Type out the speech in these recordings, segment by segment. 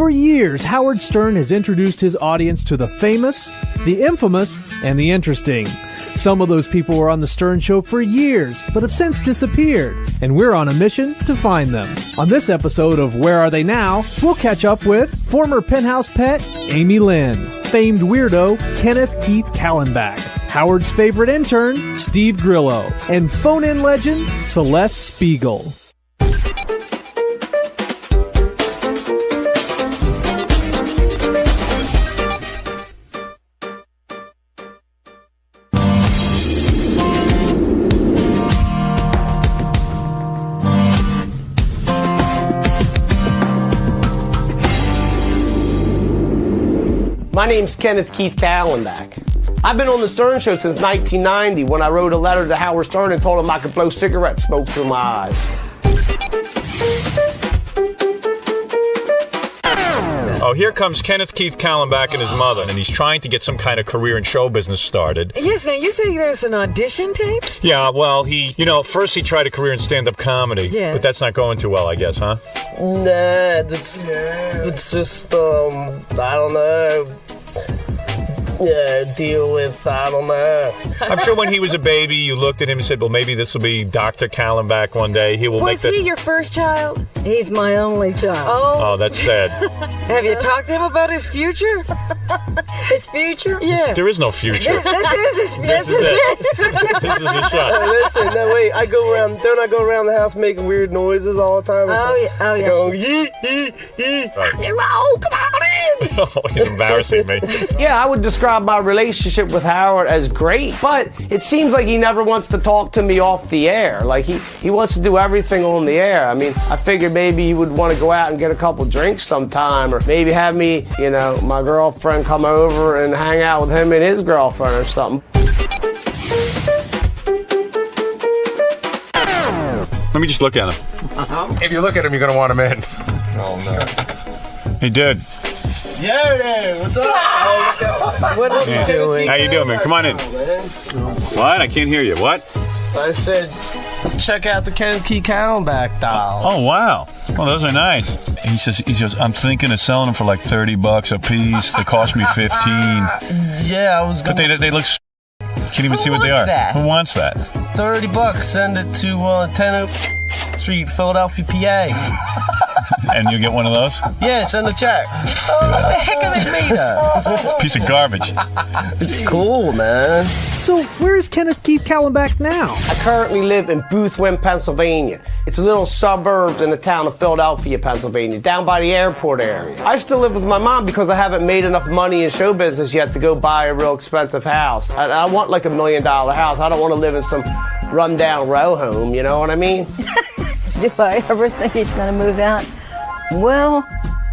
For years, Howard Stern has introduced his audience to the famous, the infamous, and the interesting. Some of those people were on the Stern Show for years, but have since disappeared, and we're on a mission to find them. On this episode of Where Are They Now?, we'll catch up with former Penthouse pet, Amy Lynn, famed weirdo, Kenneth Keith Kallenbach, Howard's favorite intern, Steve Grillo, and phone-in legend, Celeste Spiegel. My name's Kenneth Keith Kallenbach. I've been on the Stern Show since 1990 when I wrote a letter to Howard Stern and told him I could blow cigarette smoke through my eyes. Oh, here comes Kenneth Keith Kallenbach and his mother, and he's trying to get some kind of career in show business started. Yes, now you say there's an audition tape? Yeah, well, first he tried a career in stand-up comedy, but that's not going too well, I guess, huh? Nah, it's just, I don't know. Deal with, I don't know. I'm sure when he was a baby, you looked at him and said, well, maybe this will be Dr. Kallenbach one day. He will make that. Was he your first child? He's my only child. Oh, that's sad. Have you talked to him about his future? His future? Yeah. There is no future. This is his future. This is his shot. Listen, no, wait, don't I go around the house making weird noises all the time? Oh, yeah. Going, yee. Right. Oh, come on in. Oh, he's embarrassing me. Yeah, I would describe my relationship with Howard as great, but it seems like he never wants to talk to me off the air. Like, he wants to do everything on the air. I mean, I figured maybe he would want to go out and get a couple drinks sometime, or maybe have me, my girlfriend come over and hang out with him and his girlfriend or something. Let me just look at him. If you look at him, you're going to want him in. Oh, no. Hey, dude. Yo, dude, what's up? What is he doing? How you doing, man? Come on in. What? I can't hear you. What? I said, check out the Kenneth Keith Kallenbach dolls. Oh, wow. Oh, those are nice. He says, I'm thinking of selling them for like $30 a piece. They cost me $15. Yeah, I was But they look. Can't even see what they are. That? Who wants that? $30. Send it to 10 Oak Street, Philadelphia, PA. And you get one of those? Yeah, send a check. Oh, what the heck are they made of? Piece of garbage. It's cool, man. So, where is Kenneth Keith Kallenbach now? I currently live in Boothwyn, Pennsylvania. It's a little suburb in the town of Philadelphia, Pennsylvania, down by the airport area. I still live with my mom because I haven't made enough money in show business yet to go buy a real expensive house. I want like $1 million house. I don't want to live in some rundown row home, you know what I mean? Do I ever think he's going to move out? Well,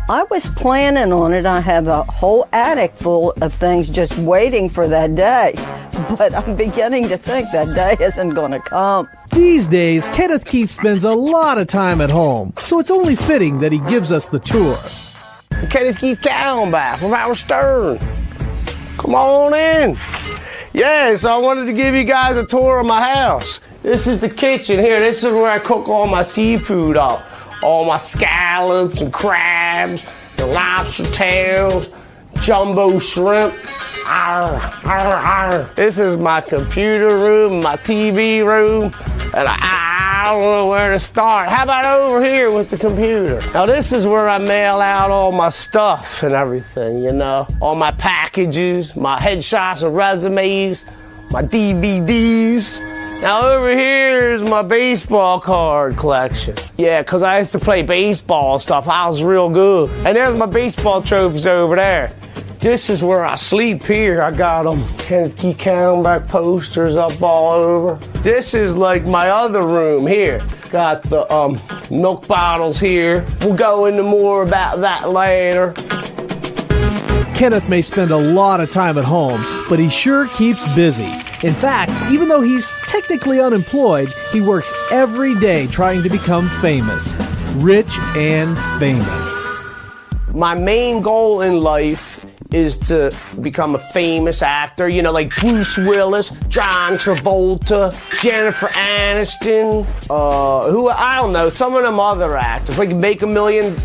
I was planning on it. I have a whole attic full of things just waiting for that day. But I'm beginning to think that day isn't going to come. These days, Kenneth Keith spends a lot of time at home, so it's only fitting that he gives us the tour. Kenneth Keith Kallenbach from Howard Stern. Come on in. Yeah, so I wanted to give you guys a tour of my house. This is the kitchen here. This is where I cook all my seafood up. All my scallops and crabs, the lobster tails, jumbo shrimp. Arr, arr, arr. This is my computer room, my TV room, and I don't know where to start. How about over here with the computer? Now this is where I mail out all my stuff and everything, all my packages, my headshots and resumes, my DVDs. Now over here is my baseball card collection. Yeah, because I used to play baseball and stuff. I was real good. And there's my baseball trophies over there. This is where I sleep here. I got them Kenneth Keith Kallenbach posters up all over. This is like my other room here. Got the milk bottles here. We'll go into more about that later. Kenneth may spend a lot of time at home, but he sure keeps busy. In fact, even though he's technically unemployed, he works every day trying to become famous. Rich and famous. My main goal in life is to become a famous actor, like Bruce Willis, John Travolta, Jennifer Aniston, I don't know, some of them other actors. Like make $10,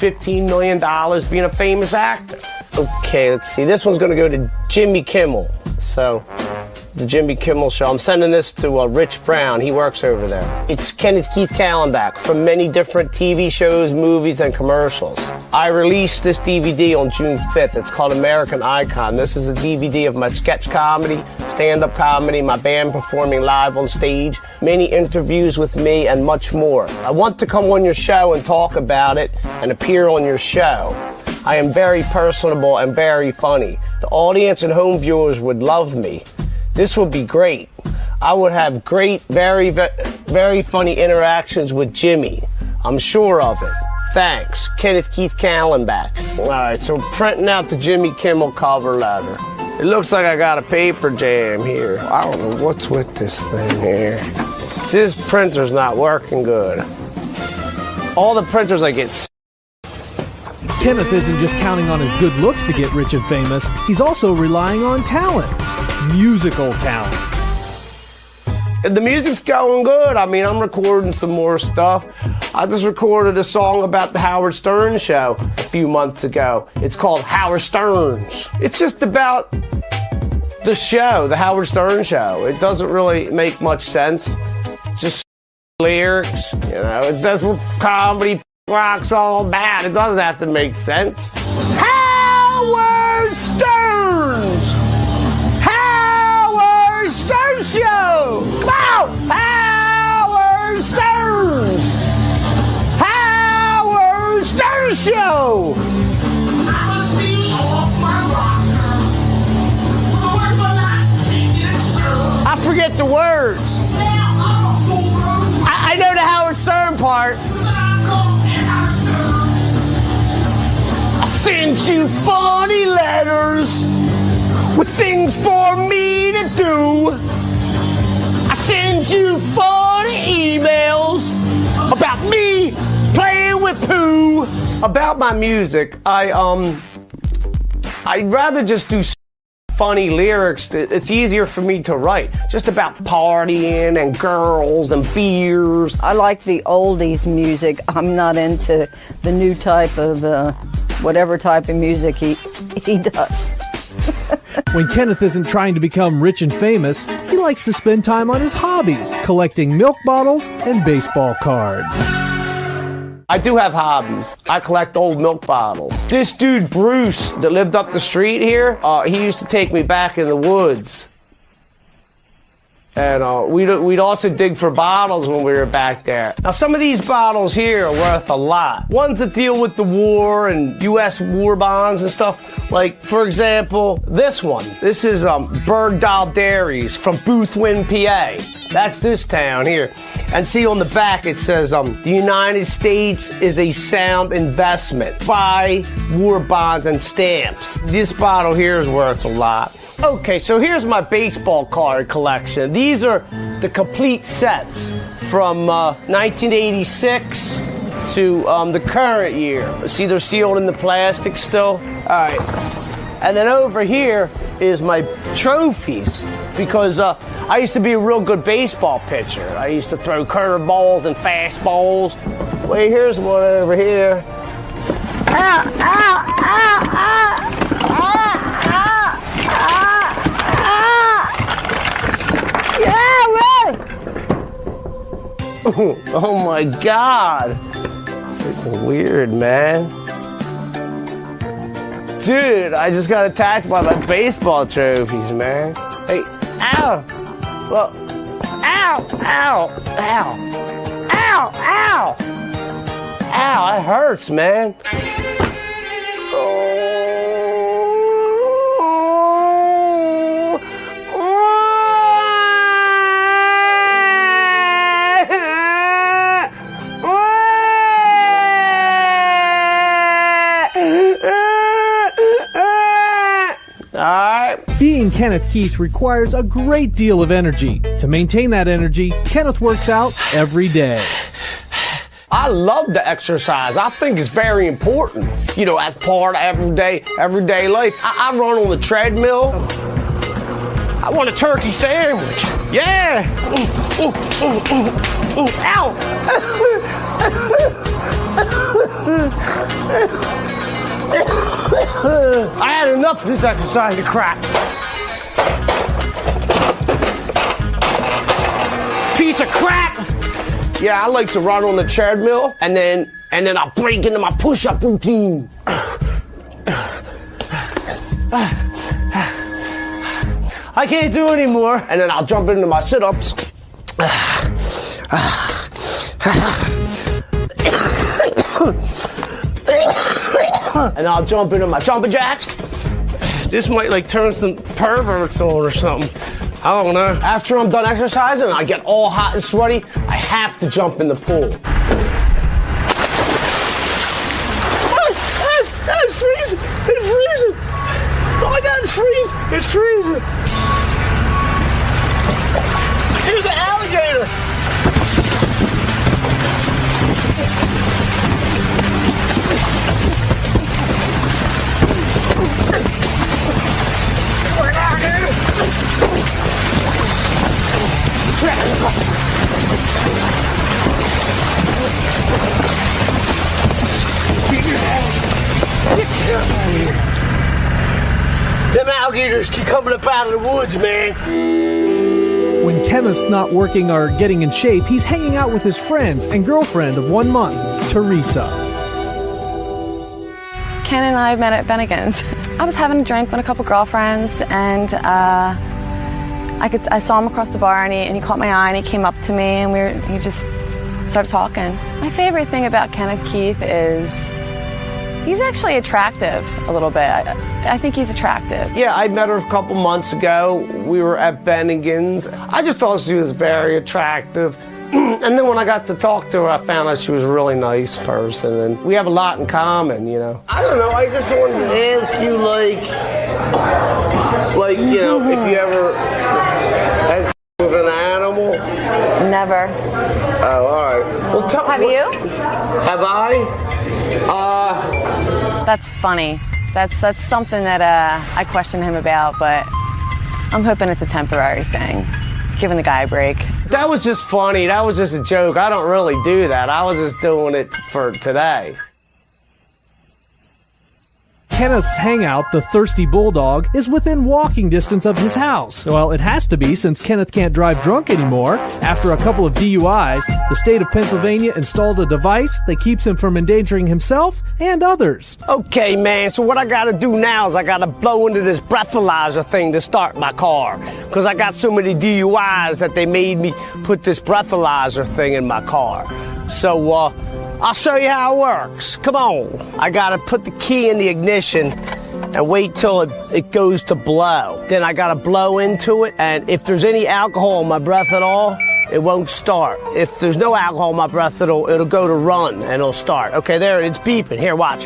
$15 $15 million being a famous actor. Okay, let's see. This one's going to go to Jimmy Kimmel. So, the Jimmy Kimmel Show. I'm sending this to Rich Brown. He works over there. It's Kenneth Kallenbach from many different TV shows, movies, and commercials. I released this DVD on June 5th. It's called American Icon. This is a DVD of my sketch comedy, stand-up comedy, my band performing live on stage, many interviews with me, and much more. I want to come on your show and talk about it and appear on your show. I am very personable and very funny. The audience and home viewers would love me. This would be great. I would have great, very, very funny interactions with Jimmy. I'm sure of it. Thanks, Kenneth Kallenbach. All right, so we're printing out the Jimmy Kimmel cover letter. It looks like I got a paper jam here. I don't know what's with this thing here. This printer's not working good. All the printers I get. Kenneth isn't just counting on his good looks to get rich and famous. He's also relying on talent. Musical talent. The music's going good. I mean, I'm recording some more stuff. I just recorded a song about the Howard Stern show a few months ago. It's called Howard Stern's. It's just about the show, the Howard Stern show. It doesn't really make much sense. Just lyrics, you know. That's what comedy rock's all about. It doesn't have to make sense. Howard Stern's! Howard Stern show! Come on! Howard Stern's! Howard Stern show! I forget the words. I know the Howard Stern part. I send you funny letters with things for me to do. I send you funny emails about me playing with poo. About my music, I'd rather just do funny lyrics. It's easier for me to write. Just about partying and girls and beers. I like the oldies music. I'm not into the new type of whatever type of music he does. When Kenneth isn't trying to become rich and famous, he likes to spend time on his hobbies, collecting milk bottles and baseball cards. I do have hobbies. I collect old milk bottles. This dude, Bruce, that lived up the street here, he used to take me back in the woods. And we'd also dig for bottles when we were back there. Now, some of these bottles here are worth a lot. Ones that deal with the war and U.S. war bonds and stuff. Like, for example, this one. This is Bergdahl Dairies from Boothwyn, PA. That's this town here. And see on the back it says, the United States is a sound investment. Buy war bonds and stamps. This bottle here is worth a lot. Okay, so here's my baseball card collection. These are the complete sets from 1986 to the current year. See, they're sealed in the plastic still. All right. And then over here is my trophies, because I used to be a real good baseball pitcher. I used to throw curveballs and fastballs. Wait, here's one over here. Ow, ow, ow, ow. Oh my God. It's weird, man. Dude, I just got attacked by my baseball trophies, man. Hey, ow. Well, ow, ow, ow. Ow, ow. Ow, that hurts, man. Being Kenneth Keith requires a great deal of energy. To maintain that energy, Kenneth works out every day. I love the exercise. I think it's very important, you know, as part of everyday life. I run on the treadmill. I want a turkey sandwich. Yeah. Ooh, ooh, ooh, ooh, ooh. Ow. I had enough of this exercise of crap. Piece of crap. Yeah, I like to run on the treadmill, and then I'll break into my push-up routine. I can't do anymore, and then I'll jump into my sit-ups. And I'll jump into my jumping jacks. This might like turn some perverts on or something. I don't know. After I'm done exercising and I get all hot and sweaty, I have to jump in the pool. It's freezing! It's freezing! Oh my God, it's freezing! It's freezing! Here's an alligator! Them alligators keep coming up out of the woods, man. When Kenneth's not working or getting in shape, he's hanging out with his friends and girlfriend of 1 month, Teresa. Ken and I met at Bennigan's. I was having a drink with a couple girlfriends, and I saw him across the bar, and he caught my eye, and he came up to me, and he just started talking. My favorite thing about Kenneth Keith is he's actually attractive a little bit. I think he's attractive. Yeah, I met her a couple months ago. We were at Bennigan's. I just thought she was very attractive. And then when I got to talk to her, I found out she was a really nice person. And we have a lot in common, you know. I don't know, I just wanted to ask you, like, you know, if you ever had sex with an animal? Never. Oh, all right. Well, Have you? Have I? That's funny. That's something that I question him about, but I'm hoping it's a temporary thing. Giving the guy a break. That was just funny. That was just a joke. I don't really do that. I was just doing it for today. Kenneth's hangout, the Thirsty Bulldog, is within walking distance of his house. Well, it has to be since Kenneth can't drive drunk anymore. After a couple of DUIs, the state of Pennsylvania installed a device that keeps him from endangering himself and others. Okay, man, so what I gotta do now is I gotta blow into this breathalyzer thing to start my car. Because I got so many DUIs that they made me put this breathalyzer thing in my car. So, I'll show you how it works. Come on. I gotta put the key in the ignition and wait till it goes to blow. Then I gotta blow into it, and if there's any alcohol in my breath at all, it won't start. If there's no alcohol in my breath, it'll go to run and it'll start. Okay, there, it's beeping. Here, watch.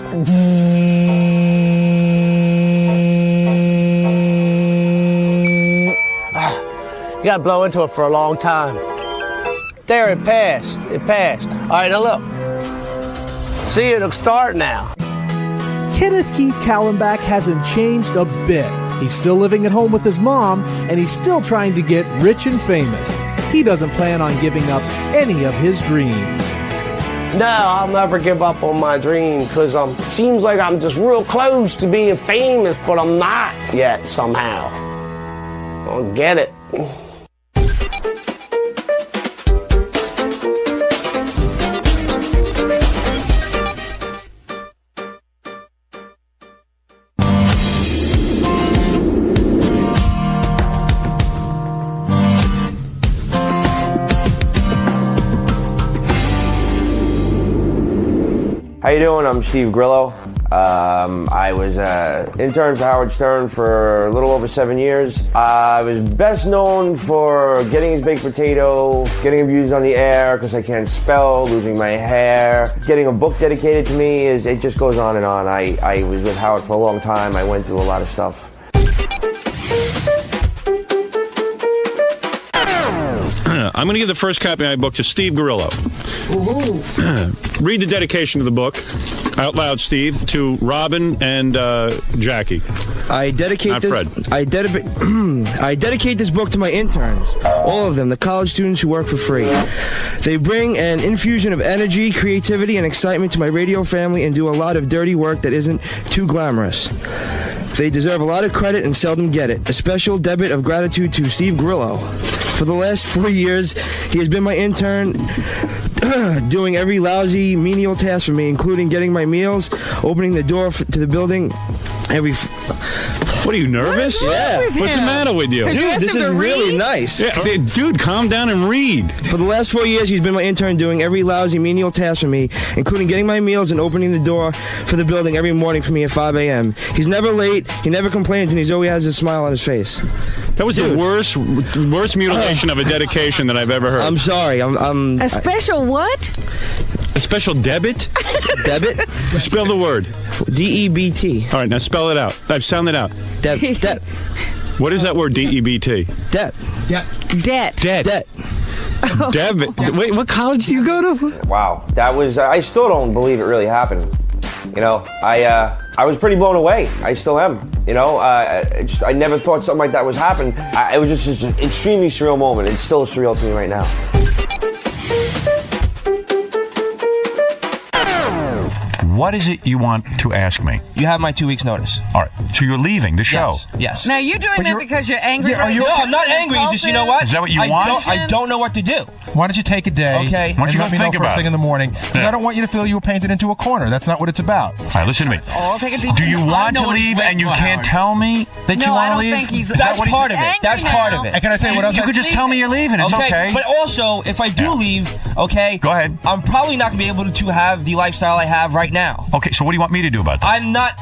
You gotta blow into it for a long time. There, it passed. It passed. All right, now look. See, it'll start now. Kenneth Keith Kallenbach hasn't changed a bit. He's still living at home with his mom, and he's still trying to get rich and famous. He doesn't plan on giving up any of his dreams. No, I'll never give up on my dream, because seems like I'm just real close to being famous, but I'm not yet somehow. I'll get it. How you doing? I'm Steve Grillo. I was an intern for Howard Stern for a little over 7 years. I was best known for getting his baked potato, getting abused on the air because I can't spell, losing my hair, getting a book dedicated to me. It just goes on and on. I was with Howard for a long time. I went through a lot of stuff. I'm going to give the first copy of my book to Steve Grillo. Read the dedication of the book. out loud, Steve, to Robin and Jackie. I dedicate Not Fred. I dedicate this book to my interns, all of them, the college students who work for free. They bring an infusion of energy, creativity, and excitement to my radio family and do a lot of dirty work that isn't too glamorous. They deserve a lot of credit and seldom get it. A special debit of gratitude to Steve Grillo. For the last 4 years, he has been my intern, doing every lousy, menial task for me, including getting my meals, opening the door to the building every... What are you, nervous? Yeah. What's the matter with you? Dude, this is really nice. Yeah, dude, calm down and read. For the last 4 years, he's been my intern doing every lousy, menial task for me, including getting my meals and opening the door for the building every morning for me at 5 a.m. He's never late, he never complains, and he always has a smile on his face. That was the worst mutilation of a dedication that I've ever heard. I'm sorry. A special what? A special debit? Debit? Spell the word. D-E-B-T. All right, now spell it out. Sound it out. Debt. What is that word, D-E-B-T? Debt. Debt. Debit. Wait, what college do you go to? Wow, that was, I still don't believe it really happened. You know, I was pretty blown away. I still am. You know, I never thought something like that was happening. It was just an extremely surreal moment. It's still surreal to me right now. What is it you want to ask me? You have my 2 weeks notice. All right, so you're leaving the show? Yes. Now, you doing that because you're angry? No, I'm not angry. It's just, you know what? Is that what you want? I don't know what to do. Why don't you take a day? Okay. Why don't you let me know think first about thing it? in the morning? Because I don't want you to feel you were painted into a corner. That's not what it's about. All right, listen to me. Oh, I'll take a deep Do you want to leave and you can't tell me that you want to leave? No, I don't think he's... That's part of it. That's part of it. And can I tell you what else? You could just tell me you're leaving. It's okay. But also, if I do leave, okay, go ahead. I'm probably not going to be able to have the lifestyle I have right now. Okay, so what do you want me to do about that? I'm not...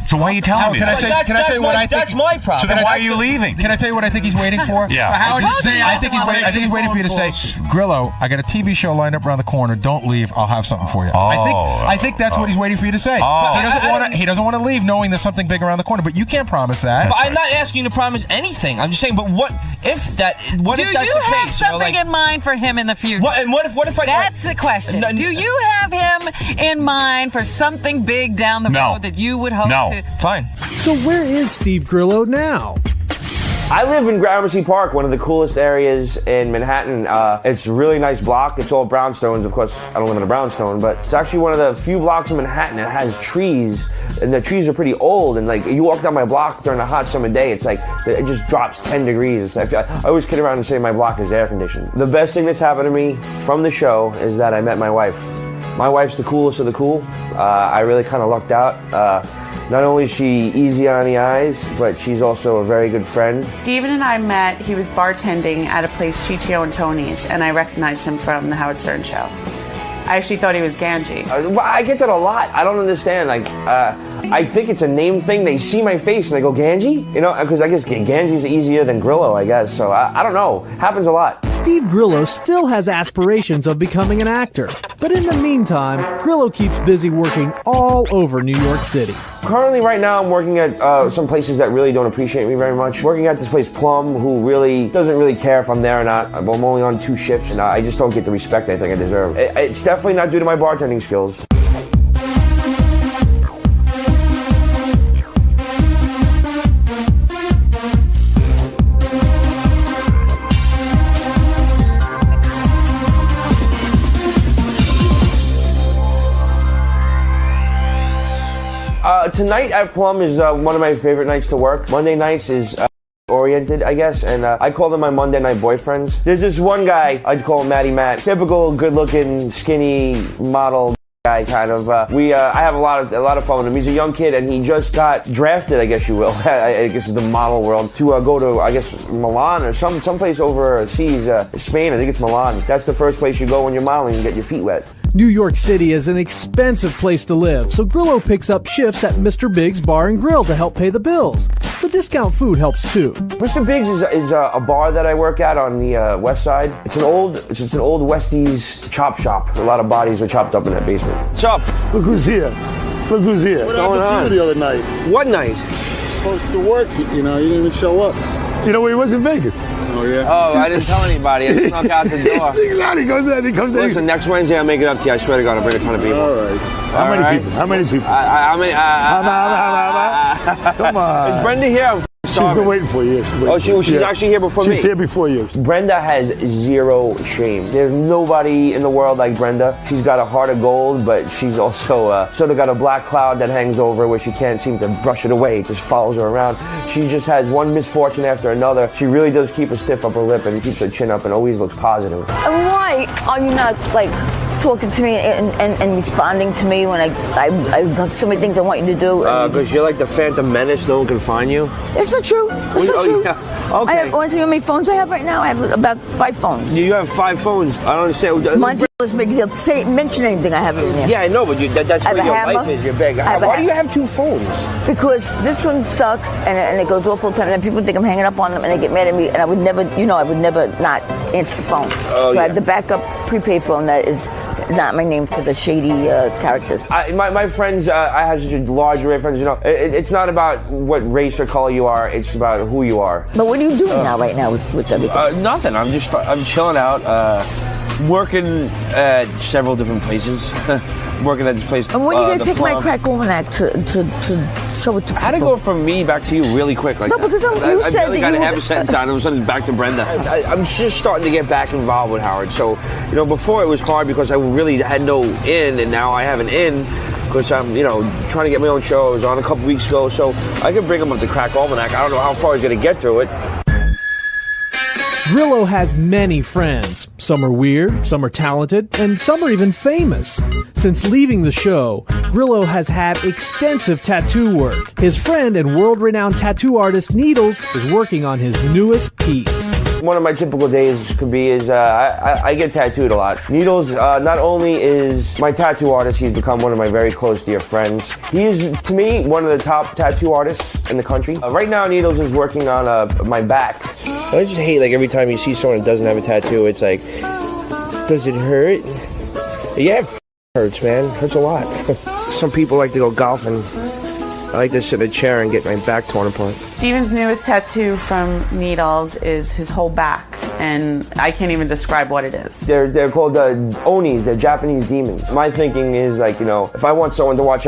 So why are you telling me Can I tell you what I think? That's my problem. So then why are you leaving? Can I tell you what I think he's waiting for? Yeah. I think he's waiting for you to say, Grillo, I got a TV show lined up around the corner. Don't leave. I'll have something for you. I think that's what he's waiting for you to say. He doesn't want to leave knowing there's something big around the corner, but you can't promise that. But I'm not asking you to promise anything. I'm just saying, but what if that's the case? Do you have something in mind for him in the future? What if I... That's the question. Do you have him in mind for something big down the road that you would hope to... Fine. So where is Steve Grillo now? I live in Gramercy Park, one of the coolest areas in Manhattan. It's a really nice block. It's all brownstones. Of course, I don't live in a brownstone, but it's actually one of the few blocks in Manhattan that has trees, and the trees are pretty old. And like, you walk down my block during a hot summer day, it's like it just drops 10 degrees. I always kid around and say my block is air conditioned. The best thing that's happened to me from the show is that I met my wife. My wife's the coolest of the cool. I really kind of lucked out. Not only is she easy on the eyes, but she's also a very good friend. Steven and I met, he was bartending at a place, Chichio and Tony's, and I recognized him from the Howard Stern show. I actually thought he was Ganji. I get that a lot. I don't understand. Like, I think it's a name thing. They see my face and they go, Ganji? You know, because I guess Ganji's easier than Grillo, I guess. So I don't know. Happens a lot. Steve Grillo still has aspirations of becoming an actor. But in the meantime, Grillo keeps busy working all over New York City. Currently, right now, I'm working at some places that really don't appreciate me very much. Working at this place, Plum, who really doesn't really care if I'm there or not. I'm only on 2 shifts, and I just don't get the respect I think I deserve. It's definitely not due to my bartending skills. Tonight at Plum is one of my favorite nights to work. Monday nights is oriented, I guess, and I call them my Monday night boyfriends. There's this one guy, I'd call him Matty Matt. Typical, good-looking, skinny model guy, kind of. I have a lot of fun with him. He's a young kid, and he just got drafted, I guess you will. I guess in the model world to go to, I guess, Milan or someplace overseas, Spain. I think it's Milan. That's the first place you go when you're modeling and get your feet wet. New York City is an expensive place to live, so Grillo picks up shifts at Mr. Big's Bar and Grill to help pay the bills. The discount food helps too. Mr. Big's is a bar that I work at on the west side. It's an old Westies chop shop. A lot of bodies are chopped up in that basement. Chop. Look who's here. Look who's here. What's going on? The other night. What night? Supposed to work, you know, you didn't even show up. You know where he was in Vegas? Oh, yeah. Oh, I didn't tell anybody. I snuck out the door. He sneaks out, he goes in, he comes in. Listen, next Wednesday I'll make it up to you. I swear to God, I'll bring a ton of people. All right. How many people? How many people? Come on. Is Brenda here? I'm She's been waiting for you. She's actually here before me. She's here before you. Brenda has zero shame. There's nobody in the world like Brenda. She's got a heart of gold, but she's also sort of got a black cloud that hangs over where she can't seem to brush it away. It just follows her around. She just has one misfortune after another. She really does keep a stiff upper lip and keeps her chin up and always looks positive. And why are you not, like, talking to me and responding to me when I have so many things I want you to do? Because you're like the Phantom Menace. No one can find you. It's not true. It's not true. Yeah. Okay. Want to see how many phones I have right now? I have about 5 phones. You have 5 phones. I don't understand. Mine's a big deal. Mention anything I have in there. Yeah, I know, but that's where your life is. You're big. Why do you have 2 phones? Because this one sucks and it goes off all the time. And people think I'm hanging up on them and they get mad at me. And I would never not answer the phone. I have the backup prepaid phone that is not my name for the shady characters. My friends, I have such a large array of friends. You know, it's not about what race or color you are. It's about who you are. But what are you doing now, right now, with everything? Nothing. I'm chilling out, working at several different places. Working at this place. And when are you gonna take my crack almanac to show it to people? How to go from me back to you really quick? Like, no, because you said barely got half a sentence out, and all of a sudden back to Brenda. I'm just starting to get back involved with Howard. So, you know, before it was hard because I really had no in, and now I have an in because I'm, trying to get my own show. I was on a couple weeks ago, so I can bring him up the crack almanac. I don't know how far he's gonna get through it. Grillo has many friends. Some are weird, some are talented, and some are even famous. Since leaving the show, Grillo has had extensive tattoo work. His friend and world-renowned tattoo artist Needles is working on his newest piece. One of my typical days could be I get tattooed a lot. Needles not only is my tattoo artist, he's become one of my very close dear friends. He is, to me, one of the top tattoo artists in the country. Right now, Needles is working on my back. I just hate, like, every time you see someone that doesn't have a tattoo, it's like, does it hurt? Yeah, it hurts, man. It hurts a lot. Some people like to go golfing. I like to sit in a chair and get my back torn apart. Steven's newest tattoo from Needles is his whole back, and I can't even describe what it is. They're called Onis. They're Japanese demons. My thinking is, like, if I want someone to watch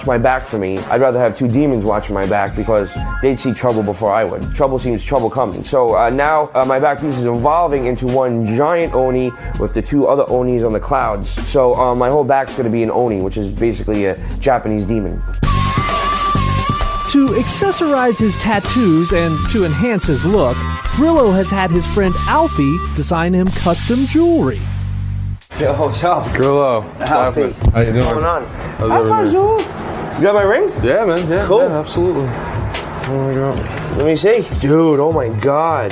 my back for me, I'd rather have 2 demons watching my back because they'd see trouble before I would. Trouble seems trouble coming. So now my back piece is evolving into one giant Oni with the 2 other Onis on the clouds. So my whole back's going to be an Oni, which is basically a Japanese demon. To accessorize his tattoos and to enhance his look, Grillo has had his friend Alfie design him custom jewelry. Yo, what's up? Grillo. Alfie. How you doing? What's going on? How's everything? You got my ring? Yeah, man. Yeah, cool. Yeah, absolutely. Oh my God. Let me see. Dude, oh my God.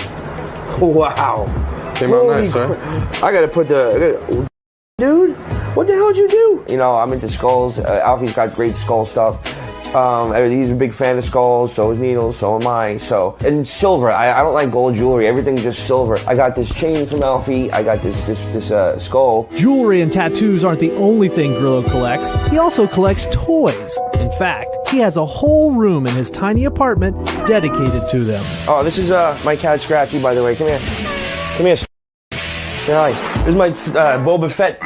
Wow. Came out nice, sir. I gotta put Dude, what the hell did you do? I'm into skulls. Alfie's got great skull stuff. He's a big fan of skulls, so is Needles, so am I. And silver, I don't like gold jewelry. Everything's just silver. I got this chain from Alfie. I got this skull. Jewelry and tattoos aren't the only thing Grillo collects. He also collects toys. In fact, he has a whole room in his tiny apartment dedicated to them. Oh, this is my cat Scratchy, by the way. Come here. Come here. Hi. This is my Boba Fett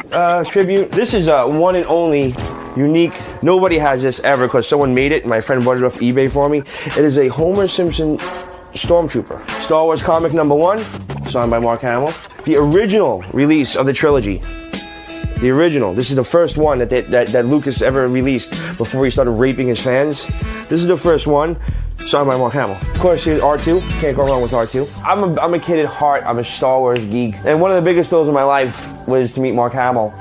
tribute. This is one and only unique. Nobody has this ever because someone made it and my friend bought it off eBay for me. It is a Homer Simpson Stormtrooper. Star Wars comic #1, signed by Mark Hamill. The original release of the trilogy. The original. This is the first one that Lucas ever released before he started raping his fans. This is the first one, signed by Mark Hamill. Of course, here's R2. Can't go wrong with R2. I'm a kid at heart. I'm a Star Wars geek. And one of the biggest thrills of my life was to meet Mark Hamill.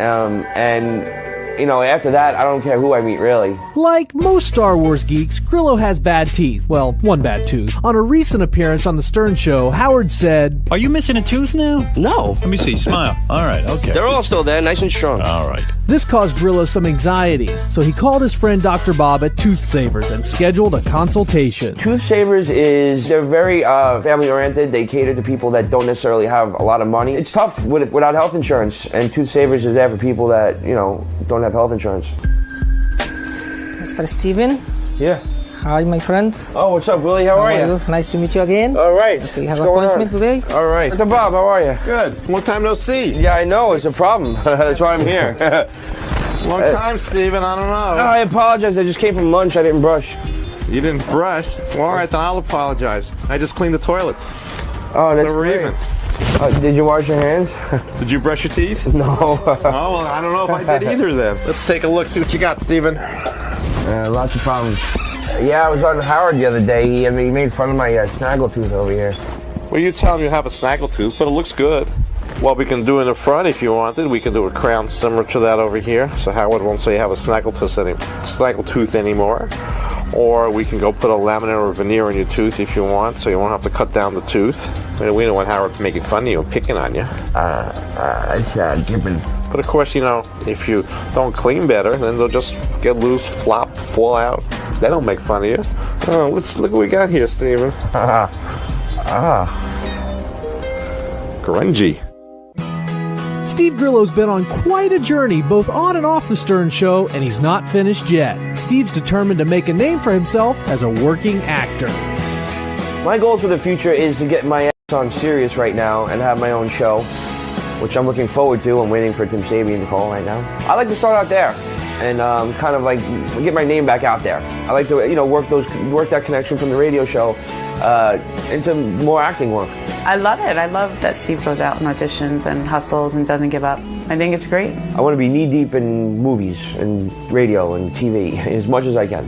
After that, I don't care who I meet, really. Like most Star Wars geeks, Grillo has bad teeth. Well, one bad tooth. On a recent appearance on The Stern Show, Howard said, "Are you missing a tooth now?" No. Let me see. Smile. All right. Okay. They're all still there, nice and strong. All right. This caused Grillo some anxiety, so he called his friend Dr. Bob at Tooth Savers and scheduled a consultation. Tooth Savers they're very family-oriented. They cater to people that don't necessarily have a lot of money. It's tough without health insurance, and Tooth Savers is there for people that, don't have health insurance. Mr. Steven? Yeah. Hi, my friend. Oh, what's up, Willie? How are you? Nice to meet you again. All right. Okay, you have What's an going appointment on? today? All right. Mr. Bob, how are you? Good. Long time no see. Yeah, I know. It's a problem. That's why I'm here. Long time, Steven. I don't know. No, I apologize. I just came from lunch. I didn't brush. You didn't brush? Well, all right, then I'll apologize. I just cleaned the toilets. Oh, that's so we're great. even. Did you wash your hands? Did you brush your teeth? No. Oh, well, I don't know if I did either then. Let's take a look, see what you got, Steven. Lots of problems. Yeah, I was on Howard the other day. He made fun of my snaggletooth over here. Well, you tell him you have a snaggletooth, but it looks good. What we can do in the front, if you wanted, we can do a crown similar to that over here. So Howard won't say you have a snaggletooth anymore. Or we can go put a laminate or veneer in your tooth if you want, so you won't have to cut down the tooth. I mean, we don't want Howard making fun of you and picking on you. But of course, you know, if you don't clean better, then they'll just get loose, flop, fall out. They don't make fun of you. Oh, let's look what we got here, Steven. Grungy. Steve Grillo's been on quite a journey, both on and off the Stern Show, and he's not finished yet. Steve's determined to make a name for himself as a working actor. My goal for the future is to get my ass on Sirius right now and have my own show, which I'm looking forward to. I'm waiting for Tim Sabian to call right now. I like to start out there and kind of like get my name back out there. I like to, you know, work that connection from the radio show into more acting work. I love it. I love that Steve goes out and auditions and hustles and doesn't give up. I think it's great. I want to be knee-deep in movies and radio and TV as much as I can.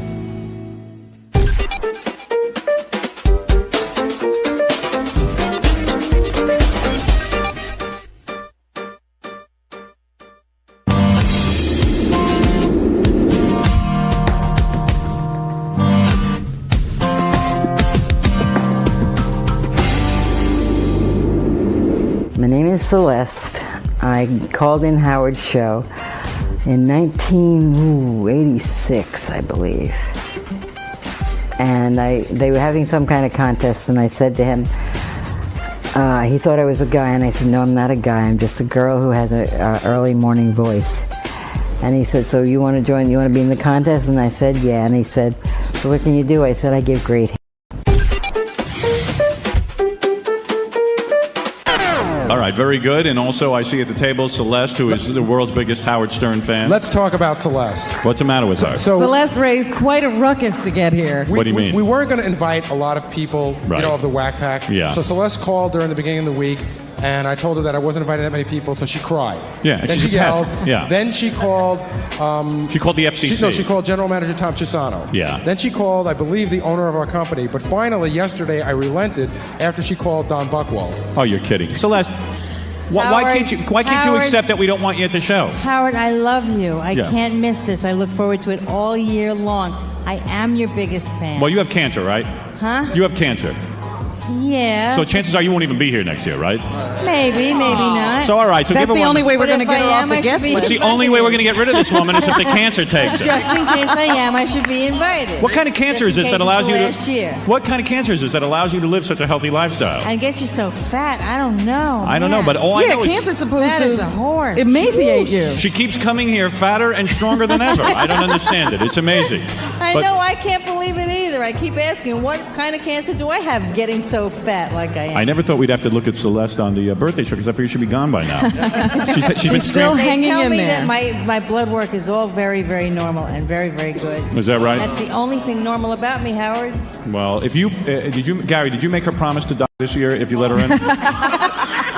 My name is Celeste. I called in Howard's show in 1986, I believe. And they were having some kind of contest, and I said to him, he thought I was a guy, and I said, no, I'm not a guy. I'm just a girl who has an early morning voice. And he said, so you want to join, you want to be in the contest? And I said, yeah. And he said, so what can you do? I said, I give great. All right, very good. And also, I see at the table Celeste, who is the world's biggest Howard Stern fan. Let's talk about Celeste. What's the matter with her? Celeste raised quite a ruckus to get here. What do you mean? We weren't going to invite a lot of people, Right. you know, of the Whack Pack. Yeah. So Celeste called during the beginning of the week, and I told her that I wasn't inviting that many people, so she cried. Yeah, and Then she's she a pest. yelled. Yeah. Then she called. She called the FCC. She called General Manager Tom Chisano. Yeah. Then she called, I believe, the owner of our company. But finally, yesterday, I relented after she called Don Buchwald. Oh, you're kidding. Celeste, why can't you Howard, accept that we don't want you at the show? Howard, I love you. I Yeah. can't miss this. I look forward to it all year long. I am your biggest fan. Well, you have cancer, right? Huh? You have cancer. Yeah. So chances are you won't even be here next year, right? Maybe not. So all right, so That's give her the one. only way we're going to get her off the guest It's list. the only way we're going to get rid of this woman is if the cancer takes her. Just in case I am, I should be invited. What kind of cancer is Just in this that case allows you it's to? the last year. What kind of cancer is this that allows you to live such a healthy lifestyle? I get you so fat. I don't know. I don't know, but all I know is cancer's supposed Fat to as a horse. emaciate you. She keeps coming here fatter and stronger than ever. I don't understand it. It's amazing. I But- know. I can't believe it either. I keep asking, what kind of cancer do I have getting so fat like I am? I never thought we'd have to look at Celeste on the birthday show because I figured she'd be gone by now. she's been They tell me there. that my blood work is all very, very normal and very, very good. Is that right? That's the only thing normal about me, Howard. Well, if you Gary, did you make her promise to die this year if you let her in?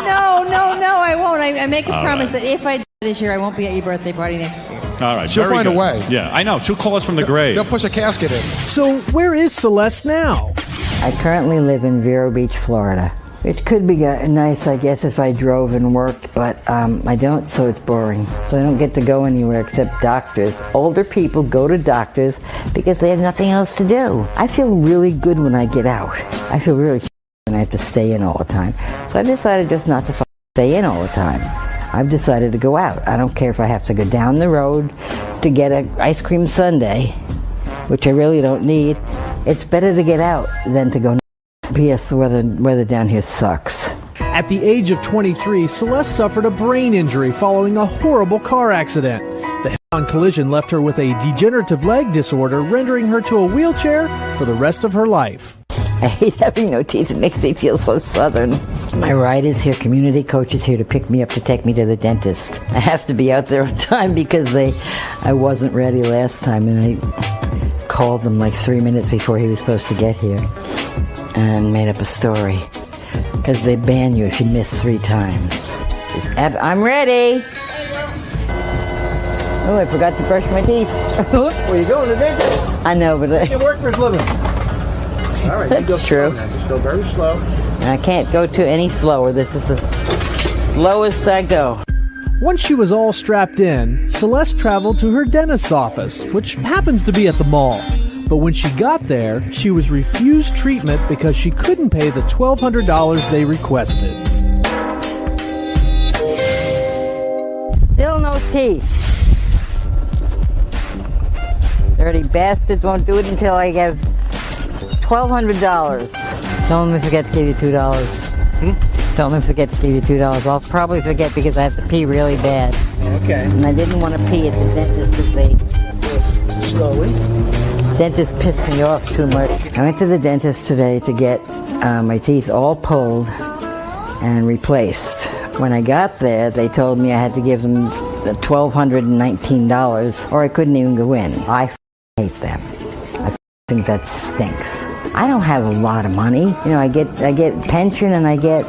No, I won't. I make a All promise right. that if I die this year, I won't be at your birthday party next year. All right, She'll very find a good. way. Yeah, I know. She'll call us from the grave. They'll push a casket in. So where is Celeste now? I currently live in Vero Beach, Florida. It could be nice, I guess, if I drove and worked, but I don't, so it's boring. So I don't get to go anywhere except doctors. Older people go to doctors because they have nothing else to do. I feel really good when I get out. I feel really when I have to stay in all the time. So I decided just not to stay in all the time. I've decided to go out. I don't care if I have to go down the road to get an ice cream sundae, which I really don't need. It's better to get out than to go. P.S. The weather down here sucks. At the age of 23, Celeste suffered a brain injury following a horrible car accident. The On collision left her with a degenerative leg disorder, rendering her to a wheelchair for the rest of her life. I hate having no teeth. It makes me feel so southern. My ride is here. Community coach is here to pick me up to take me to the dentist. I have to be out there on time because I wasn't ready last time, and I called them like 3 minutes before he was supposed to get here and made up a story because they ban you if you miss 3 times. I'm ready. Oh, I forgot to brush my teeth. Where are you going, the dentist? I know, but You work for his living. All right, that's true. Just go very slow. I can't go to any slower. This is the slowest I go. Once she was all strapped in, Celeste traveled to her dentist's office, which happens to be at the mall. But when she got there, she was refused treatment because she couldn't pay the $1,200 they requested. Still no teeth. Dirty bastards won't do it until I give $1,200. Don't let me forget to give you $2. Don't let me forget to give you $2. I'll probably forget because I have to pee really bad. Okay. And I didn't want to pee at the dentist because they... Slowly. Dentist pissed me off too much. I went to the dentist today to get my teeth all pulled and replaced. When I got there, they told me I had to give them $1,219 or I couldn't even go in. I hate them. I think that stinks. I don't have a lot of money. You know, I get pension and I get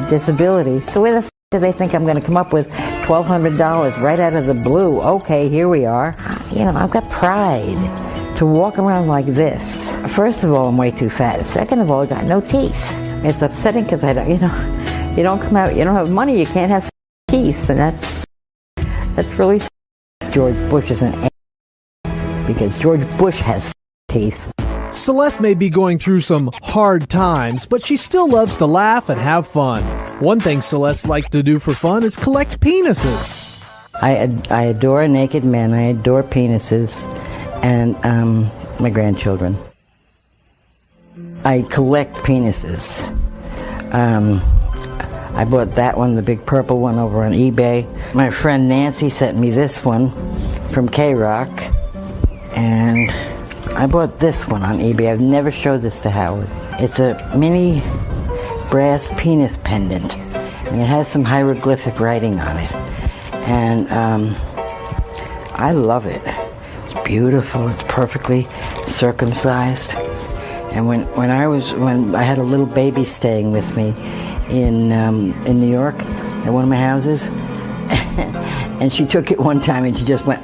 disability. So where the do they think I'm going to come up with $1,200 right out of the blue? Okay, here we are. You know, I've got pride to walk around like this. First of all, I'm way too fat. Second of all, I got no teeth. It's upsetting because I don't, you don't come out, you don't have money, you can't have teeth, and that's really George Bush is an because George Bush has teeth. Celeste may be going through some hard times, but she still loves to laugh and have fun. One thing Celeste likes to do for fun is collect penises. I adore naked men, I adore penises, and my grandchildren. I collect penises. I bought that one, the big purple one, over on eBay. My friend Nancy sent me this one from K-Rock, and I bought this one on eBay. I've never showed this to Howard. It's a mini brass penis pendant, and it has some hieroglyphic writing on it. And I love it. It's beautiful. It's perfectly circumcised. And when I had a little baby staying with me in New York at one of my houses, and she took it one time and she just went,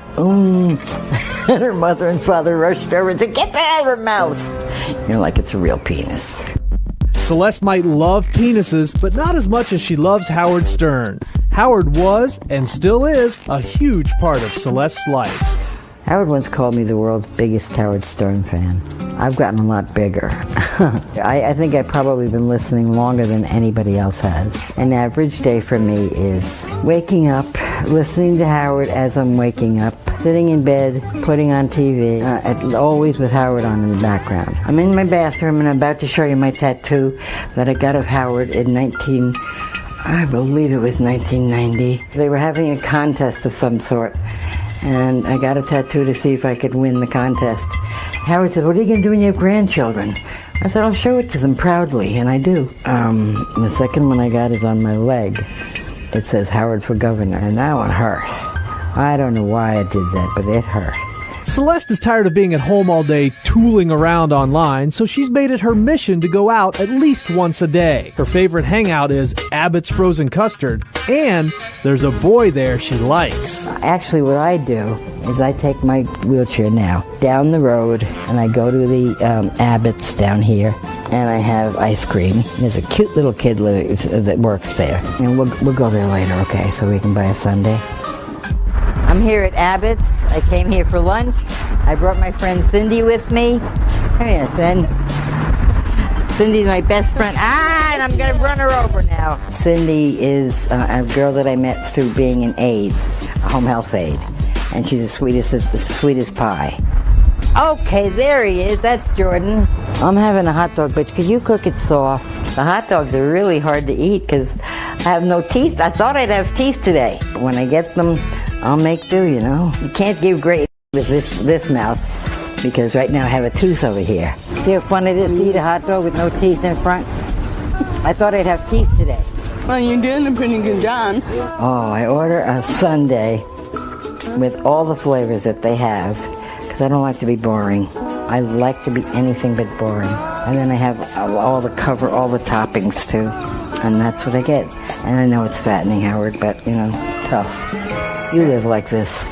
and her mother and father rushed over and said, "Get that out of her mouth!" You know, like it's a real penis. Celeste might love penises, but not as much as she loves Howard Stern. Howard was, and still is, a huge part of Celeste's life. Howard once called me the world's biggest Howard Stern fan. I've gotten a lot bigger. I think I've probably been listening longer than anybody else has. An average day for me is waking up, listening to Howard as I'm waking up, sitting in bed, putting on TV, always with Howard on in the background. I'm in my bathroom and I'm about to show you my tattoo that I got of Howard in I believe it was 1990. They were having a contest of some sort, and I got a tattoo to see if I could win the contest. Howard said, "What are you going to do when you have grandchildren?" I said, "I'll show it to them proudly," and I do. The second one I got is on my leg. It says Howard for Governor, and that one hurt. I don't know why I did that, but it hurt. Celeste is tired of being at home all day tooling around online, so she's made it her mission to go out at least once a day. Her favorite hangout is Abbott's Frozen Custard, and there's a boy there she likes. Actually, what I do is I take my wheelchair now down the road, and I go to the Abbott's down here, and I have ice cream. There's a cute little kid that works there, and we'll go there later, okay, so we can buy a sundae. I'm here at Abbott's. I came here for lunch. I brought my friend Cindy with me. Come here, Cindy. Cindy's my best friend. And I'm going to run her over now. Cindy is a girl that I met through being an aide, a home health aide. And she's the sweetest pie. Okay, there he is. That's Jordan. I'm having a hot dog, but could you cook it soft? The hot dogs are really hard to eat because I have no teeth. I thought I'd have teeth today. But when I get them I'll make do, you know. You can't give great with this mouth, because right now I have a tooth over here. See how fun it is to eat a hot dog with no teeth in front? I thought I'd have teeth today. Well, you're doing a pretty good job. Oh, I order a sundae with all the flavors that they have, because I don't like to be boring. I like to be anything but boring. And then I have all the toppings too. And that's what I get. And I know it's fattening, Howard, but, you know, tough. You live like this.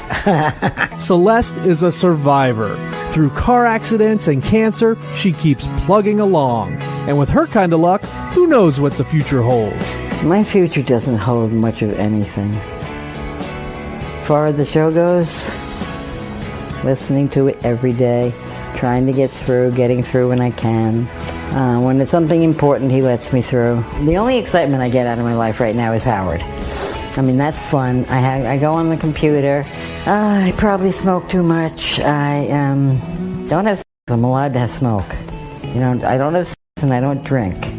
Celeste is a survivor. Through car accidents and cancer, she keeps plugging along. And with her kind of luck, who knows what the future holds? My future doesn't hold much of anything. As far as the show goes, listening to it every day, trying to getting through when I can. When it's something important, he lets me through. The only excitement I get out of my life right now is Howard. I mean, that's fun. I go on the computer. I probably smoke too much. I don't have. I'm allowed to have smoke. You know, I don't have sex and I don't drink.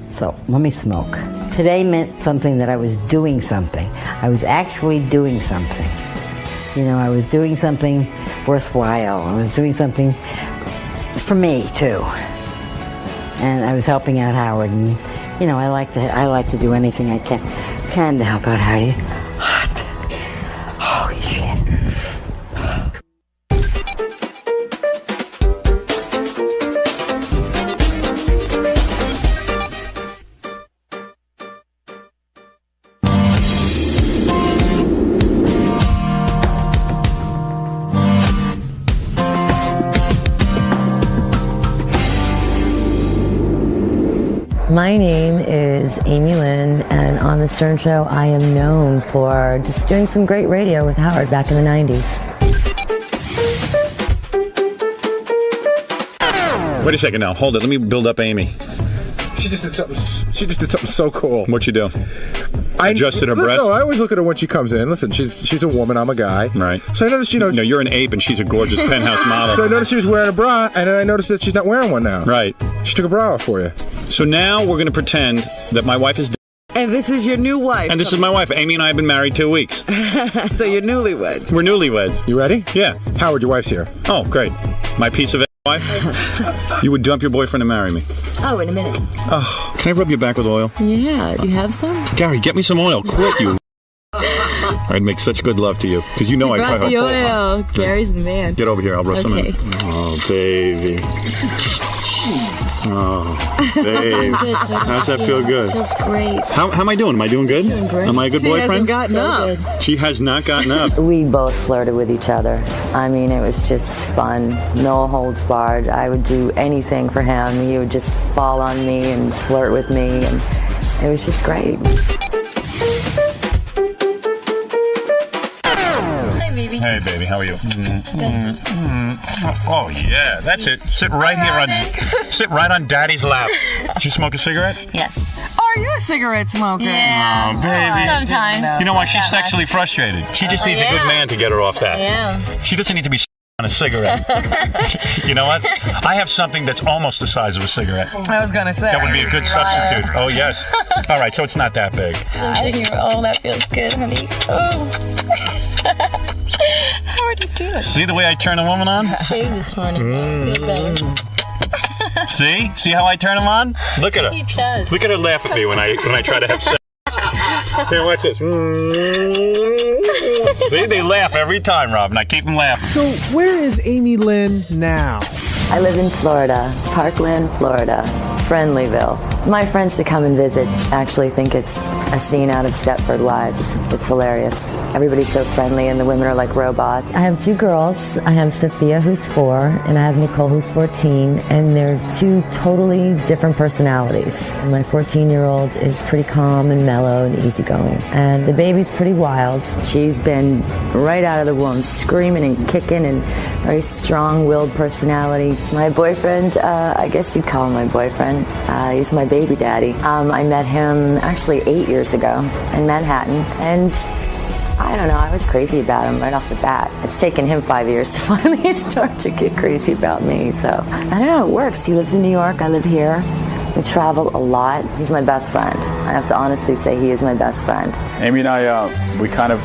So let me smoke. Today meant something that I was doing something. I was actually doing something. You know, I was doing something worthwhile. I was doing something for me too. And I was helping out Howard, and you know, I like to do anything I can to help out Howard. Hot. Holy shit. My name is Amy Lynn, and on the Stern Show, I am known for just doing some great radio with Howard back in the 90s. Wait a second now. Hold it. Let me build up Amy. She just did something so cool. What'd you do? Adjusted her breast? No, I always look at her when she comes in. Listen, she's a woman, I'm a guy. Right. So I noticed, No, you're an ape and she's a gorgeous penthouse model. So I noticed she was wearing a bra, and then I noticed that she's not wearing one now. Right. She took a bra off for you. So now we're going to pretend that my wife is dead. And this is your new wife. And this is my wife. Amy and I have been married 2 weeks. So you're newlyweds. We're newlyweds. You ready? Yeah. Howard, your wife's here. Oh, great. My piece of wife? You would dump your boyfriend and marry me. Oh, in a minute. Oh, can I rub your back with oil? Yeah, do you have some? Gary, get me some oil, quick, you. I'd make such good love to you, because you know I brought the oil. Gary's the man. Get over here, I'll rub some in. Oh, baby. Oh, babe. How's that feel good? Feels great. How am I doing? Am I doing good? Doing great. Am I a good boyfriend? She hasn't gotten up. She has not gotten up. We both flirted with each other. I mean, it was just fun. No holds barred. I would do anything for him. He would just fall on me and flirt with me, and it was just great. Hey, baby, how are you? Oh, yeah, that's it. Sit right here sit right on Daddy's lap. Did you smoke a cigarette? Yes. Are you a cigarette smoker? Yeah. Oh, baby. Sometimes. You know why? She's sexually frustrated. She just needs a good man to get her off that. Yeah. She doesn't need to be on a cigarette. You know what? I have something that's almost the size of a cigarette. I was going to say. That would be a good substitute. Oh, yes. All right, so it's not that big. Oh, that feels good, honey. Oh. How would you do it? See the way I turn a woman on? Shaved this morning. Feel better. See how I turn him on? Look at her. He does. Look at her laugh at me when I try to have sex. Here, watch this. See, they laugh every time, Rob, and I keep them laughing. So where is Amy Lynn now? I live in Florida, Parkland, Florida, Friendlyville. My friends that come and visit actually think it's a scene out of Stepford Wives. It's hilarious. Everybody's so friendly and the women are like robots. I have two girls. I have Sophia, who's 4, and I have Nicole, who's 14, and they're two totally different personalities. My 14-year-old is pretty calm and mellow and easygoing, and the baby's pretty wild. She's been right out of the womb, screaming and kicking, and very strong-willed personality. My boyfriend, I guess you'd call him my boyfriend. He's my baby daddy. I met him actually 8 years ago in Manhattan, and I don't know, I was crazy about him right off the bat. It's taken him 5 years to finally start to get crazy about me, so I don't know, it works. He lives in New York, I live here. We travel a lot. He's my best friend. I have to honestly say he is my best friend. Amy and I, we kind of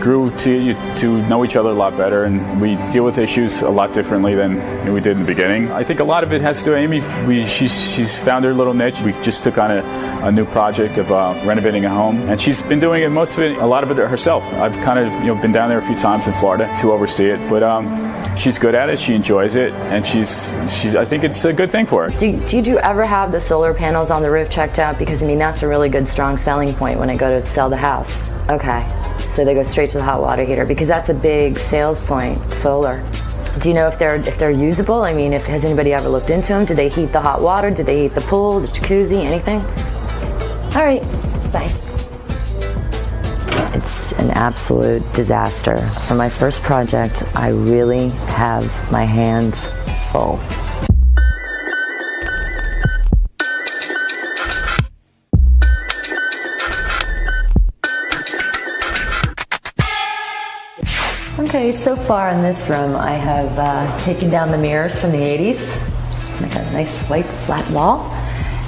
grew to know each other a lot better, and we deal with issues a lot differently than we did in the beginning. I think a lot of it has to do with Amy. She's found her little niche. We just took on a new project of renovating a home, and she's been doing it, a lot of it herself. I've kind of been down there a few times in Florida to oversee it, but she's good at it. She enjoys it, and she's. I think it's a good thing for her. Did you ever have the solar panels on the roof checked out? Because I mean, that's a really good, strong selling point when I go to sell the house. Okay, so they go straight to the hot water heater because that's a big sales point. Solar. Do you know if they're usable? I mean, has anybody ever looked into them? Do they heat the hot water? Do they heat the pool, the jacuzzi, anything? All right, bye. It's an absolute disaster. For my first project, I really have my hands full. Okay, so far in this room, I have taken down the mirrors from the 80s. Just make a nice white flat wall.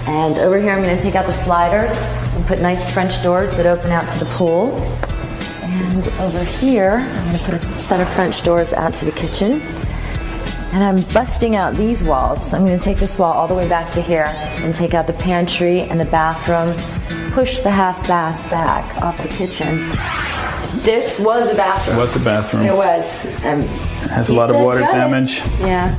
And over here, I'm going to take out the sliders and put nice French doors that open out to the pool. And over here, I'm going to put a set of French doors out to the kitchen. And I'm busting out these walls. I'm going to take this wall all the way back to here and take out the pantry and the bathroom, push the half bath back off the kitchen. This was a bathroom. It was the bathroom. It was. It has a lot of water damage. Yeah.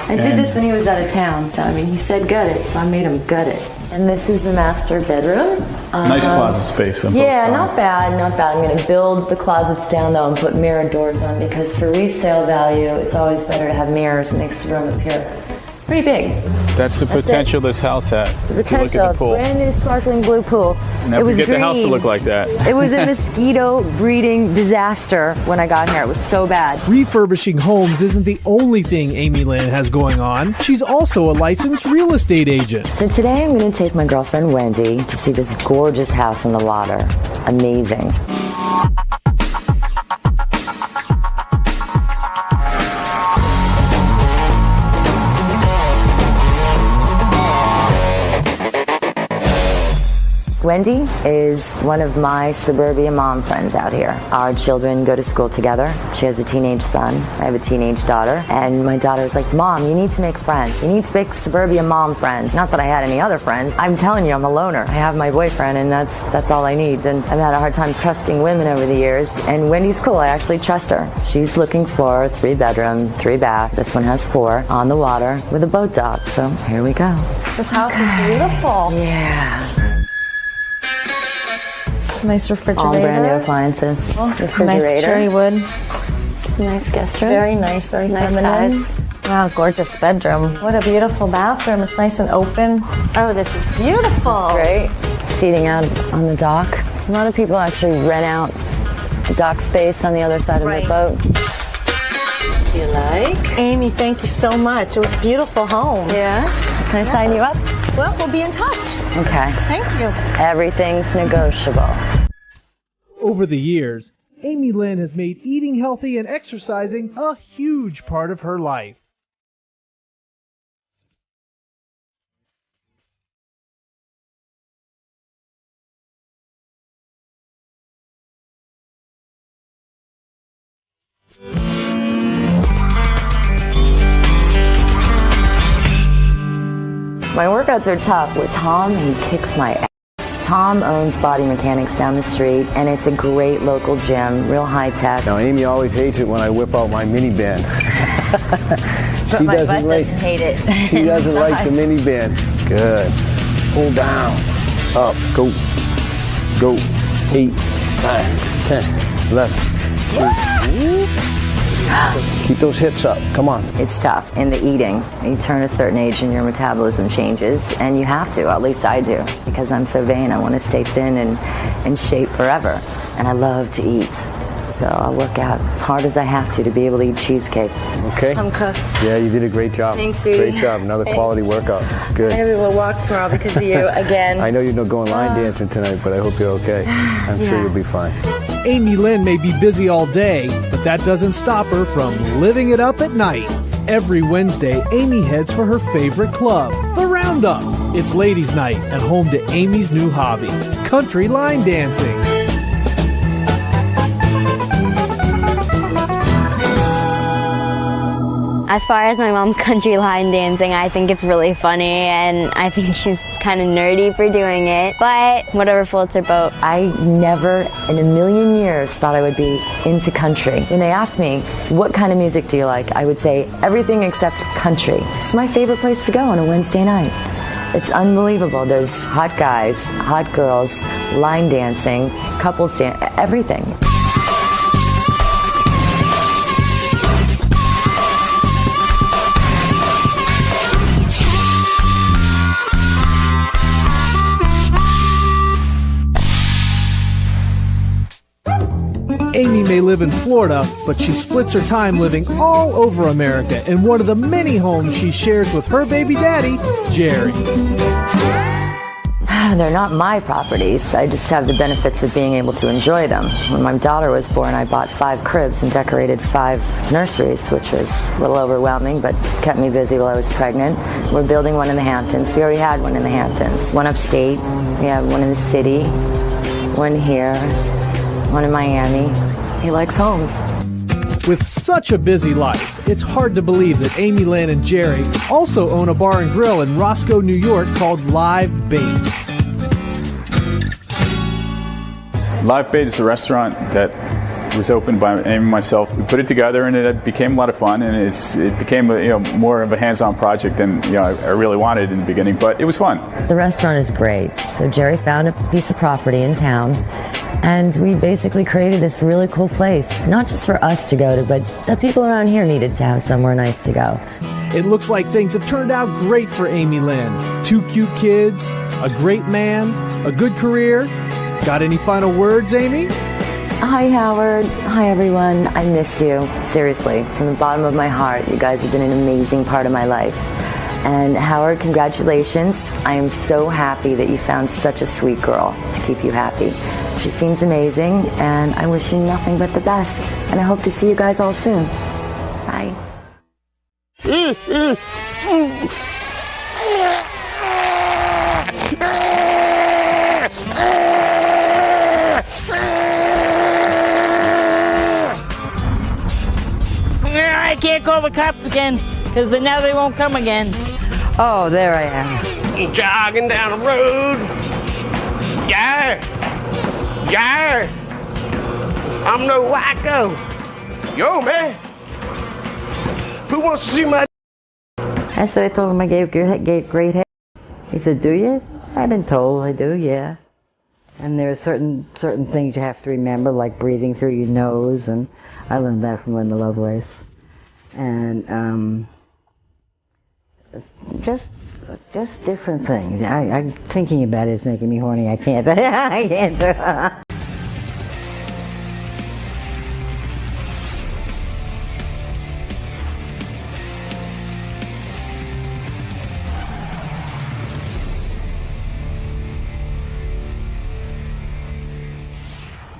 I did this when he was out of town, so I mean, he said gut it, so I made him gut it. And this is the master bedroom. Nice closet space. Yeah, not bad, not bad. I'm going to build the closets down though and put mirror doors on because for resale value, it's always better to have mirrors. It makes the room appear pretty big. That's the potential this house had. The potential, look at the pool. Brand new sparkling blue pool. Never it was get green. the house to look like that. It was a mosquito breeding disaster when I got here. It was so bad. Refurbishing homes isn't the only thing Amy Lynn has going on. She's also a licensed real estate agent. So today I'm going to take my girlfriend Wendy to see this gorgeous house on the water. Amazing. Wendy is one of my suburbia mom friends out here. Our children go to school together. She has a teenage son. I have a teenage daughter. And my daughter's like, Mom, you need to make friends. You need to make suburbia mom friends. Not that I had any other friends. I'm telling you, I'm a loner. I have my boyfriend, and that's all I need. And I've had a hard time trusting women over the years. And Wendy's cool. I actually trust her. She's looking for a 3-bedroom, 3-bath. This one has 4 on the water with a boat dock. So here we go. This house is beautiful. Yeah. Nice refrigerator. All brand new appliances. Refrigerator. Nice cherry wood. It's a nice guest room. Very nice Nice feminine. size. Wow, gorgeous bedroom. What a beautiful bathroom. It's nice and open. Oh, this is beautiful. Great. Seating out on the dock. A lot of people actually rent out the dock space on the other side of their boat. You like? Amy, thank you so much. It was a beautiful home. Yeah? Can I sign you up? Well, we'll be in touch. Okay. Thank you. Everything's negotiable. Over the years, Amy Lynn has made eating healthy and exercising a huge part of her life. My workouts are tough. With Tom, he kicks my ass. Tom owns Body Mechanics down the street, and it's a great local gym, real high tech. Now, Amy always hates it when I whip out my minivan. But my butt doesn't hate it. She doesn't like the minivan. Good. Pull down. Up. Go. Go. 8, 9, 10, 11. 2. Keep those hips up. Come on. It's tough in the eating. You turn a certain age and your metabolism changes, and you have to, at least I do, because I'm so vain. I want to stay thin and in shape forever, and I love to eat. So I'll work out as hard as I have to be able to eat cheesecake. Okay. I'm cooked. Yeah, you did a great job. Thanks, sweetie. Great job. Another quality workout. Good. I'm going to be able to walk tomorrow because of you again. I know you're not going line dancing tonight, but I hope you're okay. I'm sure you'll be fine. Amy Lynn may be busy all day, but that doesn't stop her from living it up at night. Every Wednesday, Amy heads for her favorite club, the Roundup. It's ladies' night and home to Amy's new hobby, country line dancing. As far as my mom's country line dancing, I think it's really funny, and I think she's kind of nerdy for doing it, but whatever floats her boat. I never in a million years thought I would be into country. When they asked me, what kind of music do you like? I would say everything except country. It's my favorite place to go on a Wednesday night. It's unbelievable. There's hot guys, hot girls, line dancing, couples dance, everything. Amy may live in Florida, but she splits her time living all over America in one of the many homes she shares with her baby daddy, Jerry. They're not my properties. I just have the benefits of being able to enjoy them. When my daughter was born, I bought 5 cribs and decorated 5 nurseries, which was a little overwhelming, but kept me busy while I was pregnant. We're building one in the Hamptons. We already had one in the Hamptons. One upstate. We have one in the city. One here. One in Miami. He likes homes. With such a busy life, it's hard to believe that Amy, Lynn, and Jerry also own a bar and grill in Roscoe, New York called Live Bait. Live Bait is a restaurant that was opened by Amy and myself. We put it together, and it became a lot of fun, and it became more of a hands-on project than I really wanted in the beginning, but it was fun. The restaurant is great. So Jerry found a piece of property in town, and we basically created this really cool place, not just for us to go to, but the people around here needed to have somewhere nice to go. It looks like things have turned out great for Amy Lynn. 2 cute kids, a great man, a good career. Got any final words, Amy? Hi, Howard. Hi, everyone. I miss you. Seriously, from the bottom of my heart, you guys have been an amazing part of my life. And Howard, congratulations. I am so happy that you found such a sweet girl to keep you happy. She seems amazing, and I wish you nothing but the best. And I hope to see you guys all soon. Bye. I can't call the cops again, because now they won't come again. Oh, there I am. Jogging down the road. Yeah. Yeah. I'm no wacko. Yo, man. Who wants to see my... I said I told him I gave great head. He said, do you? I've been told I do, yeah. And there are certain things you have to remember, like breathing through your nose, and I learned that from Linda Lovelace. And just different things. I'm thinking about it is making me horny. I can't. I can't do it.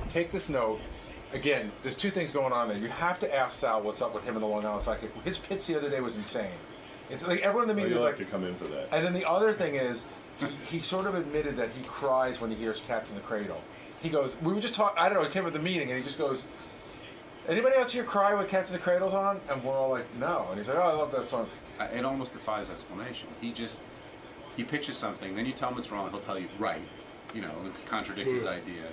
Take this note. Again, there's 2 things going on there. You have to ask Sal what's up with him and the Long Island Psychic. His pitch the other day was insane. It's like everyone in the media was like to come in for that. And then the other thing is, he sort of admitted that he cries when he hears Cats in the Cradle. He goes, we were just talking, I don't know, he came at the meeting and he just goes, anybody else here cry when Cats in the Cradle's on? And we're all like, no. And he's like, oh, I love that song. It almost defies explanation. He pitches something, then you tell him it's wrong, he'll tell you right, and contradict his idea.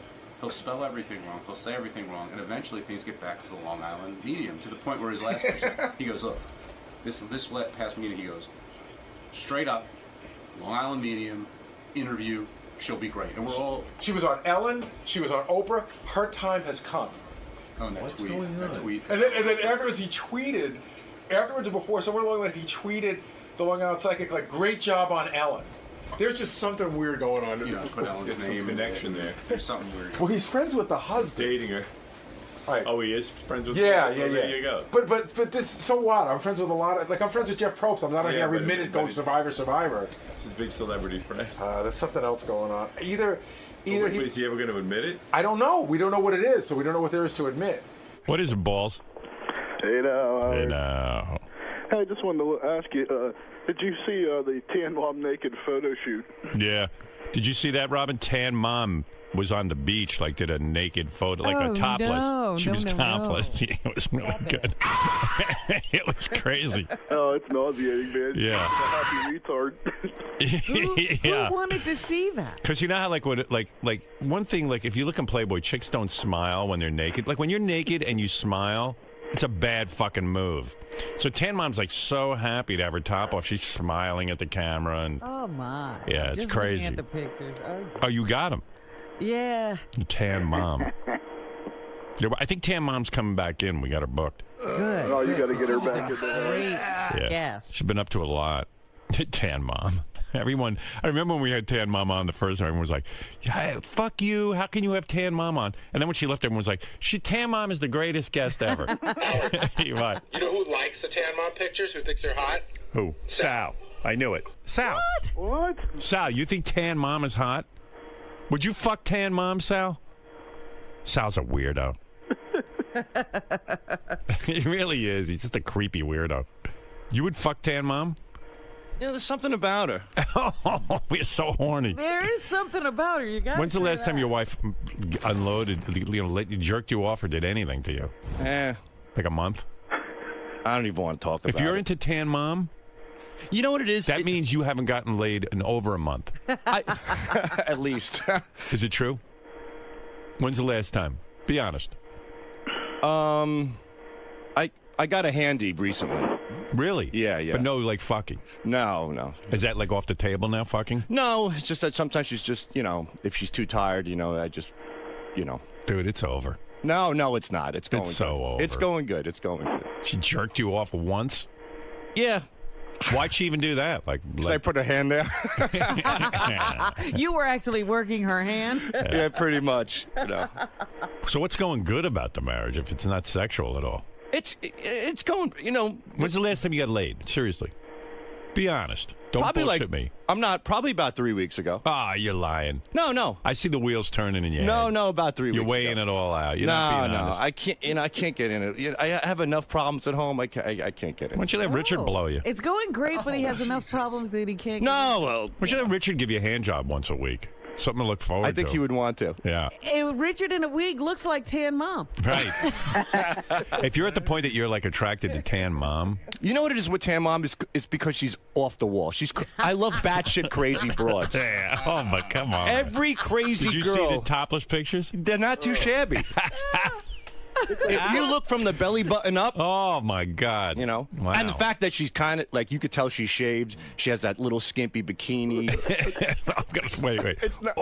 He'll spell everything wrong, he'll say everything wrong, and eventually things get back to the Long Island medium, to the point where his last pitch, he goes, look, this past meeting, he goes, straight up, Long Island medium, interview, she'll be great. And we're all... She was on Ellen, she was on Oprah, her time has come. Oh, and that tweet. And then afterwards he tweeted, afterwards or before, somewhere along the line, he tweeted the Long Island Psychic, like, great job on Ellen. There's just something weird going on. Put Ellen's name connection there. There's something weird. Well, he's friends with the husband. Dating her. Right. Oh, he is friends with her? Yeah. There you go. But this, so what? I'm friends with a lot of, I'm friends with Jeff Probst. I'm not on here every minute going Survivor. It's his big celebrity friend. There's something else going on. Either is he ever going to admit it? I don't know. We don't know what it is, so we don't know what there is to admit. What is it, Balls? Hey now. Hey now. Hey, I just wanted to ask you, did you see the Tan Mom naked photo shoot? Yeah. Did you see that, Robin? Tan Mom was on the beach, like did a naked photo, like a topless. She was topless. It was really good. It was crazy. Oh, it's nauseating, man. Yeah. I'm a happy retard. Who wanted to see that? Because you know how like one thing, like if you look in Playboy, chicks don't smile when they're naked. Like when you're naked and you smile, it's a bad fucking move. So Tan Mom's like so happy to have her top off. She's smiling at the camera and Oh my! yeah, it's Just crazy. Looking at the pictures. Oh, you got him. Yeah. Tan Mom. Yeah, I think Tan Mom's coming back in. We got her booked. Good. Oh, you got to get her back in there. Great Yeah. guest. She's been up to a lot. Tan Mom. Everyone, I remember when we had Tan Mom on the first time, everyone was like, yeah, fuck you. How can you have Tan Mom on? And then when she left, everyone was like, Tan Mom is the greatest guest ever. What? You know who likes the Tan Mom pictures? Who thinks they're hot? Who? Sal. I knew it. Sal. What? Sal, you think Tan Mom is hot? Would you fuck Tan Mom, Sal? Sal's a weirdo. He really is. He's just a creepy weirdo. You would fuck Tan Mom? Yeah, there's something about her. Oh, we're so horny. There is something about her. You got. When's the last time your wife unloaded, jerked you off or did anything to you? Like a month? I don't even want to talk about it. If you're into Tan Mom, you know what it is? That means you haven't gotten laid in over a month. At least. Is it true? When's the last time? Be honest. I got a handy recently. Really? Yeah. But no, like, fucking? No. Is that, like, off the table now, fucking? No, it's just that sometimes she's just, if she's too tired, I just, Dude, it's over. No, it's not. It's going so good. over. It's going good. It's going good. She jerked you off once? Yeah. Why'd she even do that? Like I put a hand there. You were actually working her hand? Yeah, pretty much. So what's going good about the marriage if it's not sexual at all? It's going, When's the last time you got laid? Seriously. Be honest. Don't probably bullshit me. I'm not. Probably about 3 weeks ago. Ah, you're lying. No. I see the wheels turning in your head. No, about 3 weeks ago. You're weighing it all out. You're not being honest. I can't. I can't get in it. I have enough problems at home. I can't get in. Why don't you let Richard blow you? It's going great, but he has enough problems that he can't. Well, why don't you let Richard give you a hand job once a week? Something to look forward to. I think he would want to. Yeah. Richard in a wig looks like Tan Mom. Right. If you're at the point that you're like attracted to Tan Mom, you know what it is with Tan Mom is because she's off the wall. I love batshit crazy broads. Yeah. Oh my, come on. Every crazy girl. Did you see the topless pictures? They're not too shabby. If you look from the belly button up, oh my God, wow. And the fact that she's kind of like, you could tell she's shaved. She has that little skimpy bikini. I'm gonna wait. It's not.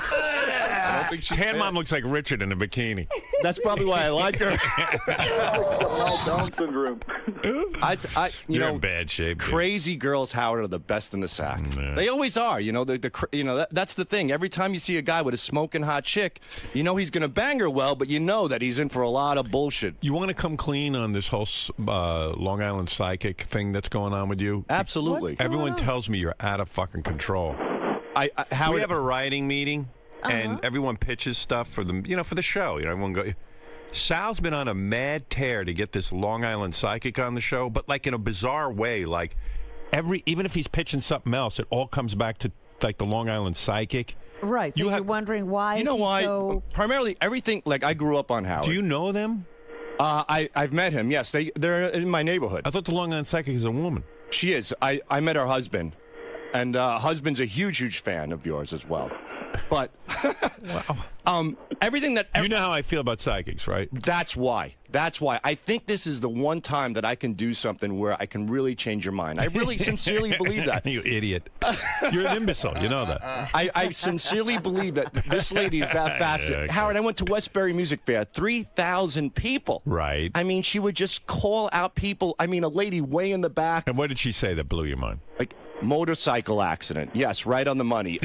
I don't think Tan Mom looks like Richard in a bikini. That's probably why I like her. Down syndrome. You're in bad shape. Crazy girls, Howard, are the best in the sack. They always are. That's the thing. Every time you see a guy with a smoking hot chick, he's going to bang her well, but that he's in for a lot of bullshit. You want to come clean on this whole Long Island psychic thing that's going on with you? Absolutely. Everyone tells me you're out of fucking control. Howard, we have a writing meeting, and everyone pitches stuff for the for the show. Everyone go. Sal's been on a mad tear to get this Long Island psychic on the show, but like in a bizarre way. Like even if he's pitching something else, it all comes back to like the Long Island psychic. Right. So you're wondering why? You know why? So... Primarily, everything. Like I grew up on Howard. Do you know them? I've met him. Yes, they're in my neighborhood. I thought the Long Island psychic is a woman. She is. I met her husband, and husband's a huge fan of yours as well. But everything that you know how I feel about psychics, right? That's why. I think this is the one time that I can do something where I can really change your mind. I really sincerely believe that. You idiot. You're an imbecile. You know that. I sincerely believe that this lady is that fascinating. Okay. Howard, I went to Westbury Music Fair. 3,000 people. Right. I mean, she would just call out people. I mean, a lady way in the back. And what did she say that blew your mind? Like, motorcycle accident. Yes, right on the money.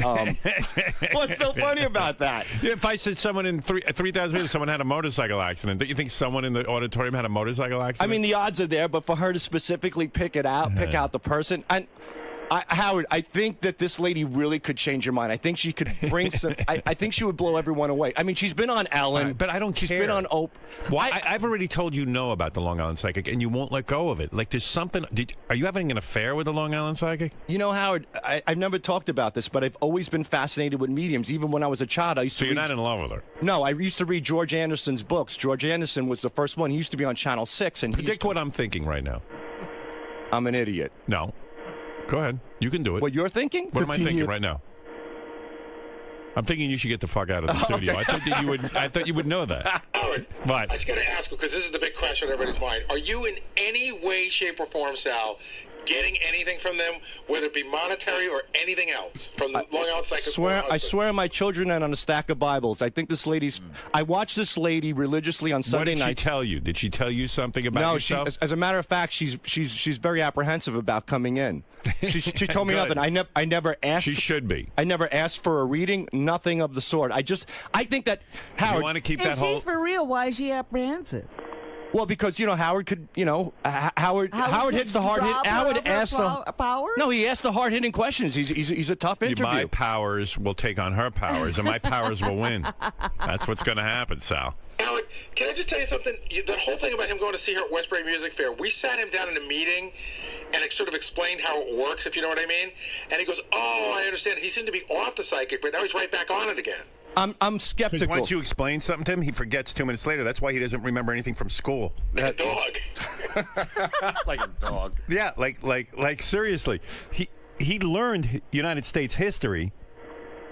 What's so funny about that? If I said someone in 3,000 people, someone had a motorcycle accident, don't you think someone in the auditorium had a motorcycle accident? I mean, the odds are there, but for her to specifically pick out the person, and Howard, I think that this lady really could change your mind. I think she could bring some. I think she would blow everyone away. I mean, she's been on Ellen, but I don't care. She's been on Oprah. Why? I've already told you no about the Long Island Psychic, and you won't let go of it. Like, there's something. Are you having an affair with the Long Island Psychic? You know, Howard, I've never talked about this, but I've always been fascinated with mediums. Even when I was a child, I used to. So you're not in love with her? No, I used to read George Anderson's books. George Anderson was the first one. He used to be on Channel 6, and predict what I'm thinking right now. I'm an idiot. No. Go ahead. You can do it. What you're thinking? What am I thinking right now? I'm thinking you should get the fuck out of the studio. I thought that you would. I thought you would know that. Howard, but I just got to ask because this is the big question on everybody's mind. Are you in any way, shape, or form, Sal, getting anything from them, whether it be monetary or anything else, from the Long Island Psychic? I swear on my children and on a stack of Bibles. I think this lady's. I watched this lady religiously on Sunday night. What did she tell you? Did she tell you something about yourself? No, as a matter of fact, she's very apprehensive about coming in. She told me nothing. I never asked. She should be. I never asked for a reading. Nothing of the sort. I think that Howard. You want to keep if she's for real, why is she apprehensive? Well, because Howard could, Howard hits the hard hit. Howard asked the power. No, he asked the hard hitting questions. He's a tough interview. My powers will take on her powers, and my powers will win. That's what's going to happen, Sal. Howard, can I just tell you something? That whole thing about him going to see her at Westbury Music Fair, we sat him down in a meeting and it sort of explained how it works, if you know what I mean. And he goes, "Oh, I understand." He seemed to be off the psychic, but now he's right back on it again. I'm skeptical. Because once you explain something to him, he forgets 2 minutes later. That's why he doesn't remember anything from school. Like a dog. Like a dog. Yeah, like seriously. He learned United States history,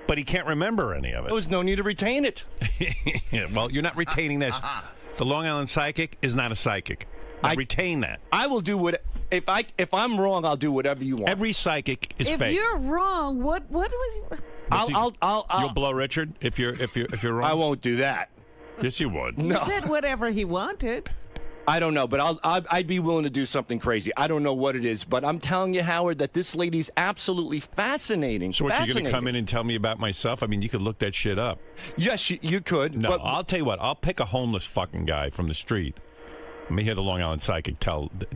but he can't remember any of it. There was no need to retain it. Yeah, well, you're not retaining this. The Long Island Psychic is not a psychic. Retain that. I will do what if I'm wrong, I'll do whatever you want. Every psychic is if fake. If you're wrong, what was you? You'll blow Richard if you're wrong. I won't do that. Yes, you would. He said whatever he wanted. I don't know, but I'd be willing to do something crazy. I don't know what it is, but I'm telling you, Howard, that this lady's absolutely fascinating. So what, you're going to come in and tell me about myself? I mean, you could look that shit up. Yes, you could. No, I'll tell you what. I'll pick a homeless fucking guy from the street. Let me hear the Long Island Psychic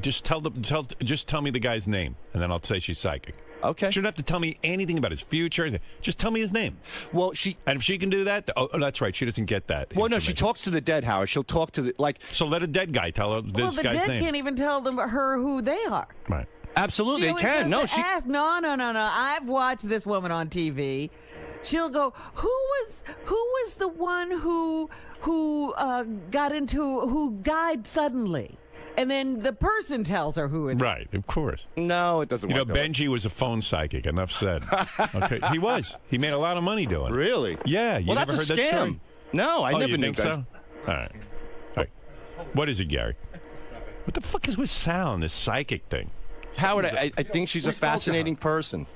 just tell me the guy's name, and then I'll say she's psychic. Okay. She don't have to tell me anything about his future. Just tell me his name. Well, and if she can do that, that's right. She doesn't get that. Well, no, she talks to the dead, Howard. She'll talk to So let a dead guy tell her this guy's name. Well, the dead can't even tell her who they are. Right. Absolutely, they can. No, ask. No. I've watched this woman on TV. She'll go, who was the one who died suddenly? And then the person tells her who it is. Right, of course. No, it doesn't work. Benji was a phone psychic, enough said. Okay, he was. He made a lot of money doing it. Really? Yeah, you never heard that story? No, I never knew that. So? All right. What is it, Gary? What the fuck is with Sal and this psychic thing? Howard, I think she's a fascinating person.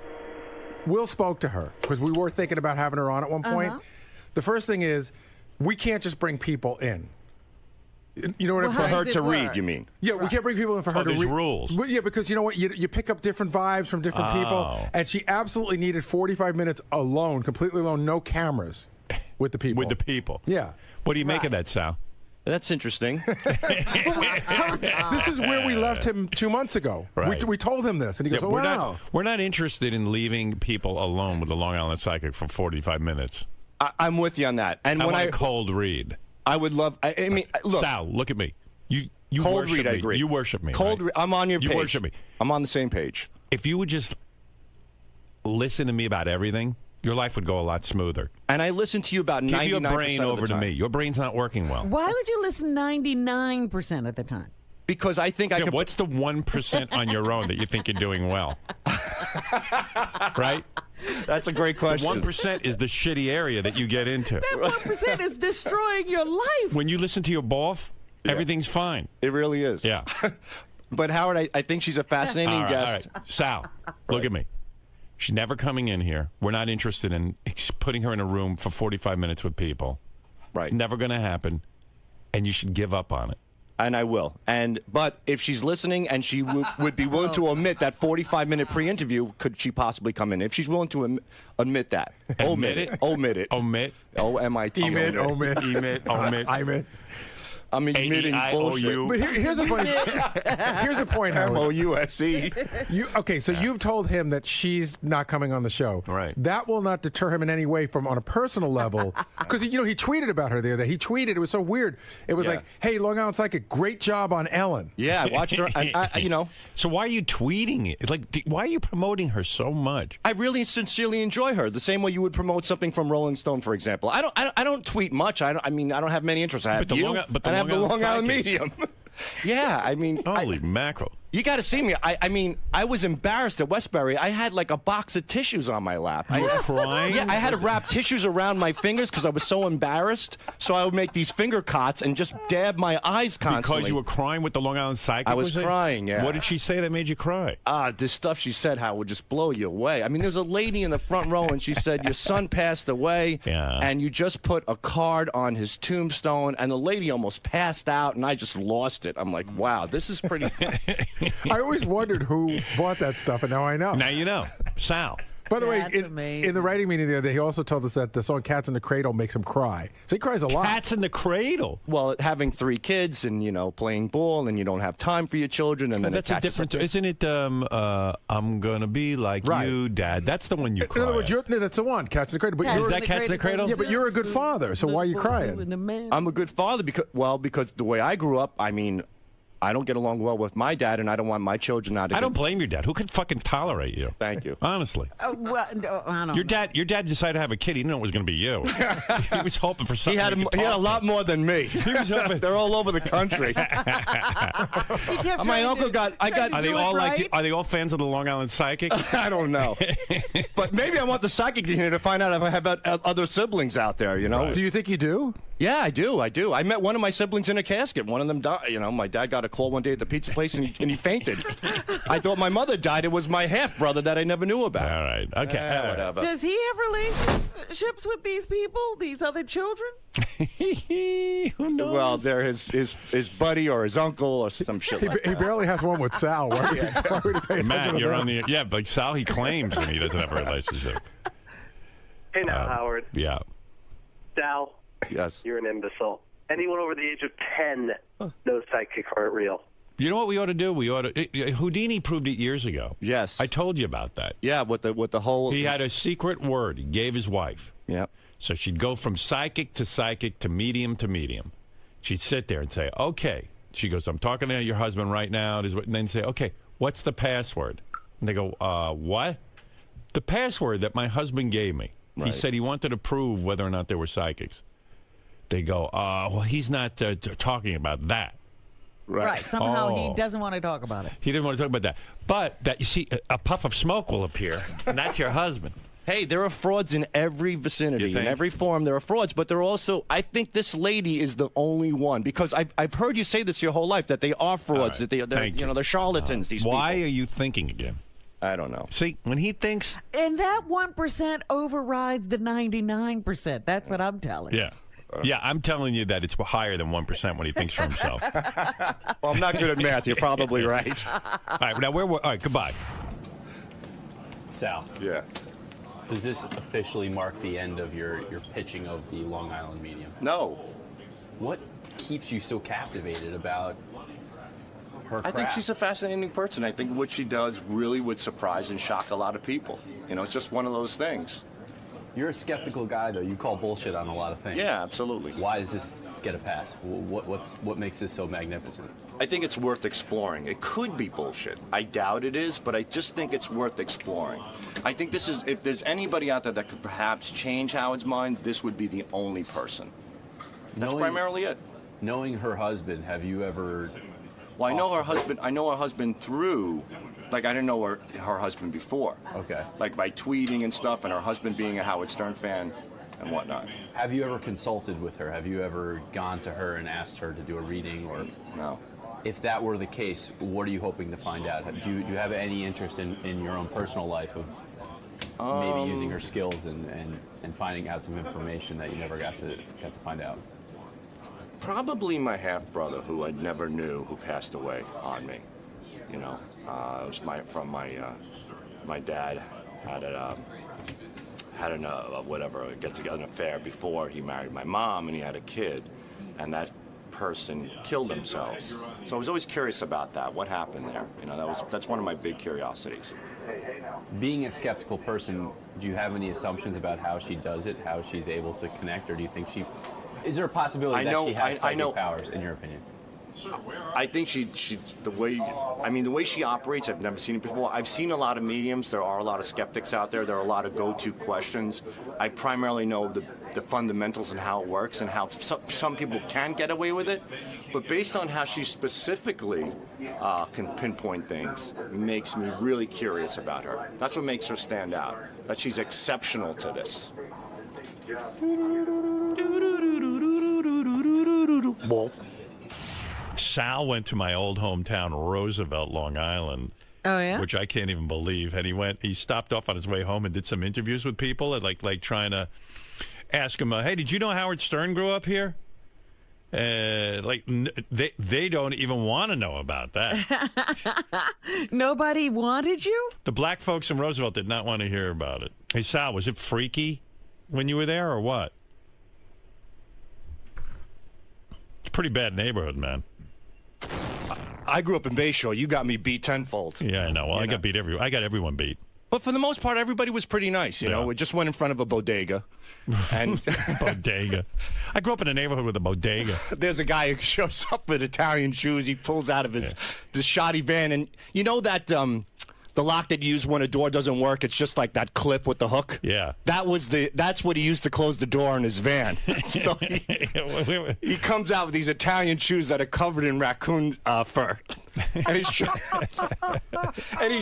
Will spoke to her because we were thinking about having her on at one point. The first thing is, we can't just bring people in. You know what I'm saying? For her to read, you mean? Yeah, we can't bring people in for her to read. There's rules. But yeah, because you know what? You pick up different vibes from different people. And she absolutely needed 45 minutes alone, completely alone, no cameras with the people. With the people. Yeah. What do you make of that, Sal? That's interesting. This is where we left him 2 months ago. Right. We told him this, and he goes, wow. We're not interested in leaving people alone with the Long Island Psychic for 45 minutes. I'm with you on that. And I when want a cold read. I would love. I mean, look, Sal, look at me. You cold worship read. me. I agree. You worship me. Cold. Right? I'm on your page. You worship me. I'm on the same page. If you would just listen to me about everything, your life would go a lot smoother. And I listen to you about 99% Give your brain of the over to time. me. Your brain's not working well. Why would you listen 99% of the time? Because I think I can. What's the 1% on your own that you think you're doing well? Right? That's a great question. The 1% is the shitty area that you get into. That 1% is destroying your life. When you listen to your boss, everything's fine. It really is. Yeah. But Howard, I think she's a fascinating guest. All right. Sal, look at me. She's never coming in here. We're not interested in putting her in a room for 45 minutes with people. Right. It's never going to happen, and you should give up on it. And I will. But if she's listening and she would be willing to omit that 45-minute pre-interview, could she possibly come in? If she's willing to admit that. Omit it? Omit it. Omit. O-M-I-T. Omit. I'm admitting bullshit. But here's a point. Here's a point, Howard. M-O-U-S-E. Okay, so you've told him that she's not coming on the show. Right. That will not deter him in any way from on a personal level. Because, he tweeted about her the other day. He tweeted. It was so weird. It was like, hey, Long Island Psychic, great job on Ellen. Yeah, I watched her. So why are you tweeting it? Like, why are you promoting her so much? I really sincerely enjoy her. The same way you would promote something from Rolling Stone, for example. I don't tweet much. I don't have many interests. I have the Long Island Medium. Yeah, I mean, holy mackerel! You got to see me. I was embarrassed at Westbury. I had like a box of tissues on my lap. You were crying? Yeah, I had to wrap tissues around my fingers because I was so embarrassed. So I would make these finger cots and just dab my eyes constantly. Because you were crying with the Long Island Psychic? I was crying, yeah. What did she say that made you cry? This stuff she said, how would just blow you away. I mean, there's a lady in the front row, and she said, your son passed away, and you just put a card on his tombstone, and the lady almost passed out, and I just lost it. I'm like, wow, this is pretty... I always wondered who bought that stuff, and now I know. Now you know. Sal. By the way, in the writing meeting the other day, he also told us that the song Cats in the Cradle makes him cry. So he cries a lot. Cats in the Cradle? Well, having 3 kids and, playing ball, and you don't have time for your children. And then that's a different... Isn't it, I'm gonna be like you, Dad? That's the one you cry in other words, that's the one, Cats in the Cradle. But is that Cats in the Cradle? Yeah, but you're a good father, so why are you crying? I'm a good father because the way I grew up, I mean... I don't get along well with my dad, and I don't want my children not to. I don't blame your dad. Who could fucking tolerate you? Thank you. Honestly. Well, no, I don't your dad decided to have a kid. He didn't know it was going to be you. He was hoping for something. He had a lot more than me. He was hoping. They're all over the country. My uncle got. Are they all Are they all fans of the Long Island Psychic? I don't know. But maybe I want the psychic in here to find out if I have other siblings out there. Right. Do you think you do? Yeah, I do. I met one of my siblings in a casket. One of them died. My dad got a call one day at the pizza place, and he fainted. I thought my mother died. It was my half-brother that I never knew about. All right. Okay. Whatever. Does he have relationships with these people, these other children? Who knows? Well, they're his buddy or his uncle or some shit like that. He barely has one with Sal. Why would he pay Matt, you're them? on the... Yeah, like Sal, he claims when he doesn't have a relationship. Hey now, Howard. Yeah. Sal. Yes. You're an imbecile. Anyone over the age of 10 knows psychics aren't real. You know what we ought to do? Houdini proved it years ago. Yes. I told you about that. Yeah, with the whole... He had a secret word he gave his wife. Yep. So she'd go from psychic to medium to medium. She'd sit there and say, okay. She goes, I'm talking to your husband right now. And then say, okay, what's the password? And they go, what? The password that my husband gave me. Right. He said he wanted to prove whether or not they were psychics. They go, well, he's not talking about that. Right. Somehow he doesn't want to talk about it. He didn't want to talk about that. But you see, a puff of smoke will appear, and that's your husband. Hey, there are frauds in every vicinity, in every form. There are frauds, but there are also. I think this lady is the only one because I've heard you say this your whole life that they are frauds, that they're charlatans. These why people. are you thinking again? I don't know. See, when he thinks, and that 1% overrides the 99%. That's what I'm telling you. Yeah. Yeah, I'm telling you that it's higher than 1% when he thinks for himself. Well, I'm not good at math. You're probably right. All right, now all right, goodbye. Sal. Yeah. Does this officially mark the end of your pitching of the Long Island medium? No. What keeps you so captivated about her craft? I think she's a fascinating person. I think what she does really would surprise and shock a lot of people. It's just one of those things. You're a skeptical guy, though. You call bullshit on a lot of things. Yeah, absolutely. Why does this get a pass? What makes this so magnificent? I think it's worth exploring. It could be bullshit. I doubt it is, but I just think it's worth exploring. I think this is, if there's anybody out there that could perhaps change Howard's mind, this would be the only person. That's primarily it. Knowing her husband, have you ever... Well, I know her husband through... Like, I didn't know her husband before. Okay. Like, by tweeting and stuff, and her husband being a Howard Stern fan and whatnot. Have you ever consulted with her? Have you ever gone to her and asked her to do a reading? Or no. If that were the case, what are you hoping to find out? Do you have any interest in your own personal life of maybe using her skills and finding out some information that you never got to find out? Probably my half-brother, who I never knew, who passed away on me. It was my dad had an affair before he married my mom, and he had a kid, and that person kill themselves. So I was always curious about that. What happened there? You know, that's one of my big curiosities. Being a skeptical person, do you have any assumptions about how she does it, how she's able to connect, or do you think she... Is there a possibility that she has psychic powers, in your opinion? I think the way she operates, I've never seen it before. I've seen a lot of mediums. There are a lot of skeptics out there. There are a lot of go-to questions. I primarily know the fundamentals and how it works and how some people can get away with it. But based on how she specifically can pinpoint things, makes me really curious about her. That's what makes her stand out, that she's exceptional to this. Sal went to my old hometown, Roosevelt, Long Island. Oh, yeah? Which I can't even believe. And he stopped off on his way home and did some interviews with people, and like trying to ask him, hey, did you know Howard Stern grew up here? They don't even want to know about that. Nobody wanted you? The black folks in Roosevelt did not want to hear about it. Hey, Sal, was it freaky when you were there, or what? It's a pretty bad neighborhood, man. I grew up in Bayshore. You got me beat tenfold. Yeah, I know. Well, I got everyone beat. But for the most part, everybody was pretty nice. You know, we just went in front of a bodega. And bodega. I grew up in a neighborhood with a bodega. There's a guy who shows up with Italian shoes. He pulls out of his shoddy van, and you know that the lock that you use when a door doesn't work. It's just like that clip with the hook. Yeah. That's what he used to close the door on his van. So he comes out with these Italian shoes that are covered in raccoon fur, and he's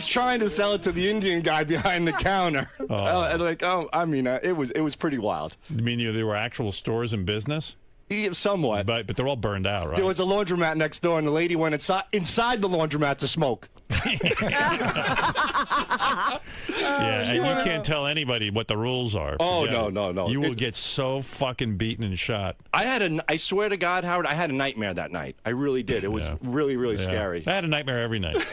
trying to sell it to the Indian guy behind the counter. It was pretty wild. You mean there were actual stores in business? Somewhat. But they're all burned out, right? There was a laundromat next door, and the lady went inside the laundromat to smoke. And you can't tell anybody what the rules are. Oh, no. You will get so fucking beaten and shot. I swear to God, Howard, I had a nightmare that night. I really did. It was really, really scary. I had a nightmare every night.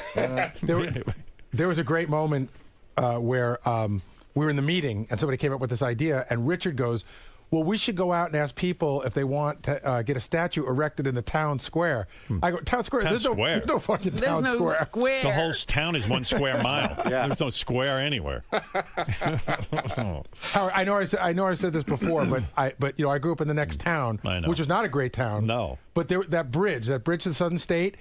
There was a great moment where we were in the meeting, and somebody came up with this idea, and Richard goes, well, we should go out and ask people if they want to get a statue erected in the town square. I go, town square? There's no fucking town square. The whole town is 1 square mile. There's no square anywhere. Howard, I know I said this before, but I grew up in the next town, which was not a great town. No. But that bridge to the Southern State.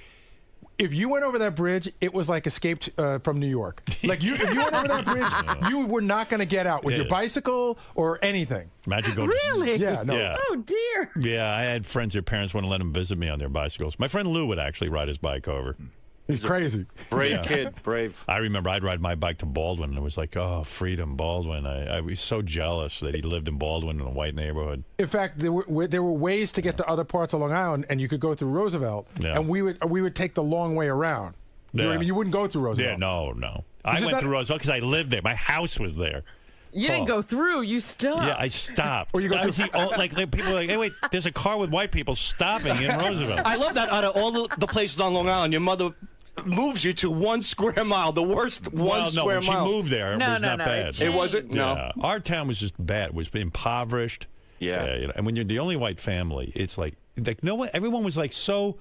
If you went over that bridge, it was like Escaped from New York. Like if you went over that bridge, you were not going to get out with your bicycle or anything. Imagine going. Really? Yeah. No. Yeah. Oh dear. Yeah, I had friends. Their parents wouldn't let them visit me on their bicycles. My friend Lou would actually ride his bike over. He's crazy. Brave kid. Brave. I remember I'd ride my bike to Baldwin, and it was like, oh, freedom, Baldwin. I was so jealous that he lived in Baldwin in a white neighborhood. In fact, there were ways to get to other parts of Long Island, and you could go through Roosevelt, and we would take the long way around. You know what I mean? You wouldn't go through Roosevelt. Yeah, no. I went through Roosevelt because I lived there. My house was there. You didn't go through. You stopped. Yeah, I stopped. Or you go through. People were like, hey, wait, there's a car with white people stopping in Roosevelt. I love that out of all the places on Long Island, your mother moves you to 1 square mile, the worst square mile. She moved there. It was not bad. It wasn't? No. Yeah. Our town was just bad. It was impoverished. Yeah. And when you're the only white family, it's like no one. Everyone was like so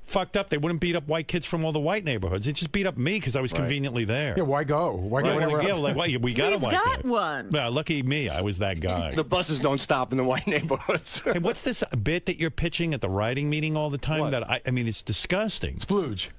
fucked up. They wouldn't beat up white kids from all the white neighborhoods. They just beat up me because I was conveniently there. Yeah, why go? Why go anywhere else? We got a white got guy. one. Yeah, lucky me. I was that guy. The buses don't stop in the white neighborhoods. Hey, what's this bit that you're pitching at the writing meeting all the time? What? That I mean, it's disgusting. Splooge.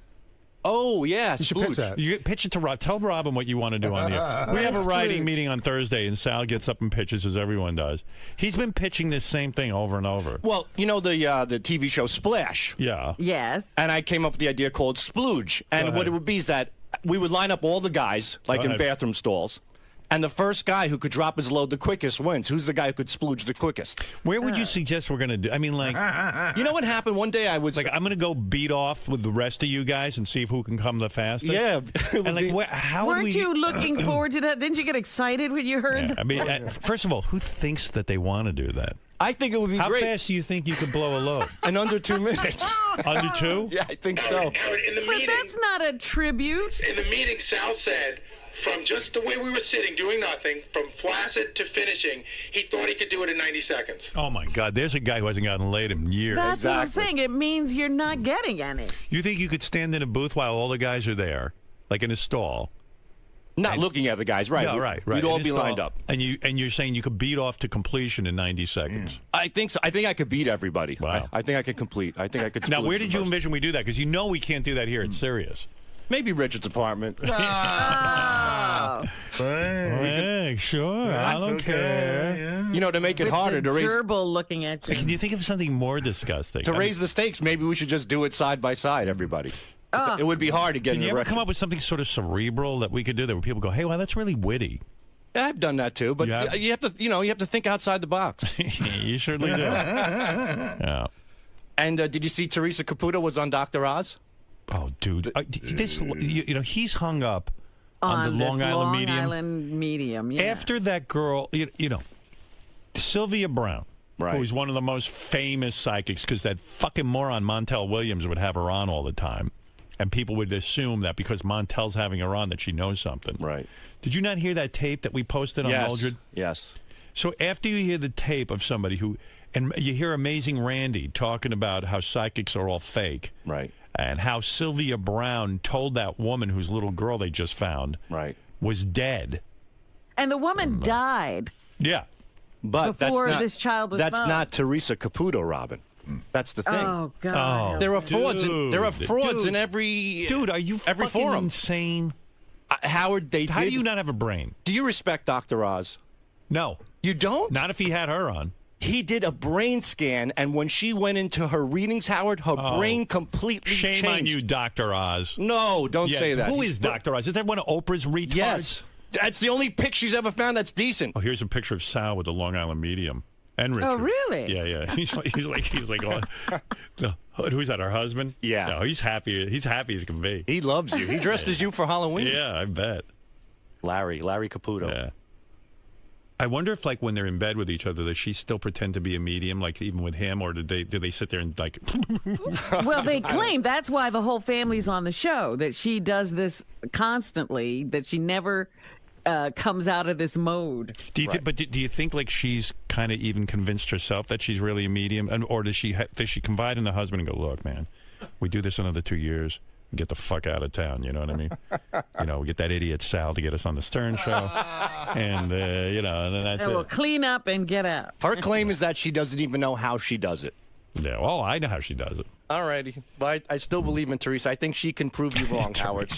Oh, yeah. You should pitch that. You pitch it to Rob. Tell Robin what you want to do on the air. We have a writing meeting on Thursday, and Sal gets up and pitches as everyone does. He's been pitching this same thing over and over. Well, you know the TV show Splash? Yeah. Yes. And I came up with the idea called Splooge. And what it would be is that we would line up all the guys, like in bathroom stalls. And the first guy who could drop his load the quickest wins. Who's the guy who could splooge the quickest? Where would you suggest we're going to do? I mean, like... You know what happened? One day I was... Like, I'm going to go beat off with the rest of you guys and see who can come the fastest? Yeah. And like, how Weren't you looking forward to that? Didn't you get excited when you heard that? I mean, first of all, who thinks that they want to do do that? I think it would be great. How fast do you think you could blow a load? In under 2 minutes. Under 2? Yeah, I think so. Howard, in the But meeting, that's not a tribute. in the meeting, Sal said, from just the way we were sitting, doing nothing, from flaccid to finishing, he thought he could do it in 90 seconds. Oh, my God. There's a guy who hasn't gotten laid in years. That's what I'm saying. It means you're not getting any. You think you could stand in a booth while all the guys are there, like in a stall? Not looking at the guys, right? Yeah, right. We'd all be lined up. And you're saying you could beat off to completion in 90 seconds? I think so. I think I could beat everybody. Wow. I think I could complete. I think I could. Now, where did you envision we do that? Because you know we can't do that here. It's serious. Maybe Richard's apartment. Hey, sure. I don't care. You know, to make it With harder the to raise. gerbil looking at you. Can you think of something more disgusting? To raise the stakes, maybe we should just do it side by side, everybody. It would be hard to get Can in you the ever record. come up with something sort of cerebral that we could do that where people go, hey, wow, that's really witty? Yeah, I've done that too, but you have to, you have to think outside the box. You certainly do. Yeah. And did you see Teresa Caputo was on Dr. Oz? Oh, dude, this he's hung up on the Long Island medium. Yeah. After that girl, Sylvia Brown, who is one of the most famous psychics, because that fucking moron Montel Williams would have her on all the time. And people would assume that because Montel's having her on that she knows something. Right. Did you not hear that tape that we posted on Mildred? Yes. So after you hear the tape of somebody who, and you hear Amazing Randy talking about how psychics are all fake. Right. And how Sylvia Brown told that woman whose little girl they just found was dead. And the woman died. Yeah. But before that's not, this child was That's found. not Teresa Caputo, Robin. That's the thing. Oh, God. There are frauds. There are frauds in every. Dude, are you every fucking forum. insane? Howard, How do you not have a brain? Do you respect Dr. Oz? No. You don't? Not if he had her on. He did a brain scan, and when she went into her readings, Howard, her brain completely changed. Shame on you, Dr. Oz. No, don't say that. Who is Dr. Oz? Is that one of Oprah's retards? Yes. That's the only pic she's ever found that's decent. Oh, here's a picture of Sal with the Long Island medium. And Richard. Oh, really? Yeah. He's like, no, who's that? Her husband? Yeah. No, he's happy. He's happy as can be. He loves you. He dressed as you for Halloween. Yeah, I bet. Larry Caputo. Yeah. I wonder if, like, when they're in bed with each other, does she still pretend to be a medium, like even with him, or do they sit there and like? Well, they claim that's why the whole family's on the show. That she does this constantly. That she never comes out of this mode. Do you but do you think like she's kind of even convinced herself that she's really a medium, or does she confide in the husband and go, look, man, we do this another 2 years. Get the fuck out of town, you know what I mean? We get that idiot Sal to get us on the Stern show, and and then that's And we'll it. clean up and get out. Her claim is that she doesn't even know how she does it. Yeah, well, I know how she does it. All righty, but I still believe in Teresa. I think she can prove you wrong, Howard.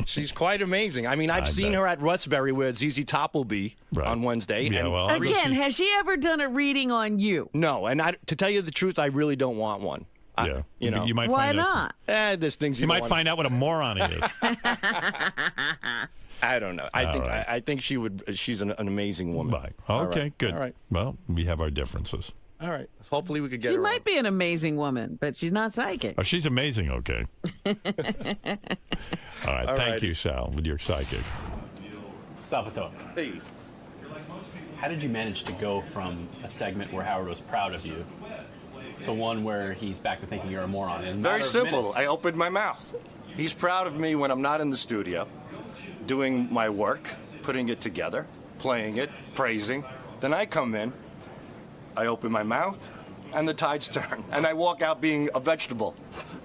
She's quite amazing. I mean, I've seen her at Rustberry where ZZ Top will be on Wednesday. Yeah, and well, Again, has she ever done a reading on you? no, and to tell you the truth, I really don't want one. Yeah, You might Why find out. not? There's things You don't might want. find out what a moron he is. I don't know. All right. I think she would. She's an amazing woman. Right. All Okay, right. good. All right. Well, we have our differences. All right. Hopefully we could get She her might be an amazing woman, but she's not psychic. Oh, she's amazing. Okay. All right. All Thank right. you, Sal, with your psychic. Salvatore. Hey. How did you manage to go from a segment where Howard was proud of you to one where he's back to thinking you're a moron? In a Very matter of simple. minutes? I opened my mouth. He's proud of me when I'm not in the studio, doing my work, putting it together, playing it, praising. Then I come in, I open my mouth, and the tides turn. And I walk out being a vegetable,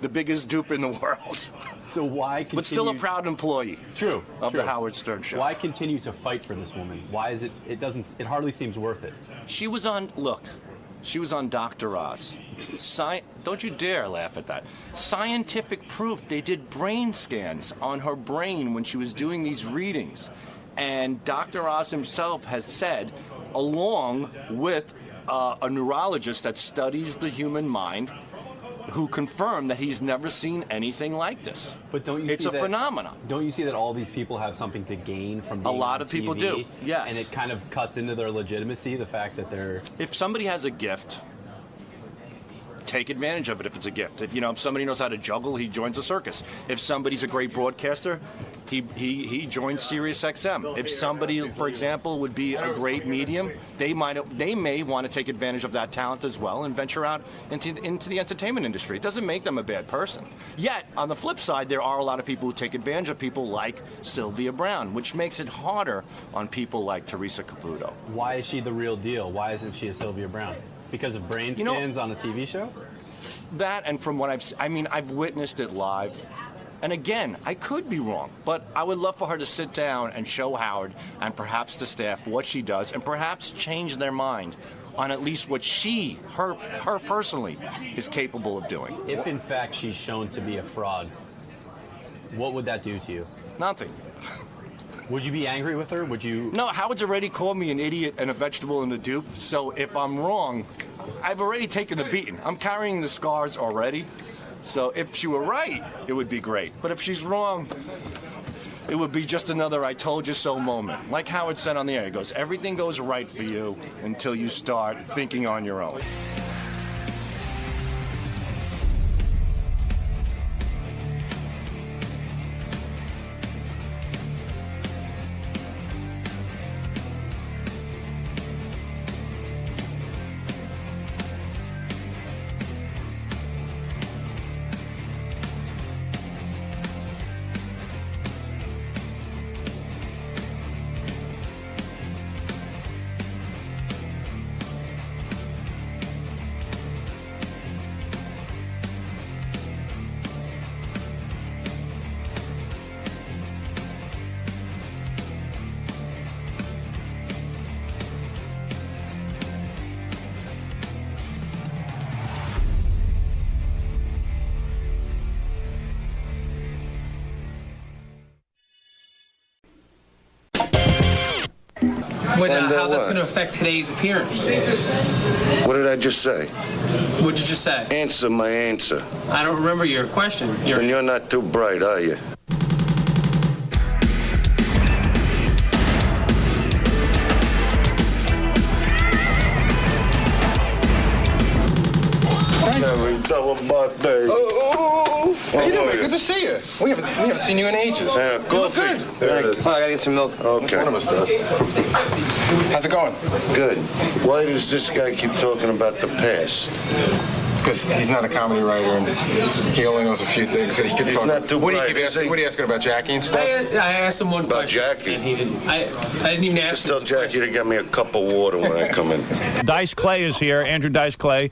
the biggest dupe in the world. So why continue? But still a proud employee. True. Of true. the Howard Stern Show. Why continue to fight for this woman? Why is it? It doesn't. It hardly seems worth it. She was on. Look, she was on Dr. Oz. Don't you dare laugh at that. Scientific proof. They did brain scans on her brain when she was doing these readings, and Dr. Oz himself has said, along with a neurologist that studies the human mind, who confirmed that he's never seen anything like this. But don't you? It's see a that, phenomenon. Don't you see that all these people have something to gain from being A lot on of people TV? do, yes. And it kind of cuts into their legitimacy. The fact that they're If somebody has a gift, take advantage of it if it's a gift. If somebody knows how to juggle, he joins a circus. If somebody's a great broadcaster, he joins Sirius XM. If somebody, for example, would be a great medium, they may want to take advantage of that talent as well and venture out into the entertainment industry. It doesn't make them a bad person. Yet, on the flip side, there are a lot of people who take advantage of people like Sylvia Brown, which makes it harder on people like Teresa Caputo. Why is she the real deal? Why isn't she a Sylvia Brown? Because of brain scans on a TV show? That, and from what I've witnessed it live. And again, I could be wrong, but I would love for her to sit down and show Howard and perhaps the staff what she does and perhaps change their mind on at least what her personally, is capable of doing. If in fact she's shown to be a fraud, what would that do to you? Nothing. Would you be angry with her? Would you? No, Howard's already called me an idiot and a vegetable and a dupe, so if I'm wrong, I've already taken the beating. I'm carrying the scars already. So if she were right, it would be great. But if she's wrong, it would be just another I told you so moment. Like Howard said on the air, he goes, everything goes right for you until you start thinking on your own. How that's going to affect today's appearance. What did I just say? What'd you just say? Answer my answer. I don't remember your question. And you're not too bright, are you? Every double birthday. How you doing? Good to see you. We haven't seen you in ages. Yeah, coffee. Good. There it is. Oh, I gotta get some milk. Okay. One of us does. How's it going? Good. Why does this guy keep talking about the past? Because he's not a comedy writer and he only knows a few things that he can talk about. Not too what bright, are you asking about Jackie and stuff? I asked him one about question. Jackie. And he didn't. I didn't even ask. Just tell Jackie to get me a cup of water when I come in. Dice Clay is here. Andrew Dice Clay,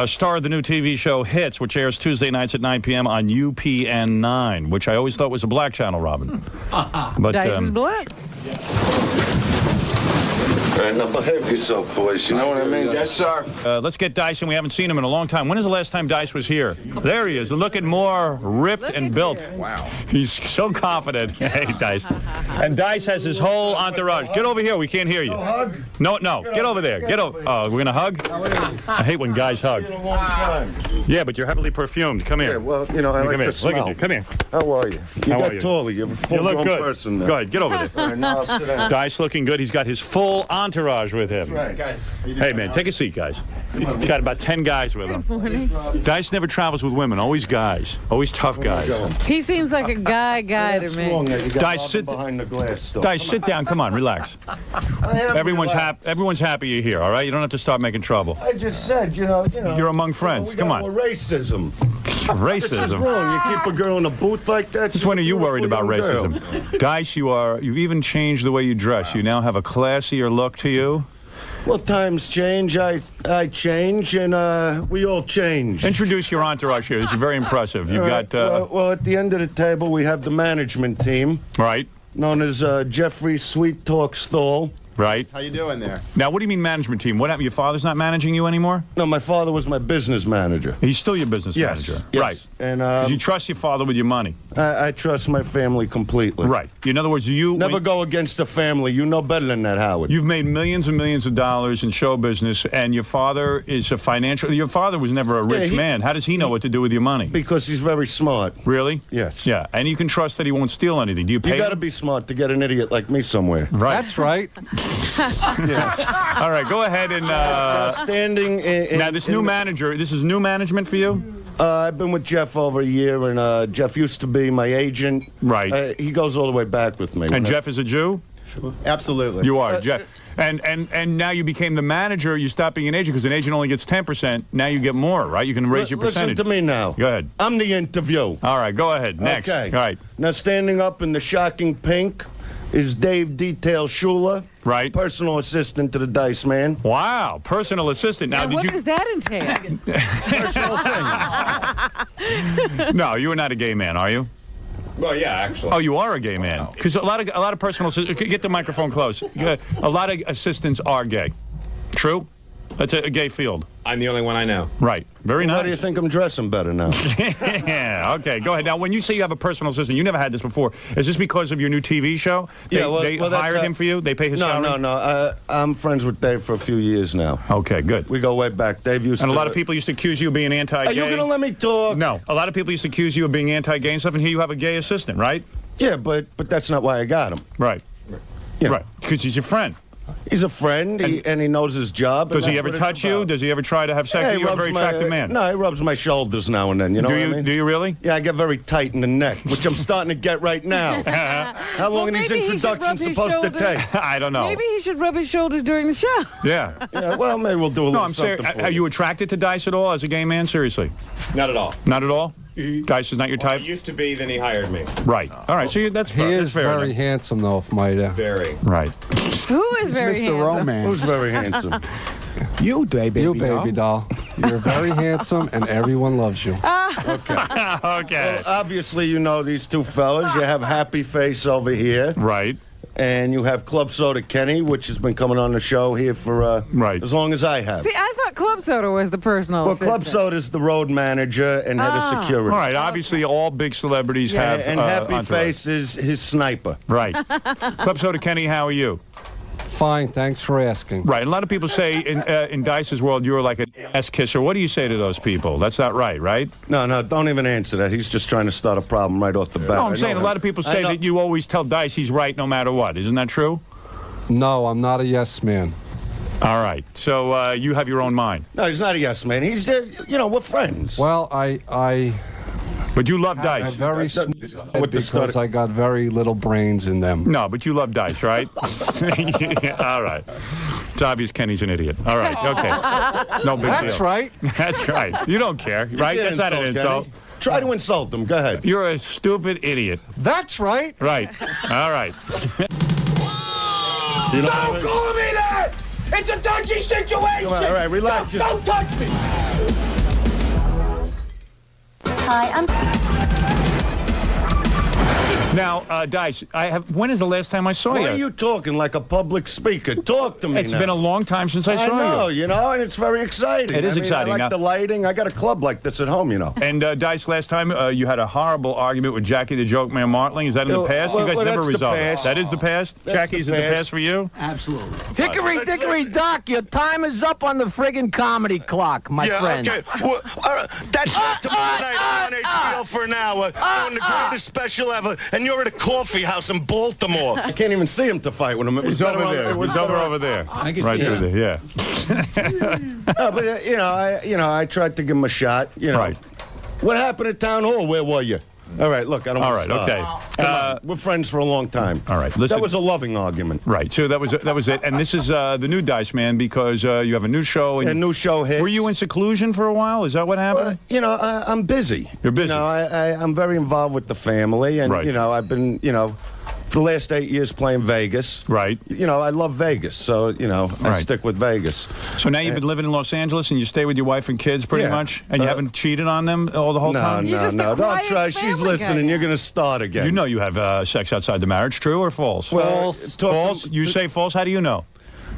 star of the new TV show Hitz, which airs Tuesday nights at 9 p.m. on UPN 9, which I always thought was a black channel, Robin. But Dice is black. All right, now behave yourself, boys. You know what I mean? Yes, sir. Let's get Dice, and we haven't seen him in a long time. When is the last time Dice was here? There he is, looking more ripped and built. Wow. He's so confident. Hey, Dice. And Dice has his whole entourage. Get over here. We can't hear you. Hug? No. Get over there. Get over. Oh, we're going to hug? I hate when guys hug. Yeah, but you're heavily perfumed. Come here. Yeah, well, you know, I like the smell. Look at you. Come here. How are you? You How got are you? taller. You're a full-grown person now. Good. Get over there. All right, now I'll sit down. Dice looking good. He's got his full entourage with him. Right. Guys. Hey, man, take a seat, guys. He's got about 10 guys with him. Dice never travels with women. Always guys. Always tough guys. He seems like a guy to me. Wrong, you got Dice, sit behind the glass store. Dice, sit down. Come on, relax. Everyone's happy you're here, all right? You don't have to start making trouble. I just said, you know. You're among friends. Come on. Racism. This is Racism. wrong. You keep a girl in a booth like that. Since when are you worried about racism? Dice, you've even changed the way you dress. You now have a classier look to you. Well, times change. I change, and we all change. Introduce your entourage here. This is very impressive. You've Right. got... well, at the end of the table, we have the management team. Right. Known as Jeffrey Sweet Talk Stoll. Right. How you doing there? Now, what do you mean management team? What happened? Your father's not managing you anymore? No, my father was my business manager. He's still your business manager? Yes. Right. And 'Cause you trust your father with your money? I trust my family completely. Right. In other words, Never go against the family. You know better than that, Howard. You've made millions and millions of dollars in show business, and your father is a financial... Your father was never a rich man. How does he know what to do with your money? Because he's very smart. Really? Yes. Yeah, and you can trust that he won't steal anything. Do you pay You got to be smart to get an idiot like me somewhere. Right. That's right. Yeah. All right, go ahead and... standing now, this new manager, this is new management for you? I've been with Jeff over a year, and Jeff used to be my agent. Right. He goes all the way back with me. And Jeff is a Jew? Sure. Absolutely. You are, Jeff. And now you became the manager. You stopped being an agent because an agent only gets 10%. Now you get more, right? You can raise your percentage. Listen to me now. Go ahead. I'm the interview. All right, go ahead. Next. Okay. All right. Now, standing up in the shocking pink is Dave Detail Schuler. Right. Personal assistant to the Dice Man. Wow. Personal assistant. Now, Now, what does that entail? Personal thing. No, you are not a gay man, are you? Well, yeah, actually. Oh, you are a gay man. Because a lot of personal assistants. Get the microphone close. A lot of assistants are gay. True? That's a gay field. I'm the only one I know. Right. Very nice. Why do you think I'm dressing better now? Yeah. Okay. Go ahead. Now, when you say you have a personal assistant, you never had this before. Is this because of your new TV show? They hired him for you. They pay his salary. No. I'm friends with Dave for a few years now. Okay. Good. We go way back. Dave used and to. A lot of people used to accuse you of being anti-gay. Are you going to let me talk? No. A lot of people used to accuse you of being anti-gay and stuff, and here you have a gay assistant, right? Yeah, but that's not why I got him. Right. You know. Right. Because he's your friend. He's a friend, and he knows his job. Does he ever touch you? Does he ever try to have sex with you? You're a very attractive man. No, he rubs my shoulders now and then. You know what I mean? Do you really? Yeah, I get very tight in the neck, which I'm starting to get right now. How long are these introductions supposed to take? I don't know. Maybe he should rub his shoulders during the show. Yeah. Yeah. Well, maybe we'll do a little something for you. Are you attracted to Dice at all as a gay man? Seriously? Not at all. Not at all? Dice is not your type? He used to be, then he hired me. Right. All right, so that's fair. He is very handsome, though, if might Very. Right. Who is very Mr. handsome? Romance. Who's very handsome? You, baby. You, baby doll. You're very handsome, and everyone loves you. Okay. Okay. Well, obviously, you know these two fellas. You have Happy Face over here. Right. And you have Club Soda Kenny, which has been coming on the show here for as long as I have. See, I thought Club Soda was the personal Well, assistant. Club Soda's the road manager and head of security. All right, obviously all big celebrities have and Happy entourage. Face is his sniper. Right. Club Soda Kenny, how are you? Fine, thanks for asking. Right, and a lot of people say in Dice's world you're like an ass kisser. What do you say to those people? That's not right, right? No, don't even answer that. He's just trying to start a problem right off the bat. No, I'm saying a lot of people say that you always tell Dice he's right no matter what. Isn't that true? No, I'm not a yes man. All right, so you have your own mind. No, he's not a yes man. He's, we're friends. Well, I But you love Dice. I'm very smooth because I got very little brains in them. No, but you love Dice, right? All right. It's obvious Kenny's an idiot. All right, okay. No big deal. That's right. That's right. You don't care, right? That's not an insult. Kenny. Try to insult him. Go ahead. You're a stupid idiot. That's right. Right. All right. You know Don't call me that! It's a dodgy situation! Come on, all right, relax. Don't touch me! Hi, I'm... Now, Dice, when is the last time I saw you? Why are you talking like a public speaker? Talk to me It's now. been a long time since I saw know, and it's very exciting. It is exciting. I like Now- the lighting. I got a club like this at home, And Dice, last time you had a horrible argument with Jackie the Joke Man Martling. Is that in the past? well, You guys well, never that's the resolved it. past. That is the past? That's Jackie's the in the past. past for you? Absolutely. Hickory dickory dock, your time is up on the friggin' comedy clock, my friend. Okay. Well, that's tomorrow night on HBO for an hour on the greatest special ever, and you're at a coffee house in Baltimore. I can't even see him to fight with him. It was He's over better there. It was He's better over there. I can Right see through that. there, yeah. No, but I tried to give him a shot. Right. What happened at Town Hall? Where were you? All right, look, I don't All want to right, start. okay. Come on, we're friends for a long time. All right, listen. That was a loving argument. Right, so that was it. And this is the new Dice Man because you have a new show. And A new show hits. Were you in seclusion for a while? Is that what happened? I'm busy. You're busy. I'm very involved with the family, and Right. I've been, for the last 8 years playing Vegas. Right. I love Vegas, so I Right. stick with Vegas. So now you've been living in Los Angeles and you stay with your wife and kids pretty Yeah. much? And you haven't cheated on them the whole time? No, don't try. She's listening. You're going to start again. You know you have sex outside the marriage, true or false? Well, False? You say false? How do you know?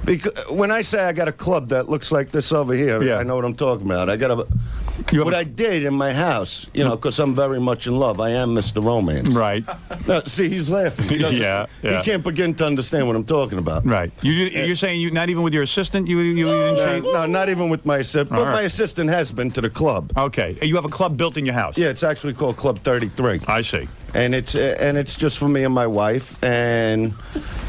Because when I say I got a club that looks like this over here, Yeah. I know what I'm talking about. I got a What I did in my house, you know, because I'm very much in love. I am Mr. Romance. Right. No, see, he's laughing. He Yeah. He can't begin to understand what I'm talking about. Right. You're saying you not even with your assistant you didn't change? No, not even with my assistant. But right. my assistant has been to the club. Okay. You have a club built in your house? Yeah, it's actually called Club 33. I see. And it's just for me and my wife, and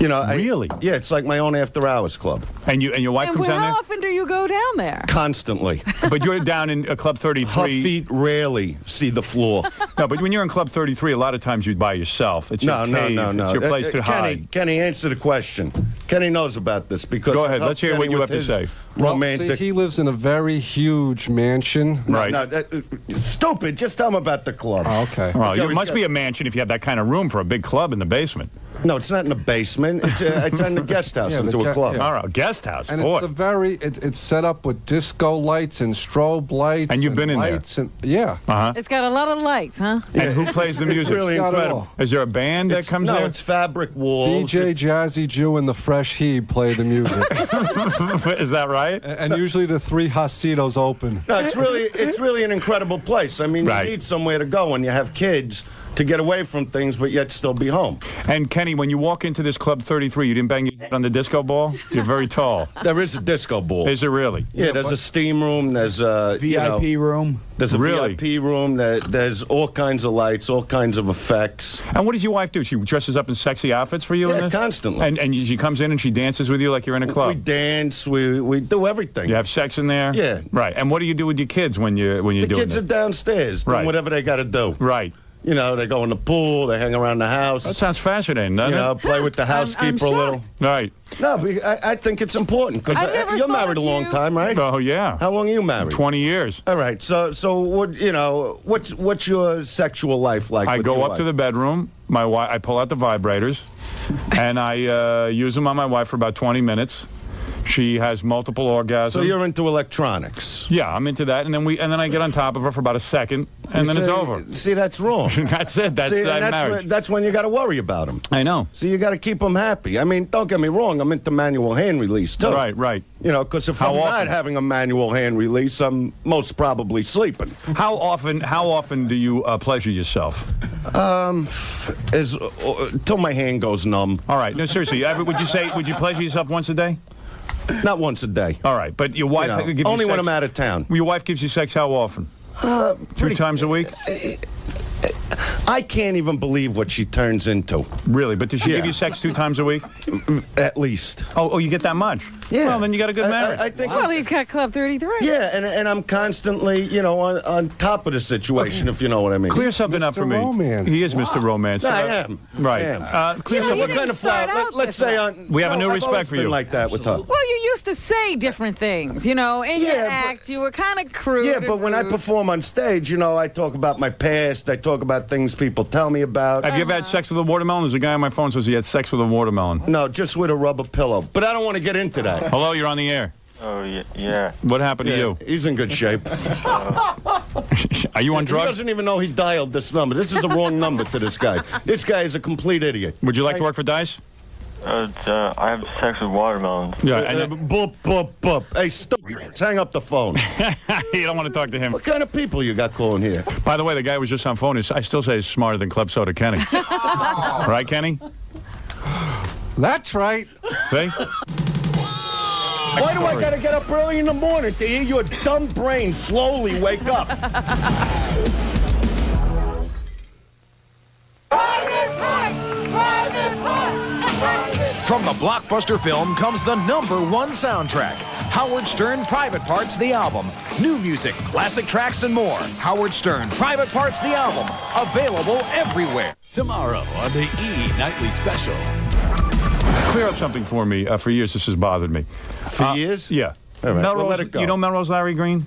you know, really, yeah, it's like my own after-hours club. And your wife comes down how there often do you go down there? Constantly. But you're down in Club 33. Her feet rarely see the floor. No, but when you're in Club 33, a lot of times you're by yourself. It's your cave. No. It's your place to hide. Kenny, answer the question. Kenny knows about this because. Go ahead. Let's hear what you have to say. Romantic. Well, see, he lives in a very huge mansion. Right. No, stupid. Just tell him about the club. Oh, okay. Well, it must be a mansion if you have that kind of room for a big club in the basement. No, it's not in the basement. I turned the guest house into a club. Yeah. All right, guest house. And boy. it's set up with disco lights and strobe lights. And you've been in there. Yeah. Uh-huh. It's got a lot of lights, huh? And who plays the music? It's really incredible. Is there a band that comes no, there? it's fabric walls. DJ Jazzy Jew and the Fresh Heeb play the music. Is that right? And usually the 3 Hasidos open. No, it's really an incredible place. I mean, Right. you need somewhere to go when you have kids to get away from things, but yet still be home. And Kenny, when you walk into this Club 33, you didn't bang your head on the disco ball? You're very tall. There is a disco ball. Is there really? Yeah, there's a steam room. There's a VIP room. There's a Really? VIP room. There's all kinds of lights, all kinds of effects. And what does your wife do? She dresses up in sexy outfits for you? Yeah, in this? constantly. And she comes in and she dances with you like you're in a We club? dance. We do everything. You have sex in there? Yeah. Right. And what do you do with your kids when you're The doing kids are it? downstairs doing Right. whatever they got to do. Right. You know, they go in the pool, they hang around the house. That sounds fascinating, doesn't You know, it? play with the housekeeper a little. Right. No, but I think it's important because you're married a long time, right? Oh, yeah. How long are you married? 20 years. All right. So what? You know, what's your sexual life like? I with go your up wife? to the bedroom. My wife. I pull out the vibrators, and I use them on my wife for about 20 minutes. She has multiple orgasms. So you're into electronics. Yeah, I'm into that, and then I get on top of her for about a second, and then it's over. See, that's wrong. That's it. That's See, that marriage. that's when you got to worry about them. I know. See, you got to keep them happy. I mean, don't get me wrong. I'm into manual hand release too. Right. You know, because if How I'm often? not having a manual hand release, I'm most probably sleeping. How often do you pleasure yourself? Till my hand goes numb. All right. No, seriously. Would you pleasure yourself once a day? Not once a day. All right, but your wife gives you only when sex- I'm out of town. Your wife gives you sex how often? 2 times a week? I can't even believe what she turns into. Really? But does she Yeah. give you sex 2 times a week? At least. Oh, you get that much? Yeah. Well, then you got a good marriage. I think. Well, he's got Club 33. Yeah, and I'm constantly, you know, on top of the situation, if you know what I mean. Clear something up for me. Romance. He is Mr. Romance. No, I am. Right. I am. Clear You know, something. you What kind didn't of start flower? out Let's this say way. on. We have a new I've respect always for been you. like that with her. Well, you used to say different things, you know, in your Yeah, but- act. You were kind of crude. Yeah, and but when I rude. perform on stage, you know, I talk about my past. I talk about things people tell me about. Have you ever had sex with a watermelon? There's a guy on my phone who says he had sex with a watermelon. No, just with a rubber pillow. But I don't want to get into that. Hello, you're on the air. Oh, yeah. What happened to you? He's in good shape. Are you on He drugs? doesn't even know he dialed this number. This is a wrong number to this guy. This guy is a complete idiot. Would you like to work for Dice? I have sex with watermelons. Yeah. Boop, boop, boop. Hey, stop. Hang up the phone. You don't want to talk to him. What kind of people you got calling here? By the way, the guy who was just on phone. I still say he's smarter than Club Soda Kenny. Right, Kenny? That's right. See? Why do I gotta get up early in the morning to hear your dumb brain slowly wake up? From the blockbuster film comes the #1 soundtrack. Howard Stern Private Parts, the album. New music, classic tracks, and more. Howard Stern Private Parts, the album. Available everywhere. Tomorrow on the E! Nightly Special. Clear up something for me. For years, this has bothered me. For years? Yeah. All right, Melrose, well, let it go. You know Melrose Larry Green?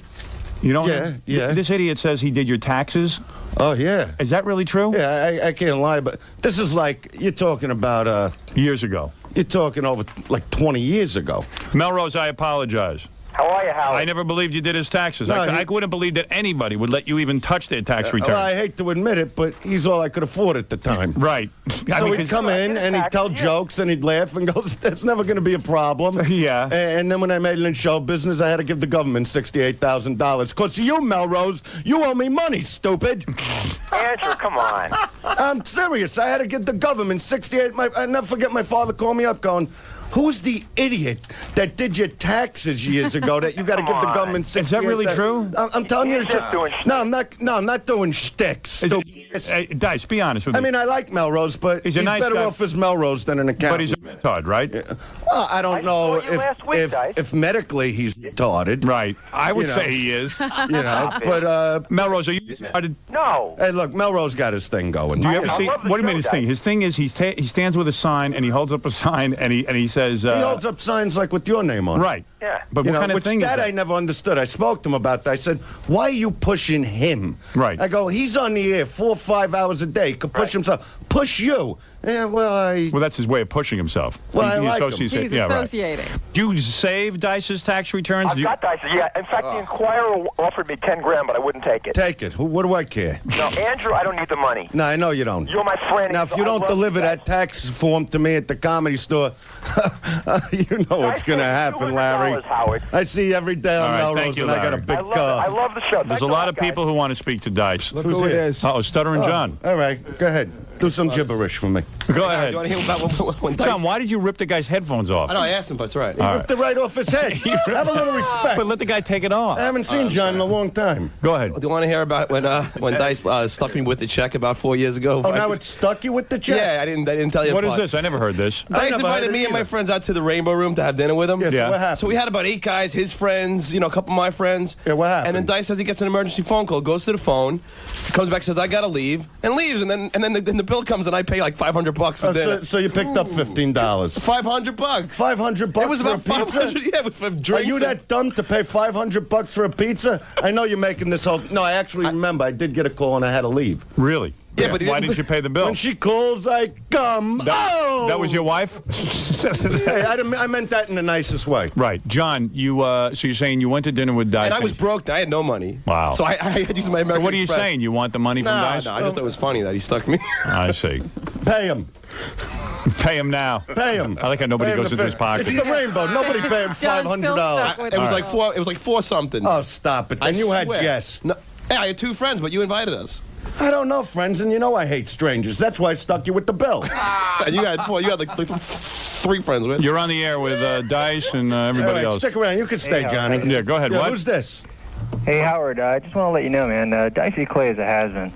You know him? Yeah. This idiot says he did your taxes. Oh, yeah. Is that really true? Yeah, I can't lie, but this is like, you're talking about... years ago. You're talking over, like, 20 years ago. Melrose, I apologize. How are you, Howard? I never believed you did his taxes. No, I wouldn't believe that anybody would let you even touch their tax return. Well, I hate to admit it, but he's all I could afford at the time. Right. So he'd come in and he'd tell jokes and he'd laugh and go, "That's never going to be a problem." Yeah. And then when I made it in show business, I had to give the government $68,000. Because you, Melrose, you owe me money, stupid. Andrew, come on. I'm serious. I had to give the government 68. I never forget my father called me up going, "Who's the idiot that did your taxes years ago that you got to give the government 68? Is that really true? I'm telling you the just doing truth. No, I'm not doing shtick. Dice, be honest with me. I mean, I like Melrose, but He's he's, a nice better guy. off as Melrose than an accountant. But he's a retard, right? Well, I don't know saw you last week, Dice. if medically he's retarded. Right. I would You know. say he is. You know, but Melrose, are you retarded? No. hey, look, Melrose got his thing going. Do you ever I see? love the What do you show, mean his Dice. thing? His thing is he stands with a sign and he holds up a sign and he says. He holds up signs like with your name on it. Right. Yeah. But You what know, kind of which thing is that that? I never understood. I spoke to him about that. I said, "Why are you pushing him?" Right. I go, "He's on the air 4 or 5 hours a day. He could push himself. Push you." Yeah, well, Well, that's his way of pushing himself. Well, I He like him. associates He's it- yeah, right. associating. Do you save Dice's tax returns? I've got Dice. Yeah. In fact, the Inquirer offered me 10 grand, but I wouldn't take it. take it. What do I care? No, Andrew, I don't need the money. No, I know you don't. You're my friend. Now, if you I don't love deliver you, that tax form to me at the Comedy Store, you know what's going to happen, Larry. Howard. I see you every day on All right, Melrose, thank you, and I got a Larry. big I love car. it. I love the show. There's Thanks a lot of guys. people who want to speak to Dice. Look who it is. Uh-oh, Stuttering John. All right, go ahead. Do some gibberish for me. Go ahead. You want to hear about when John, why did you rip the guy's headphones off? I know, I asked him, but it's all right. He ripped it right off his head. Have a little respect. But let the guy take it off. I haven't seen John in a long time. Go ahead. Do you want to hear about when Dice stuck me with the check about 4 years ago? Oh, now it stuck you with the check? Yeah, I didn't tell you. What the is part. this? I never heard this. Dice never heard invited it me and my either. friends out to the Rainbow Room to have dinner with him. Yeah, so what happened? So we had about 8 guys, his friends, a couple of my friends. Yeah, what happened? And then Dice says he gets an emergency phone call, goes to the phone, comes back, says I gotta leave, and leaves. And then the bill comes and I pay like $500 for dinner. So you picked up $15. $500. $500 It was for a about pizza? 500. Yeah, it was for drinks. Are you that dumb to pay $500 for a pizza? I know you're making this whole. No, I actually remember. I did get a call and I had to leave. Really? Yeah, but he why didn't- didn't you pay the bill? When she calls, I come. That was your wife? Hey, I meant that in the nicest way. Right. John, you so you're saying you went to dinner with Dice. And I was broke. I had no money. Wow. So I had to use my American So what are you Express. saying? You want the money from No, Dice? no, I just thought it was funny that he stuck me. I see. Pay him. Pay him now. Pay him. I like how nobody Pay him goes to into his pocket. It's the rainbow. Nobody paid him $500. It was like four. It was like 4 something. Oh, stop it. And you had swear. guests. No, hey, I had 2 friends, but you invited us. I don't know, friends, and you know I hate strangers. That's why I stuck you with the bill. And you had 4. You had like 3 friends with. You're on the air with Dice and everybody All right, else. stick around. You can stay, Hey, Johnny. Yeah, go ahead. Yeah, What? who's this? Hey, Howard, I just want to let you know, man, Dicey Clay is a has-been.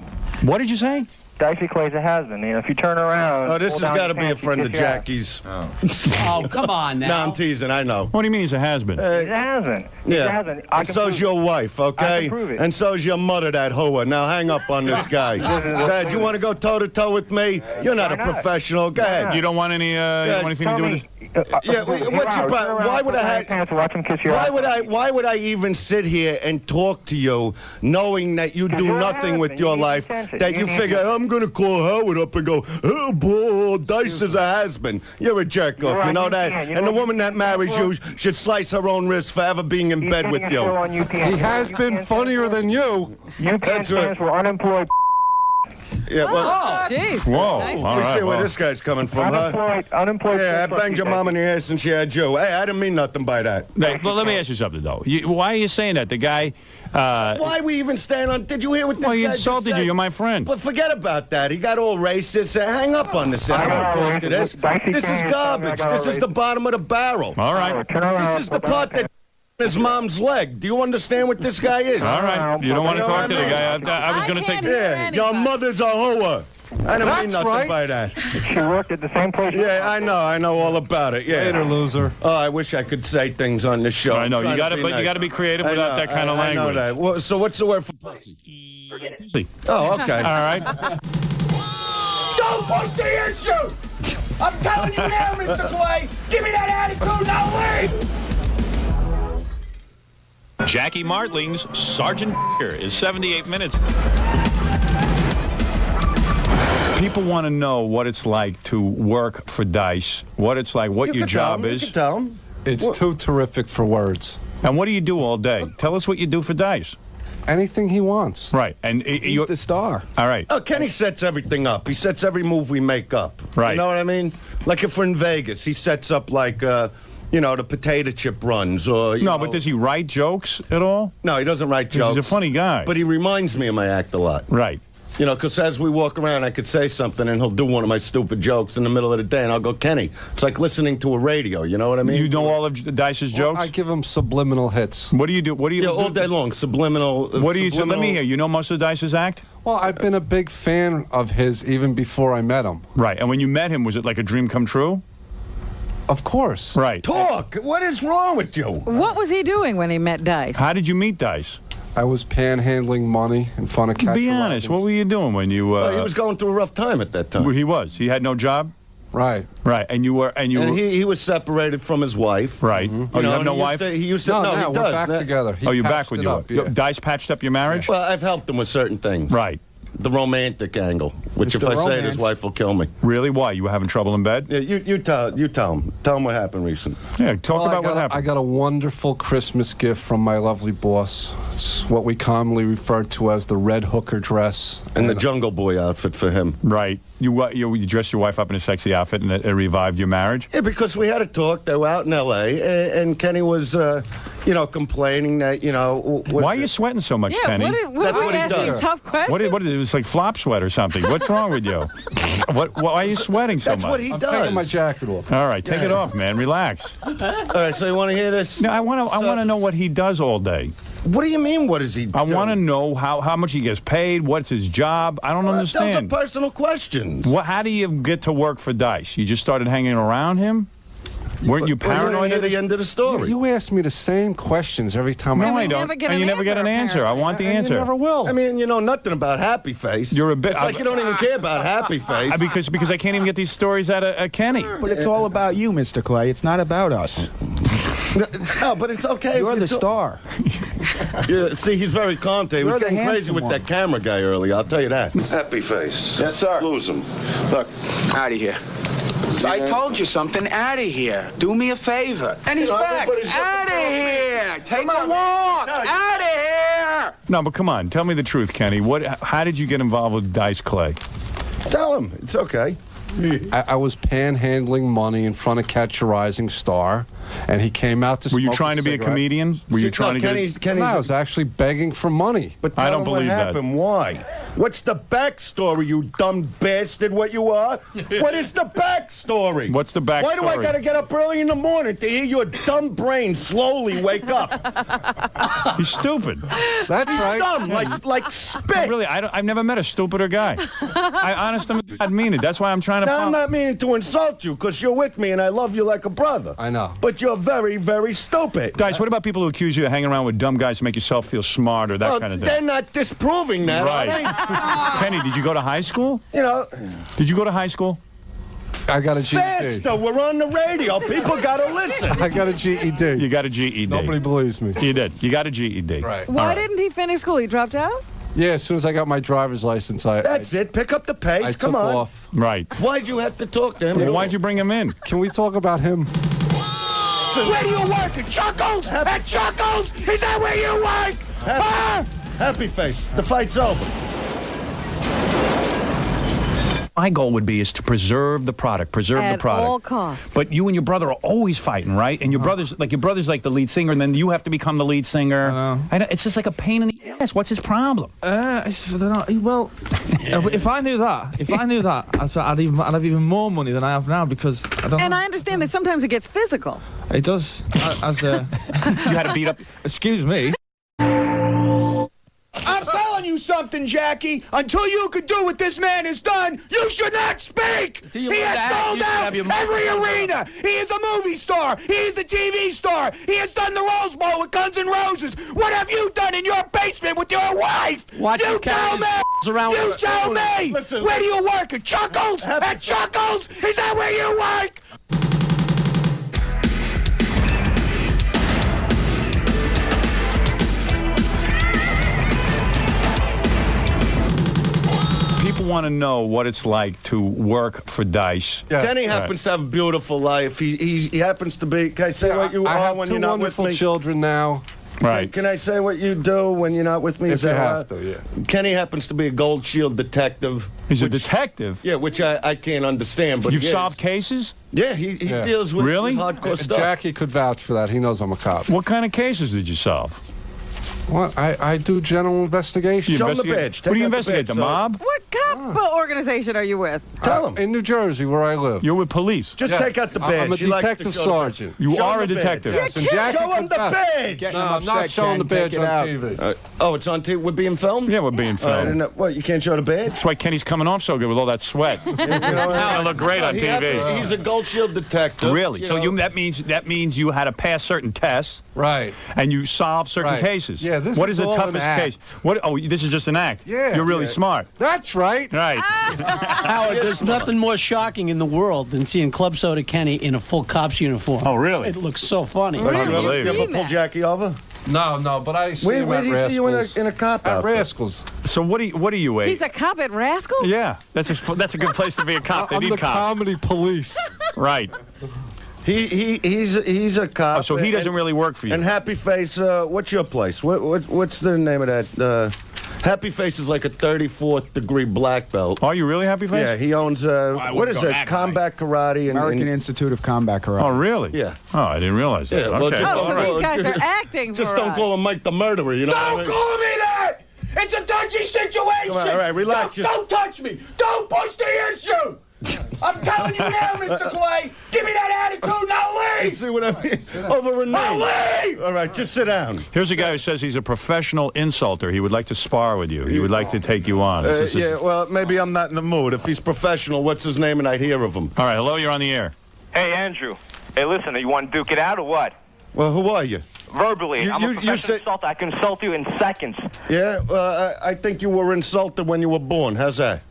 What did you say? Dicey Clay's a has-been. If you turn around... Oh, this pull has down got to your be a pants, friend you of kiss your ass. Jackie's. Oh, come on now. No, I'm teasing. I know. What do you mean he's a has-been? He's a has-been. He's a Yeah. has-been. And so's your wife, okay? I can prove it. And so's your mother, that hoa. Now hang up on this guy. Go ahead. You want to go toe-to-toe with me? You're not a Why not? professional. Go ahead. You don't want any anything to do with this? Yeah, what's your problem? Why would I have? Watch him kiss your Why ass. would I? Why would I even sit here and talk to you, knowing that you do you're a nothing with husband. your You need life? attention. That You you need figure attention. I'm going to call Howard up and go, oh boy, Dice is a has-been. You're a jerk off. You're You on know UPN. that. You And know the woman that marries you UPN? should slice her own wrist for ever being in He's bed getting with a show you. on UPN. He has been funnier than you. UPN That's right. stands for unemployed. Yeah. Well, Oh, jeez. Whoa. Nice. All let me right, see where well. this guy's coming from, huh? Unemployed. Yeah, I banged your mom in the ass and she had you. Hey, I didn't mean nothing by that. Hey, well, let me ask you something, though. Why are you saying that? The guy... Why we even stand on? Did you hear what this well, he guy just insulted you. said? You're my friend. But forget about that. He got all racist. Hang up on this. I don't talk to this. This is garbage. This is the bottom of the barrel. All right. This is the part that his mom's leg. Do you understand what this guy is? All right. You don't want to talk to the guy. I was I going to can't take... hear Yeah, your mother's a hoa. I didn't mean That's nothing right. by that. She worked at the same place. Yeah, I know all about it. Yeah. Later, loser. Oh, I wish I could say things on this show. I know. I'm You trying got to, be but nice. you got to be creative I without know, that kind of I know language. that. Well, so what's the word for pussy? Pussy. Oh, okay. All right. Don't push the issue! I'm telling you now, Mr. Clay! Give me that attitude, now leave! Jackie Martling's Sergeant is 78 minutes. People want to know what it's like to work for Dice, what it's like, what your job is. You can tell him. It's too terrific for words. And what do you do all day? Tell us what you do for Dice. Anything he wants. Right. And He's the star. All right. Oh, Kenny sets everything up. He sets every move we make up. Right. You know what I mean? Like if we're in Vegas, he sets up like, the potato chip runs or, you know. But does he write jokes at all? No, he doesn't write jokes. He's a funny guy. But he reminds me of my act a lot. Right. Because as we walk around, I could say something, and he'll do one of my stupid jokes in the middle of the day, and I'll go, Kenny, it's like listening to a radio, you know what I mean? You know all of Dice's jokes? I give him subliminal hits. What do you do? What do you do? all day long, subliminal. What do you do? Let me hear. You know most of Dice's act? Well, I've been a big fan of his even before I met him. Right. And when you met him, was it like a dream come true? Of course. Right. Talk! What is wrong with you? What was he doing when he met Dice? How did you meet Dice? I was panhandling money in front of Catch Be a honest. Rising. What were you doing when you... he was going through a rough time at that time. He was. He had no job? Right. Right. And you were... And he was separated from his wife. Right. Oh, you have no wife? He used to... No, he we're does. back together. He you're back patched with it your up, wife. yeah. Dice patched up your marriage? Well, I've helped him with certain things. Right. The romantic angle, which Mr. if I say it, Romance. his wife will kill me. Really? Why? You were having trouble in bed? Yeah, you tell him. Tell him what happened recently. Yeah, talk about what happened. I got a wonderful Christmas gift from my lovely boss. It's what we commonly refer to as the red hooker dress. And the Jungle Boy outfit for him. Right. You dressed your wife up in a sexy outfit and it revived your marriage? Yeah, because we had a talk. They were out in L.A., and Kenny was, complaining that, Why are you sweating so much, Kenny? That's what he asking does. tough questions? What is it? It was like flop sweat or something. What's wrong with you? Why are you sweating so That's much? what he I'm does. taking my jacket off. All right, take it off, man. Relax. All right, so you want to hear this? No, I want to know what he does all day. What do you mean, what does he do? I want to know how much he gets paid, what's his job. I don't understand. Those are personal questions. How do you get to work for Dice? You just started hanging around him? Weren't you paranoid? At the end of the story. You ask me the same questions every time. No, I I don't. never get And you an never get an answer. I want the answer. You never will. I mean, you know nothing about Happy Face. You're a bit. It's like you don't even care about Happy Face. Because I can't even get these stories out of Kenny. But it's all about you, Mr. Clay. It's not about us. No, but it's okay. You're the star. Yeah, see, he's very calm today. He was You're the getting crazy handsome with one. that camera guy earlier, I'll tell you that. Happy Face. Yes, sir. Lose him. Look, out of here. I told you something. Out of here. Do me a favor. And he's back. Out of here. Take a walk. Out of here. No, but come on. Tell me the truth, Kenny. How did you get involved with Dice Clay? Tell him. It's okay. I was panhandling money in front of Catch a Rising Star, and he came out to Were you smoke trying to be a cigarette. comedian? Were you trying to get... No, I was actually begging for money. But tell I don't him what believe that. happened. Why? What's the backstory, you dumb bastard, what you are? What is the backstory? What's the backstory? Why do I got to get up early in the morning to hear your dumb brain slowly wake up? He's stupid. That's He's right. dumb, like spit. Really, I've never met a stupider guy. I honestly I mean it. That's why I'm trying to... Now, I'm not meaning to insult you, because you're with me and I love you like a brother. I know. But you're very, very stupid. Dice, what about people who accuse you of hanging around with dumb guys to make yourself feel smart or that kind of They're thing? not disproving that, Right. are Kenny, did you go to high school? they? You know, Did you go to high school? I got a GED. faster. We're on the radio. People got to listen. I got a GED. You got a GED. Nobody believes me. You did. You got a GED. Right. Why didn't he finish school? He dropped out? Yeah, as soon as I got my driver's license, That's it. Pick up the pace. I Come took on. off. Right. Why'd you have to talk to him? Well, why'd you bring him in? Can we talk about him? Where do you work? At Chuckles? At Chuckles? Is that where you work? Happy Face. The fight's over. My goal would be is to preserve the product, At all costs. But you and your brother are always fighting, right? And your brother's like the lead singer, and then you have to become the lead singer. I know. It's just like a pain in the ass. What's his problem? If I knew that, I'd have even more money than I have now because I don't. And I understand that sometimes it gets physical. It does. You had to beat up. Excuse me. I'm telling you something, Jackie. Until you can do what this man has done, you should not speak. He has sold out every arena. He is a movie star. He is a TV star. He has done the Rose Bowl with Guns N' Roses. What have you done in your basement with your wife? You tell me. You tell me. Listen. Where do you work? At Chuckles? At Chuckles? Is that where you work? People want to know what it's like to work for Dice. Kenny happens to have a beautiful life. He happens to be. Can I say what you are when you're not with me? I have 2 wonderful children now. Right. Can I say what you do when you're not with me? If you have to, yeah. Kenny happens to be a Gold Shield detective. He's a detective? Yeah, which I can't understand. But You've solved cases? Yeah, he deals with hardcore stuff. Jackie could vouch for that. He knows I'm a cop. What kind of cases did you solve? Well, I do general investigations. Show him the badge. What do you investigate? The mob? What cop organization are you with? Tell him. In New Jersey, where I live. You're with police. Just take out the badge. I'm a detective sergeant. You are a detective. Yes, and Jackie Show him the badge. No, I'm not showing the badge on TV. Oh, it's on TV. We're being filmed? Yeah, we're being filmed. What, you can't show the badge? That's why Kenny's coming off so good with all that sweat. He's gonna look great on TV. He's a Gold Shield detective. Really? So that means you had to pass certain tests. Right. And you solved certain cases. Yeah, this what is is the all toughest an act. case? What? Oh, this is just an act. Yeah. You're really smart. That's right. Right. Howard, there's nothing more shocking in the world than seeing Club Soda Kenny in a full cop's uniform. Oh, really? It looks so funny. You ever pull Jackie over? No, but I see him Where at do you see you Rascals. in a cop At outfit? Rascals. So what do you wait? He's a cop at Rascals? Yeah, that's a good place to be a cop. They I'm need the cops. comedy police. Right. He's a cop. Oh, so he doesn't really work for you. And Happy Face, what's your place? What's the name of that? Happy Face is like a 34th degree black belt. Are you really Happy Face? Yeah, he owns what is it? Combat Karate and American Institute of Combat Karate. Oh, really? Yeah. Oh, I didn't realize that. Yeah, well, okay. So these guys are acting Just for don't us. call him Mike the Murderer, you know. Don't call me that! It's a touchy situation! Come on, all right, relax. Don't touch me! Don't push the issue! I'm telling you now, Mr. Clay! Give me that attitude, now leave! See what I mean? Over a name. Now leave! All right, just sit down. Here's a guy who says he's a professional insulter. He would like to spar with you. He would like to take you on. Yeah, well, maybe I'm not in the mood. If he's professional, what's his name? And I'd hear of him. All right, hello, you're on the air. Hey, Andrew. Hey, listen, you want to duke it out or what? Well, who are you? Verbally. I'm a professional insulter. I can insult you in seconds. Yeah, I think you were insulted when you were born. How's that?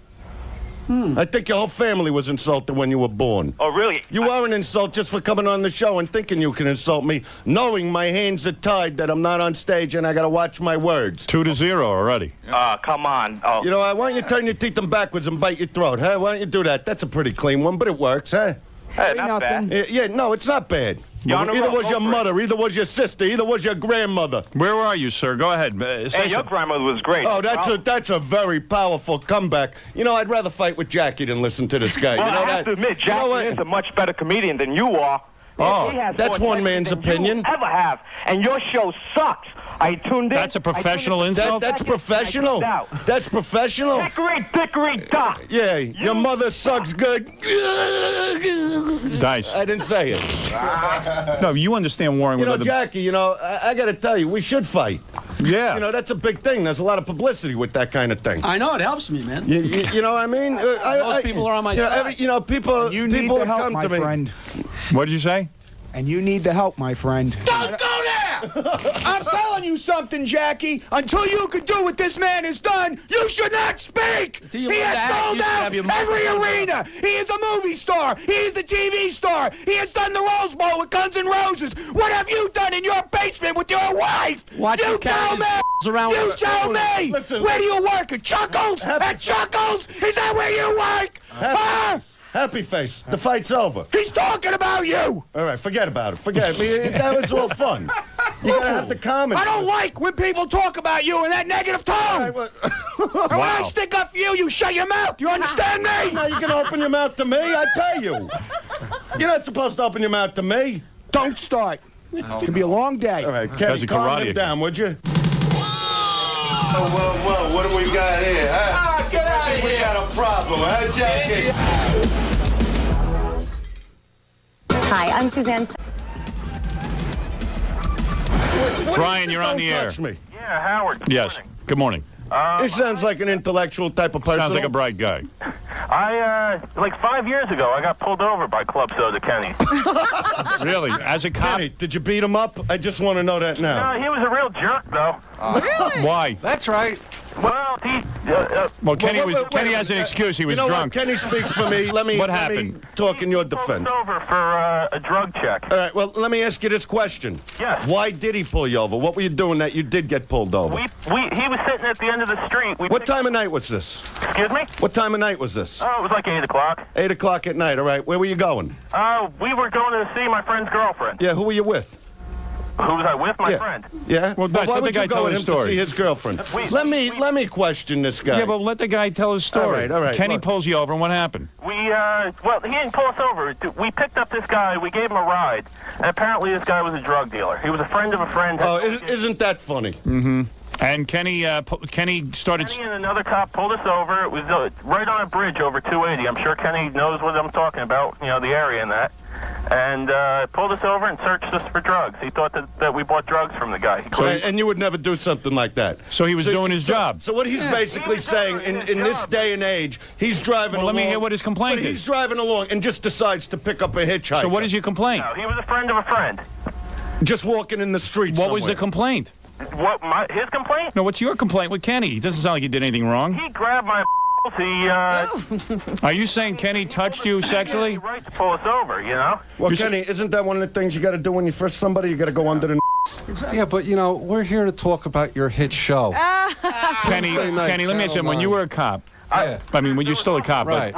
I think your whole family was insulted when you were born. Oh, really? You are an insult just for coming on the show and thinking you can insult me, knowing my hands are tied, that I'm not on stage and I got to watch my words. 2-0 already. Come on. Oh. You know, why don't you turn your teeth them backwards and bite your throat, huh? Why don't you do that? That's a pretty clean one, but it works, huh? Hey, not bad. Yeah, no, it's not bad. Either was your mother, either was your sister, either was your grandmother. Where are you, sir? Go ahead. Hey, your grandmother was great. Oh, that's a very powerful comeback. You know, I'd rather fight with Jackie than listen to this guy. Well, you know I have to admit, Jackie is a much better comedian than you are. Oh, he has that's more one man's than opinion. You ever have, and your show sucks. I tuned in. That's a professional insult? That's professional. That's professional. Dickory, dock. Yeah, your mother sucks good. Dice. I didn't say it. No, you understand warring with other... Jackie, I got to tell you, we should fight. Yeah. You know, that's a big thing. There's a lot of publicity with that kind of thing. I know, it helps me, man. You know what I mean? Most people are on my side. People... You need people the help, come my to me. friend. What did you say? And you need the help, my friend. Don't go there! I'm telling you something, Jackie. Until you can do what this man has done, you should not speak! He has sold out every arena! He is a movie star! He is a TV star! He has done the Rose Bowl with Guns N' Roses! What have you done in your basement with your wife? Watch you him carry tell his me! around You with- tell me! Listen. Where do you work? At Chuckles? At Chuckles? Is that where you work? Huh? Happy Face, the fight's over. He's talking about you! All right, forget about it. Forget it. That was all fun. You gotta have the comment. I don't like when people talk about you in that negative tone. And when I stick up for you, you shut your mouth. You understand me? Now you can open your mouth to me. I pay you. You're not supposed to open your mouth to me. Don't start. It's gonna be a long day. All right, Kenny, calm him down, would you? Whoa, what do we got here? Huh? Get out of here! We got a problem, huh, Jackie? Hi, I'm Suzanne. Brian, you're on the air. Touch me. Yeah, Howard. Good Yes. morning. Good morning. He sounds like an intellectual type of person. Sounds like a bright guy. Like 5 years ago, I got pulled over by Club Soda Kenny. Really? As a cop? Kenny, did you beat him up? I just want to know that now. He was a real jerk, though. Really? Why? That's right. Well, he. Well, Kenny has an excuse. He was you know drunk. What? Kenny speaks for me. Let me. What let happened? Me talk in your Pulled defense. us over for a drug check. All right. Well, let me ask you this question. Yes. Why did he pull you over? What were you doing that you did get pulled over? He was sitting at the end of the street. What time of night was this? Excuse me? What time of night was this? Oh, it was like 8 o'clock. 8 o'clock at night. All right. Where were you going? We were going to see my friend's girlfriend. Yeah. Who were you with? Who was I with? My friend. Yeah. Well, why let the would guy you go tell with his him to story. see his girlfriend? Let me question this guy. Yeah, but let the guy tell his story. All right. Kenny Look. pulls you over, and what happened? Well, he didn't pull us over. We picked up this guy. We gave him a ride. And apparently this guy was a drug dealer. He was a friend of a friend. Oh, isn't that funny? Mm-hmm. And Kenny started... Kenny and another cop pulled us over. It was right on a bridge over 280. I'm sure Kenny knows what I'm talking about, you know, the area and that. And pulled us over and searched us for drugs. He thought that we bought drugs from the guy. And you would never do something like that. So he was doing his job. So what he's basically saying, in this day and age, he's driving along. Let me hear what his complaint is. He's driving along and just decides to pick up a hitchhiker. So what is your complaint? No, he was a friend of a friend. Just walking in the street What was the complaint? What, his complaint? No, what's your complaint with Kenny? It doesn't sound like he did anything wrong. He grabbed my Are you saying Kenny touched you sexually? He had the right to pull us over, you know? Well, Kenny, isn't that one of the things you got to do when you first somebody? You got to go under the. Yeah, but you know, we're here to talk about your hit show. Kenny, let me ask you, when you were a cop, I mean, when you're still a cop, right?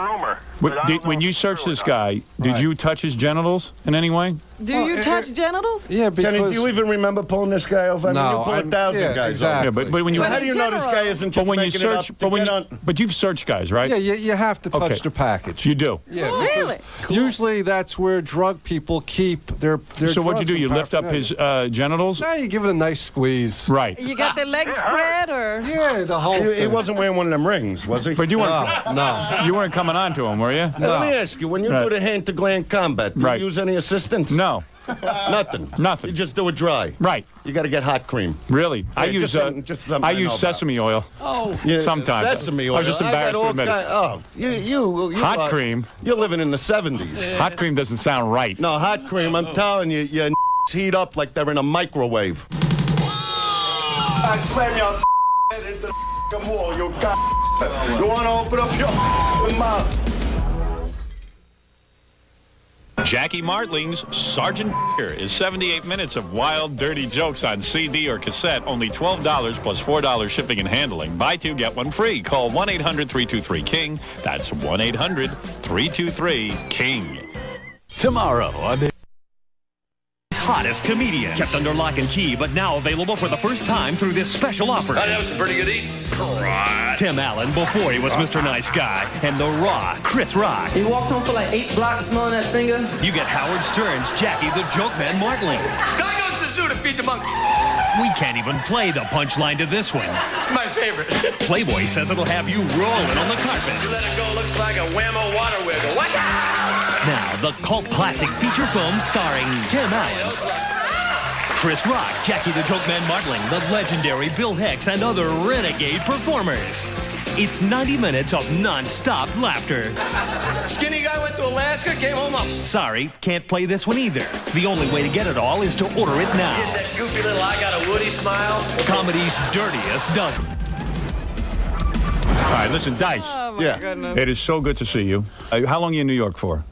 When you searched this guy, did you touch his genitals in any way? Do you touch genitals? Yeah, because... Kenny, do you even remember pulling this guy over? I mean, you pull 1,000 guys exactly. over. Yeah, but when you... So how do you know this guy isn't just making it up to get on... But you've searched guys, right? Yeah, you have to touch the package. You do? Yeah. Really? Usually that's where drug people keep their So what drugs you do? You and lift up his genitals? No, you give it a nice squeeze. Right. You got the legs spread, or? Yeah, the whole He wasn't wearing one of them rings, was he? But you weren't... No. You weren't coming on to him, were you? Now, let me ask you, when you do the hand-to-gland combat, do you use any assistance? No. Nothing. Nothing. You just do it dry. Right. You got to get hot cream. Really? I Yeah, use just something I I know use about. sesame oil. Oh. Yeah, Sometimes. Sesame oil. I was just embarrassed to admit it. You Hot are- cream. You're living in the 70s. Hot cream doesn't sound right. No, hot cream, I'm telling you, your heat up like they're in a microwave. I slam your head into the wall, you You want to open up your mouth? Jackie Martling's Sergeant is 78 minutes of wild, dirty jokes on CD or cassette. Only $12 plus $4 shipping and handling. Buy two, get one free. Call 1-800-323-KING. That's 1-800-323-KING. Tomorrow on the hottest comedians. Kept under lock and key, but now available for the first time through this special offer. That was some pretty good eating. Tim Allen before he was Mr. Nice Guy, and the raw Chris Rock. He walked home for like 8 blocks smelling that finger. You get Howard Stern's Jackie the Joke Man Martling. Guy goes to the zoo to feed the monkey. We can't even play the punchline to this one. It's my favorite. Playboy says it'll have you rolling on the carpet. You let it go, looks like a whammo water wiggle. Watch out! Now, the cult classic feature film starring Tim Allen, Chris Rock, Jackie the Joke Man Martling, the legendary Bill Hicks, and other renegade performers. It's 90 minutes of non-stop laughter. Skinny guy went to Alaska, came home up. Sorry, can't play this one either. The only way to get it all is to order it now. Get that goofy little I got a Woody smile. Comedy's dirtiest dozen. All right, listen, Dice. Oh, my goodness. It is so good to see you. How long are you in New York for?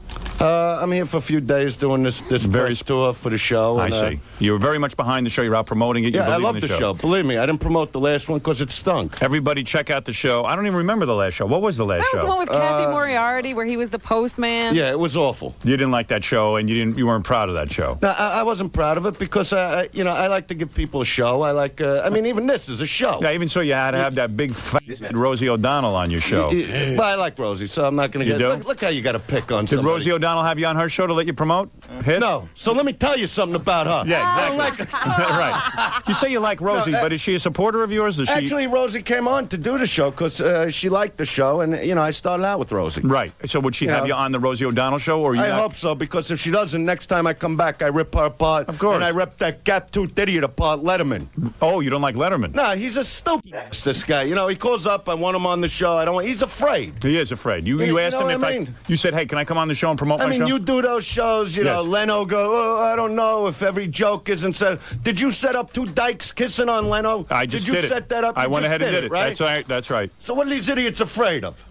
I'm here for a few days doing this press tour for the show. I and, see. You're very much behind the show. You're out promoting it. You Yeah, I believe love in the show. Believe me, I didn't promote the last one because it stunk. Everybody check out the show. I don't even remember the last show. What was the last That show? was the one with Kathy Moriarty where he was the postman. Yeah, it was awful. You didn't like that show, and you weren't proud of that show. No, I wasn't proud of it because I like to give people a show. I like. I mean, even this is a show. Yeah, even so, you had to have that big fat Rosie O'Donnell on your show. But I like Rosie, so I'm not going to You get. do? Look how you got to pick on Did somebody. Rosie O'Donnell have you on her show to let you promote? Hit? No. So let me tell you something about her. Yeah, I don't exactly. like her. Right. You say you like Rosie, but is she a supporter of yours? Is she... Actually, Rosie came on to do the show because she liked the show, and I started out with Rosie. Right. So would she have you on the Rosie O'Donnell show, or you? I hope so, because if she doesn't, next time I come back, I rip her apart. Of course. And I rip that gap-toothed idiot apart, Letterman. Oh, you don't like Letterman? No, he's a stupid ass, this guy. He calls up, I want him on the show. I don't want. He's afraid. He is afraid. You asked know him what if I mean? you said, hey, can I come on the show and promote off I my mean, show? you do those shows, you know, Yes. Leno go, oh, I don't know if every joke isn't said. Did you set up two dykes kissing on Leno? I just did you did it. set that up? I You went just ahead and did it. right? That's right. That's right. So what are these idiots afraid of?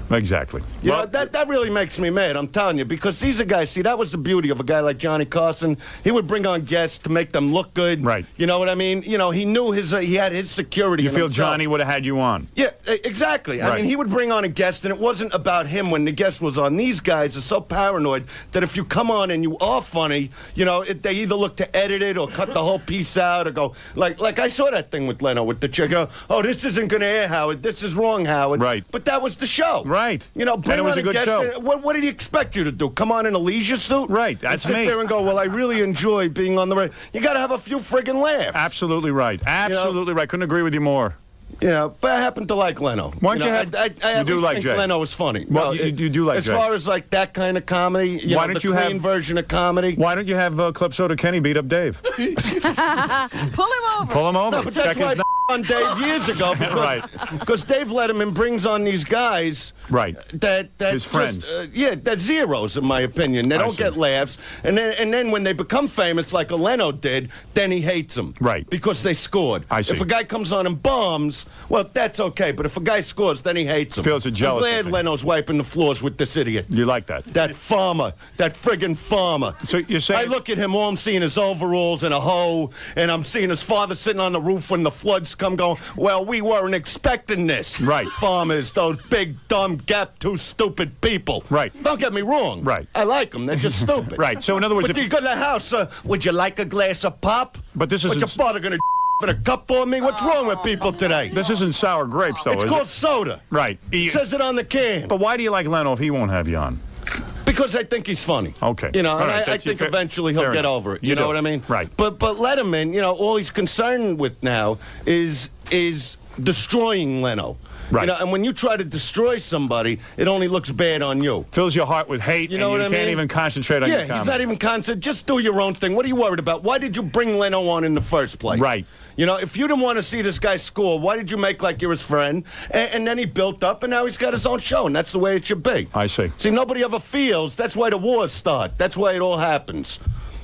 Exactly. You know, that really makes me mad, I'm telling you, because these are guys, see, that was the beauty of a guy like Johnny Carson. He would bring on guests to make them look good. Right. You know what I mean? You know, he knew he had his security. You in feel himself. Johnny would have had you on? Yeah, exactly. I Right. mean, he would bring on a guest, and it wasn't about him when the guest was on. These guys are so paranoid that if you come on and you are funny, you know, they either look to edit it or cut the whole piece out or go, like I saw that thing with Leno with the chick. Oh, this isn't going to air, Howard. This is wrong, Howard. Right. But that was the show. Right. You know, bring And it was on a good guest. show. What did he expect you to do? Come on in a leisure suit? Right. That's and sit me. there and go, well, I really enjoy being on the radio. You got to have a few friggin' laughs. Absolutely right. Absolutely right. Couldn't agree with you more. Yeah, but I happen to like Leno. Why don't you know, have- I you at do least like think Jay. Leno was funny. Well, No, you do like as Jay. far as like that kind of comedy, Why know, don't the you clean have- version of comedy. Why don't you have Club Soda Kenny beat up Dave? Pull him over. Pull him over. No, but that's Check why his I on Dave years ago because Right. because Dave Letterman brings on these guys. Right. That His friends. They're zeros in my opinion. They don't see. get laughs, and then when they become famous, like a Leno did, then he hates them. Right. Because they scored. I see. If a guy comes on and bombs, well, that's okay. But if a guy scores, then he hates him. Feels a jealousy I'm glad thing. Leno's wiping the floors with this idiot. You like that? That farmer, that friggin' farmer. So you're saying I look at him, all I'm seeing is overalls and a hoe, and I'm seeing his father sitting on the roof when the floods come going, well, we weren't expecting this. Right. Farmers, those big, dumb, gap-tooth, stupid people. Right. Don't get me wrong. Right. I like them. They're just stupid. Right. So in other words, But if you go to the house, would you like a glass of pop? But this What isn't- your father gonna for the cup for me? What's wrong with people today? this isn't sour grapes, though, It's is called it? soda. Right. It says it on the can. But why do you like Leno if he won't have you on? Because I think he's funny. Okay. You know, All and right, I that's think fair- eventually he'll fair get enough. over it. You You know do. what I mean? Right. But Letterman, you know, all he's concerned with now is destroying Leno. Right. You know, and when you try to destroy somebody, it only looks bad on you. Fills your heart with hate, You know and what you I can't mean? even concentrate on your Yeah, comedy. he's not even constant. Just do your own thing. What are you worried about? Why did you bring Leno on in the first place? Right. You know, if you didn't want to see this guy score, why did you make like you're his friend? And then he built up, and now he's got his own show, and that's the way it should be. I see. See, nobody ever feels. That's why the wars start. That's why it all happens.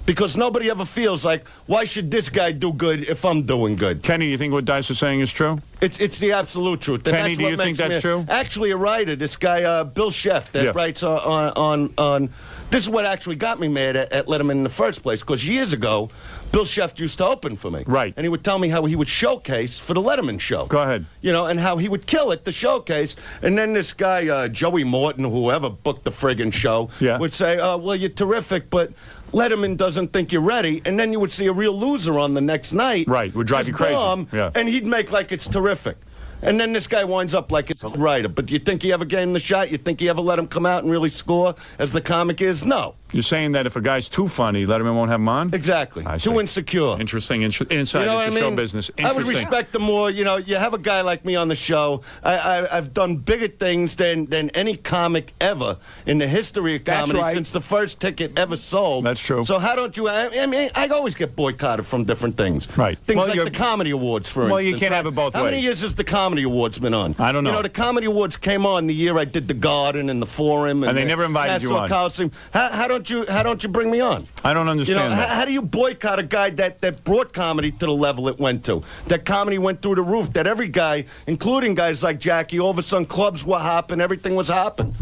Because nobody ever feels like, why should this guy do good if I'm doing good? Kenny, you think what Dice is saying is true? It's the absolute truth. And Kenny, that's do what you think makes me- that's true? Actually, a writer, this guy, Bill Sheff, that Yeah. writes on. This is what actually got me mad at Letterman in the first place, because years ago, Bill Sheff used to open for me. Right. And he would tell me how he would showcase for the Letterman show. Go ahead. You know, and how he would kill it, the showcase. And then this guy, Joey Morton, whoever booked the friggin' show, Yeah. would say, well, you're terrific, but Letterman doesn't think you're ready. And then you would see a real loser on the next night. Right, would drive just you crazy. bomb, Yeah. And he'd make like it's terrific. And then this guy winds up like it's a writer. But do you think he ever gave him the shot? You think he ever let him come out and really score as the comic is? No. You're saying that if a guy's too funny, Letterman won't have him on? Exactly. I see. Too insecure. Interesting insight You know what into I show mean? business. I would Interesting. respect him more. You know, you have a guy like me on the show. I've done bigger things than any comic ever in the history of That's comedy right. since the first ticket ever sold. That's true. So how don't you? I mean, I always get boycotted from different things. Right. Things Well, like you're- the Comedy Awards, for Well, instance. you can't have it both How many ways. years has the Comedy Awards been on? I don't know. You know, the Comedy Awards came on the year I did the Garden and the Forum, And they the never invited you Nassau on. Coliseum. How don't you bring me on? I don't You know, understand that. how do you boycott a guy that brought comedy to the level it went to? That comedy went through the roof, that every guy, including guys like Jackie, all of a sudden clubs were hopping, everything was hopping.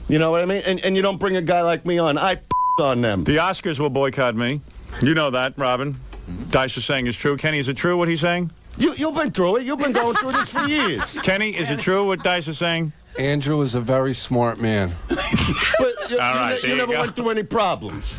You know what I mean? And you don't bring a guy like me on. I on them. The Oscars will boycott me. You know that, Robin. Dice is saying is true. Kenny, is it true what he's saying? You've been through it. You've been going through this for years. Kenny, is it true what Dice is saying? Andrew is a very smart man. But you right, there you never go. went through any problems.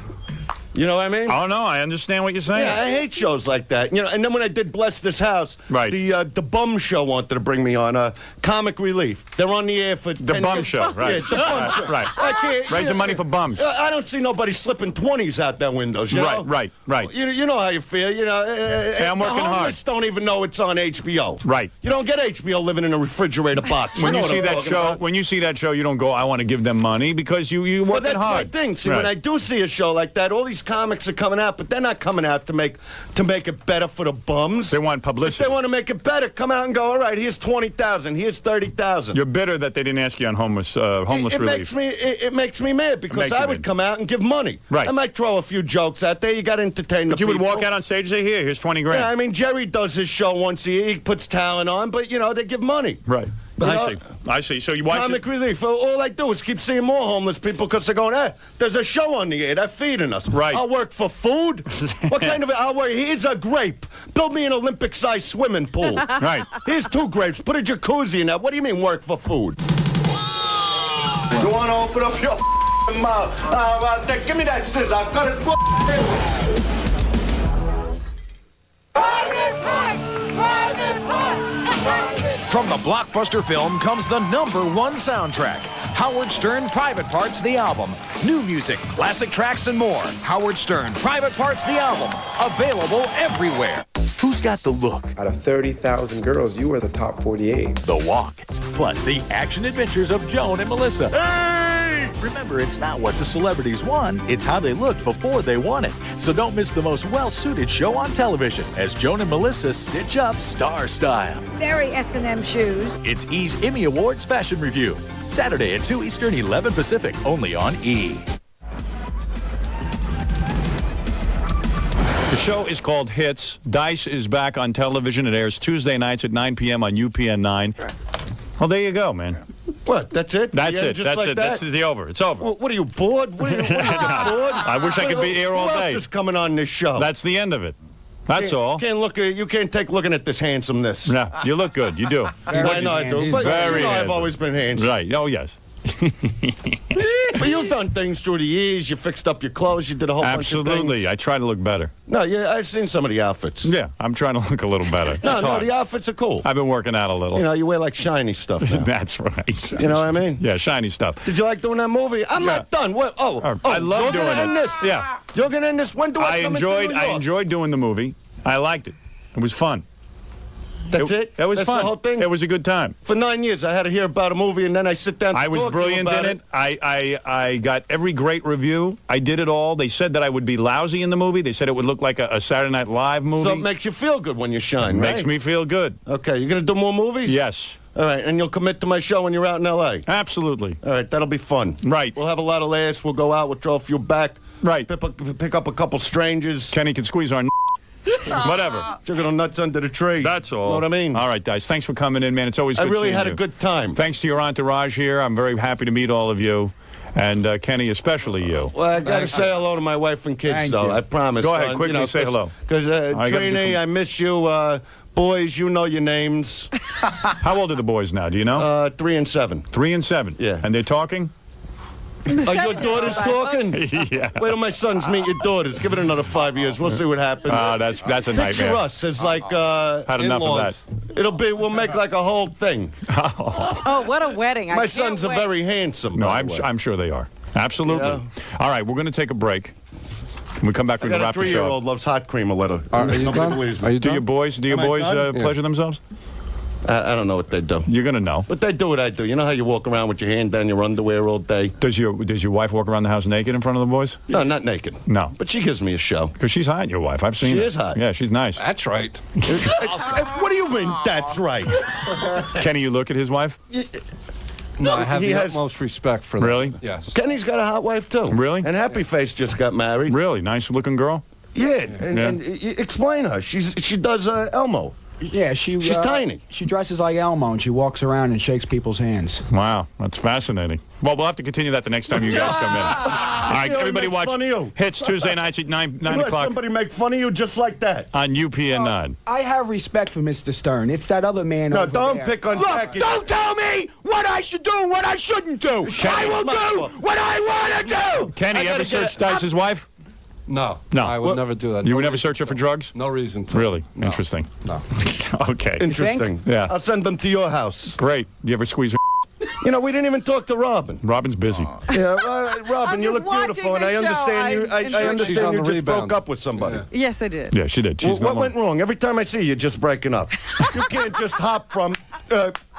You know what I mean? Oh, no, I understand what you're saying. Yeah, I hate shows like that. You know, and then when I did Bless This House, Right. the Bum Show wanted to bring me on, Comic Relief. They're on the air for The 10 Bum years. Show, right. Yeah, the Bum Show. Right. I can't, Raising money for bums. I don't see nobody slipping 20s out their windows, you know? Right. You know how you feel, you know. Hey, I'm working the hard. homeless don't even know it's on HBO. Right. You don't get HBO living in a refrigerator box. When know you what see I'm that talking show, about. when you see that show, you don't go, I want to give them money, because you Well, working that's hard. my thing. See, Right. when I do see a show like that, all these comics are coming out, but they're not coming out to make it better for the bums. They want publicity. If they want to make it better, come out and go, all right, here's 20,000, here's 30,000. You're bitter that they didn't ask you on homeless relief. It makes me mad because I would come out and give money. Right. I might throw a few jokes out there. You got to entertain the But you would people. walk out on stage and say, here's 20 grand. Yeah, I mean, Jerry does his show once a year. He puts talent on, but, they give money. Right. I see. So you watch Comic relief. All I do is keep seeing more homeless people because they're going, there's a show on the air. They're feeding us. Right. I'll work for food. What kind of... I'll work... Here's a grape. Build me an Olympic-sized swimming pool. Right. Here's 2 grapes. Put a jacuzzi in that. What do you mean work for food? You want to open up your mouth? Give me that scissor. I'll cut it. From the blockbuster film comes the #1 soundtrack. Howard Stern Private Parts, the album. New music, classic tracks, and more. Howard Stern Private Parts, the album. Available everywhere. Who's got the look? Out of 30,000 girls, you were the top 48. The Walk. Plus the action adventures of Joan and Melissa. Hey! Remember, it's not what the celebrities won, it's how they looked before they won it. So don't miss the most well-suited show on television as Joan and Melissa stitch up star style. Very S&M shoes. It's E's Emmy Awards Fashion Review. Saturday at 2 Eastern, 11 Pacific, only on E! The show is called Hitz. Dice is back on television. It airs Tuesday nights at 9 p.m. on UPN 9. Well, there you go, man. What? That's it? That's it. Just That's like it. that? That's the over. It's over. What are you, bored? What are you bored? I wish I could be here all Who day. else is coming on this show? That's the end of it. That's all. You can't take looking at this handsomeness. Yeah, you look good. You do. I know I do. But Very I've handsome. always been handsome. Right. Oh, yes. But you've done things through the years. You fixed up your clothes. You did a whole bunch of Absolutely. things. I try to look better. No, yeah, I've seen some of the outfits. Yeah, I'm trying to look a little better. No, It's hard. the outfits are cool. I've been working out a little. You wear like shiny stuff now. That's right. You know what I mean? Yeah, shiny stuff. Did you like doing that movie? I'm not done. What? I love doing you're gonna end it. this. Yeah. You're gonna end this. When do I come into New York? I enjoyed doing the movie. I liked it. It was fun. That's it? It was That's fun. the whole thing? It was a good time. For 9 years, I had to hear about a movie, and then I sit down to I was talk to you brilliant about in it. I got every great review. I did it all. They said that I would be lousy in the movie. They said it would look like a Saturday Night Live movie. So it makes you feel good when you shine, right? Makes me feel good. Okay, you're going to do more movies? Yes. All right, and you'll commit to my show when you're out in L.A.? Absolutely. All right, that'll be fun. Right. We'll have a lot of laughs. We'll go out. We'll throw a few back. Right. Pick up a couple strangers. Kenny can squeeze our whatever. Juggle nuts under the tree. That's all. Know what I mean? All right, guys. Thanks for coming in, man. It's always good I really seeing had you. a good time. Thanks to your entourage here. I'm very happy to meet all of you. And Kenny, especially you. Well, I got to say hello to my wife and kids, Thank though. you. I promise. Go ahead, quickly say hello. Because, Trini, I miss you. Boys, you know your names. How old are the boys now? Do you know? 3 and 7. 3 and 7. Yeah. And they're talking? Are your daughters talking? Yeah. Wait till my sons meet your daughters. Give it another 5 years. We'll see what happens. That's a Picture nightmare. us as like Had enough of in-laws. We'll make like a whole thing. Oh, what a wedding. My sons are very handsome. No, by the way. I'm sure they are. Absolutely. Yeah. All right, we're going to take a break. When we come back, I we're got going to a wrap the show. 3-year-old loves hot cream a little. Are you done? Are you Do done? your boys pleasure themselves? I don't know what they do. You're going to know. But they do what I do. You know how you walk around with your hand down your underwear all day? Does your wife walk around the house naked in front of the boys? No, not naked. No. But she gives me a show. Because she's hot, your wife. I've seen She her. is hot. Yeah, she's nice. That's right. What do you mean, that's right? Kenny, you look at his wife? No, I have he the has- utmost respect for that. Really? Yes. Kenny's got a hot wife, too. Really? And Happy Face just got married. Really? Nice looking girl? Yeah. And explain her. She does Elmo. Yeah, she's tiny. She dresses like Elmo, and she walks around and shakes people's hands. Wow, that's fascinating. Well, we'll have to continue that the next time you guys come in. All right, everybody watch Hitz Tuesday nights at 9 Let o'clock somebody make fun of you just like that. on UPN 9. I have respect for Mr. Stern. It's that other man No, over don't there. pick on Look, Jackie. don't tell me what I should do and what I shouldn't do. I will do what I want to do. Kenny, ever search Dice's wife? No. No. I would never do that. You would never search her for drugs? No reason to. Really? No. Interesting. No. Okay. Interesting. Yeah. I'll send them to your house. Great. You ever squeeze her? You know, we didn't even talk to Robin. Robin's busy. Yeah, Robin, I'm you just look beautiful, watching and I the show. understand you. I She's understand on you the just rebound. broke up with somebody. Yes, I did. Yeah, she did. She's What not went wrong? Every time I see you, you're just breaking up. You can't just hop from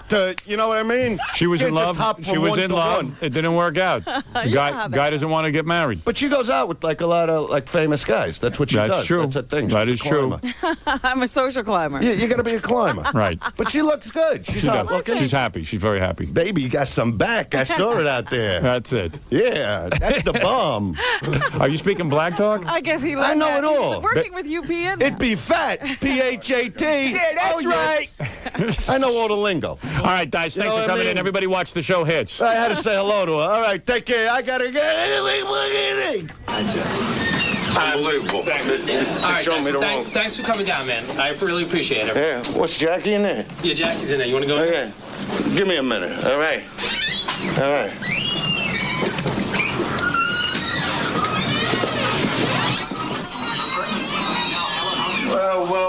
to, you know what I mean? She was You in can't love. just hop She from was one in to love. one. It didn't work out. The guy doesn't want to get married. But she goes out with like a lot of like famous guys. That's what she That's does. true. That's her thing. That She's is a true. climber. I'm a social climber. Yeah, you got to be a climber. Right. But she looks good. She's She hot does. looking. She's happy. She's very happy. Baby, you got some back. I saw it out there. That's it. Yeah, that's the bomb. Are you speaking black talk? I guess he. I know that. it all. He's working with UPN. It be fat. P-H-A-T. Yeah, that's right. I know all the lingo. All right, guys, thanks know for what I coming in. mean? Everybody watch the show Hitz. I had to say hello to her. All right, take care. I got to get... Unbelievable. All right, Show guys, me the well, room. thanks for coming down, man. I really appreciate it. Yeah, what's Jackie in there? Yeah, Jackie's in there. You want to go? Okay. Give me a minute. All right. All right.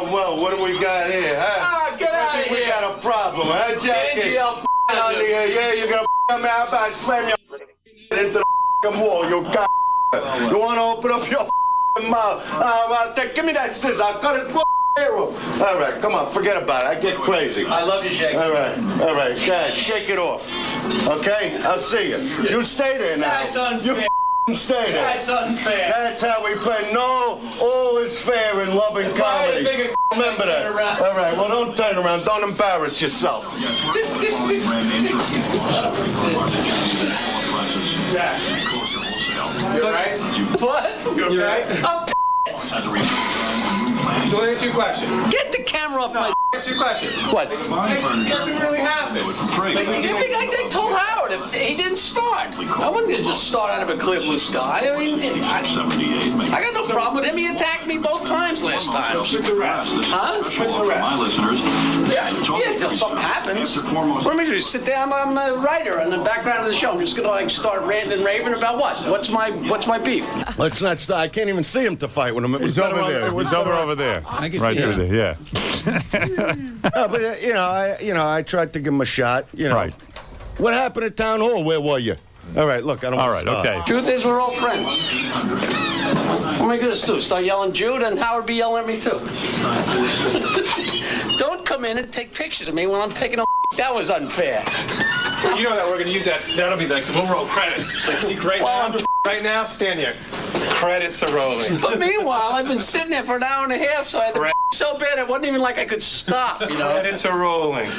Well, what do we got here, huh? Get out I of think we here. got a problem, huh, Jackie? Angie, Out here, yeah, you're gonna me out by slam your into the wall, you god. You wanna open up your mouth? Give me that scissors. I'll cut it. All right, come on, forget about it. I get crazy. I love you, Shake. All right, God, shake it off. Okay, I'll see you. You stay there now. That's unfair. You stay there. That's unfair. That's how we play. No, all is fair in love and comedy. Remember that. All right, well, don't turn around. Don't embarrass yourself. Yeah. You all right? What? You okay? So let me ask you a question. Get the camera off my. Ask you a question. What? Nothing really happened. I told Howard if he didn't start. I wasn't going to just start out of a clear blue sky. I mean, I got no problem with him. He attacked me both times last time. Put to rest. Huh? Put to rest. Yeah, until something happens. What am I do? Sit down? I'm a writer in the background of the show. I'm just going to like start ranting and raving about what? What's my beef? Let's not start. I can't even see him to fight with him. It was He's over better there. It was He's better over there. I can Right see through that. there, yeah. No, but I tried to give him a shot. You know. Right. What happened at town hall? Where were you? All right, look, I don't. All want right, to okay. Truth is, we're all friends. What am I going to do? Start yelling Jude and Howard be yelling at me too. Don't come in and take pictures of me when I'm taking a. That was unfair. You know that we're going to use that. That'll be like the roll credits. Like, see, right now, stand here. Credits are rolling. But meanwhile, I've been sitting there for an hour and a half, so I had to so bad it wasn't even like I could stop, you know. Credits are rolling.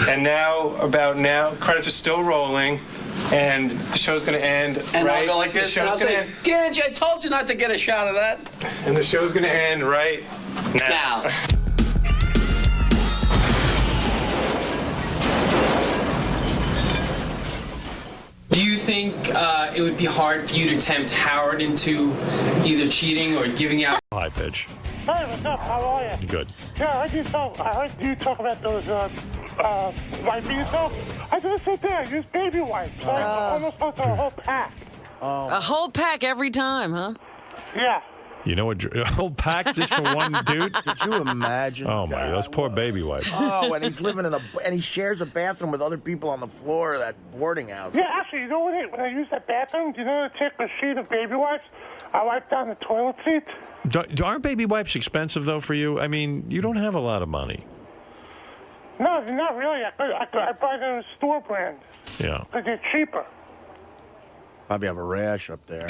And about now, credits are still rolling. And the show's going to end, And right? I'll go like this, The and I'll show's going to say, end. Gage, I told you not to get a shot of that. And the show's going to end right now. Do you think it would be hard for you to tempt Howard into either cheating or giving out? High pitch. Hey, what's up? How are you? Good. Yeah, I heard you talk about those wiping yourself. I was gonna say there, use baby wipes. I almost went to a whole pack. A whole pack every time, huh? Yeah. You know what? A whole pack just for one dude? Could you imagine? Oh, my God. Those poor baby wipes. Oh, and he's living and he shares a bathroom with other people on the floor of that boarding house. Yeah, actually, you know when I use that bathroom, do you know to take a sheet of baby wipes? I wipe down the toilet seat. Aren't baby wipes expensive, though, for you? I mean, you don't have a lot of money. No, not really. I buy them in store brand. Yeah. Because they're cheaper. Probably have a rash up there.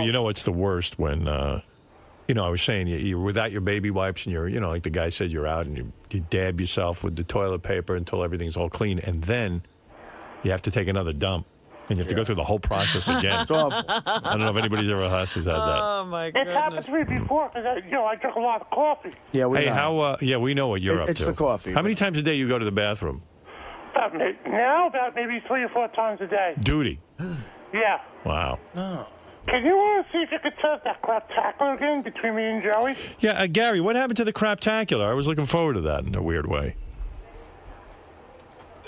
You know what's the worst when, I was saying you're without your baby wipes and you're, like the guy said, you're out and you dab yourself with the toilet paper until everything's all clean, and then you have to take another dump. And you have to go through the whole process again. It's awful. I don't know if anybody's ever has had that. Oh, my goodness. It's happened to me before because I drink a lot of coffee. Yeah, we know. We know what you're up to. It's the coffee. How many times a day you go to the bathroom? About maybe 3 or 4 times a day. Duty. Yeah. Wow. Oh. Can you see if you could set that craptacular again between me and Joey? Yeah, Gary, what happened to the craptacular? I was looking forward to that in a weird way.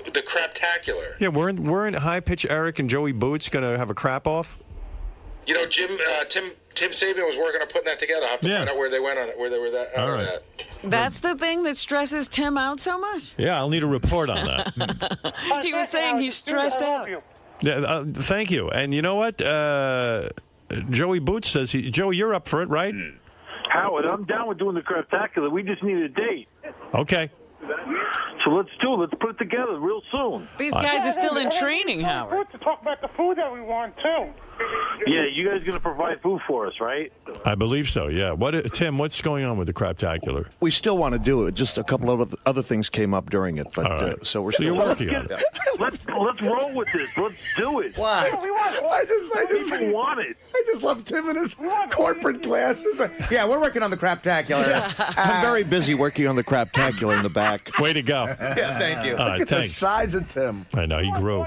The craptacular. Yeah, weren't High Pitch Eric and Joey Boots going to have a crap off? You know, Tim Tim Sabian was working on putting that together. I have to find out where they went on it, where they were that. All right. That. That's the thing that stresses Tim out so much? Yeah, I'll need a report on that. He was saying he's stressed out. Yeah, thank you. And you know what? Joey Boots says, Joey, you're up for it, right? Howard, I'm down with doing the Craptacular. We just need a date. Okay. So let's do it. Let's put it together real soon. These guys are still in training, Howard. To talk about the food that we want, too. Yeah, you guys going to provide food for us, right? I believe so, yeah. Tim, what's going on with the Craptacular? We still want to do it. Just a couple of other things came up during it, but right. So we're So still you're working on it. Let's roll with this. Let's do it. Why? I just want it. I just love Tim and his corporate glasses. Yeah, we're working on the Craptacular. I'm very busy working on the Craptacular in the back. Way to go. Yeah, thank you. All right, Look at the thanks. size of Tim. I know, he grew.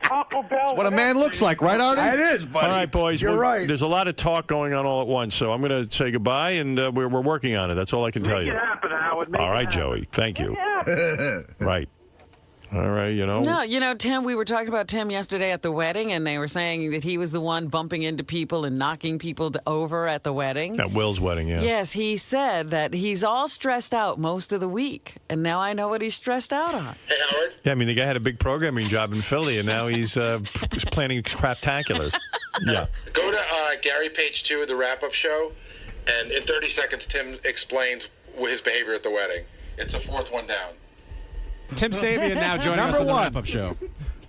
Taco Bell. That's what a man looks like, right, Artie? It is, buddy. All right, boys. You're right. There's a lot of talk going on all at once, so I'm going to say goodbye, and we're working on it. That's all I can tell you. Make it happen, Howard. All right, Joey. Thank you. Right. All right, No, Tim, we were talking about Tim yesterday at the wedding, and they were saying that he was the one bumping into people and knocking people over at the wedding. At Will's wedding, yeah. Yes, he said that he's all stressed out most of the week, and now I know what he's stressed out on. Hey, Howard. Yeah, I mean, the guy had a big programming job in Philly, and now he's planning Craptaculars. Yeah. Go to Gary Page 2, the wrap-up show, and in 30 seconds, Tim explains his behavior at the wedding. It's the fourth one down. Tim Sabian now joining us on the wrap-up show.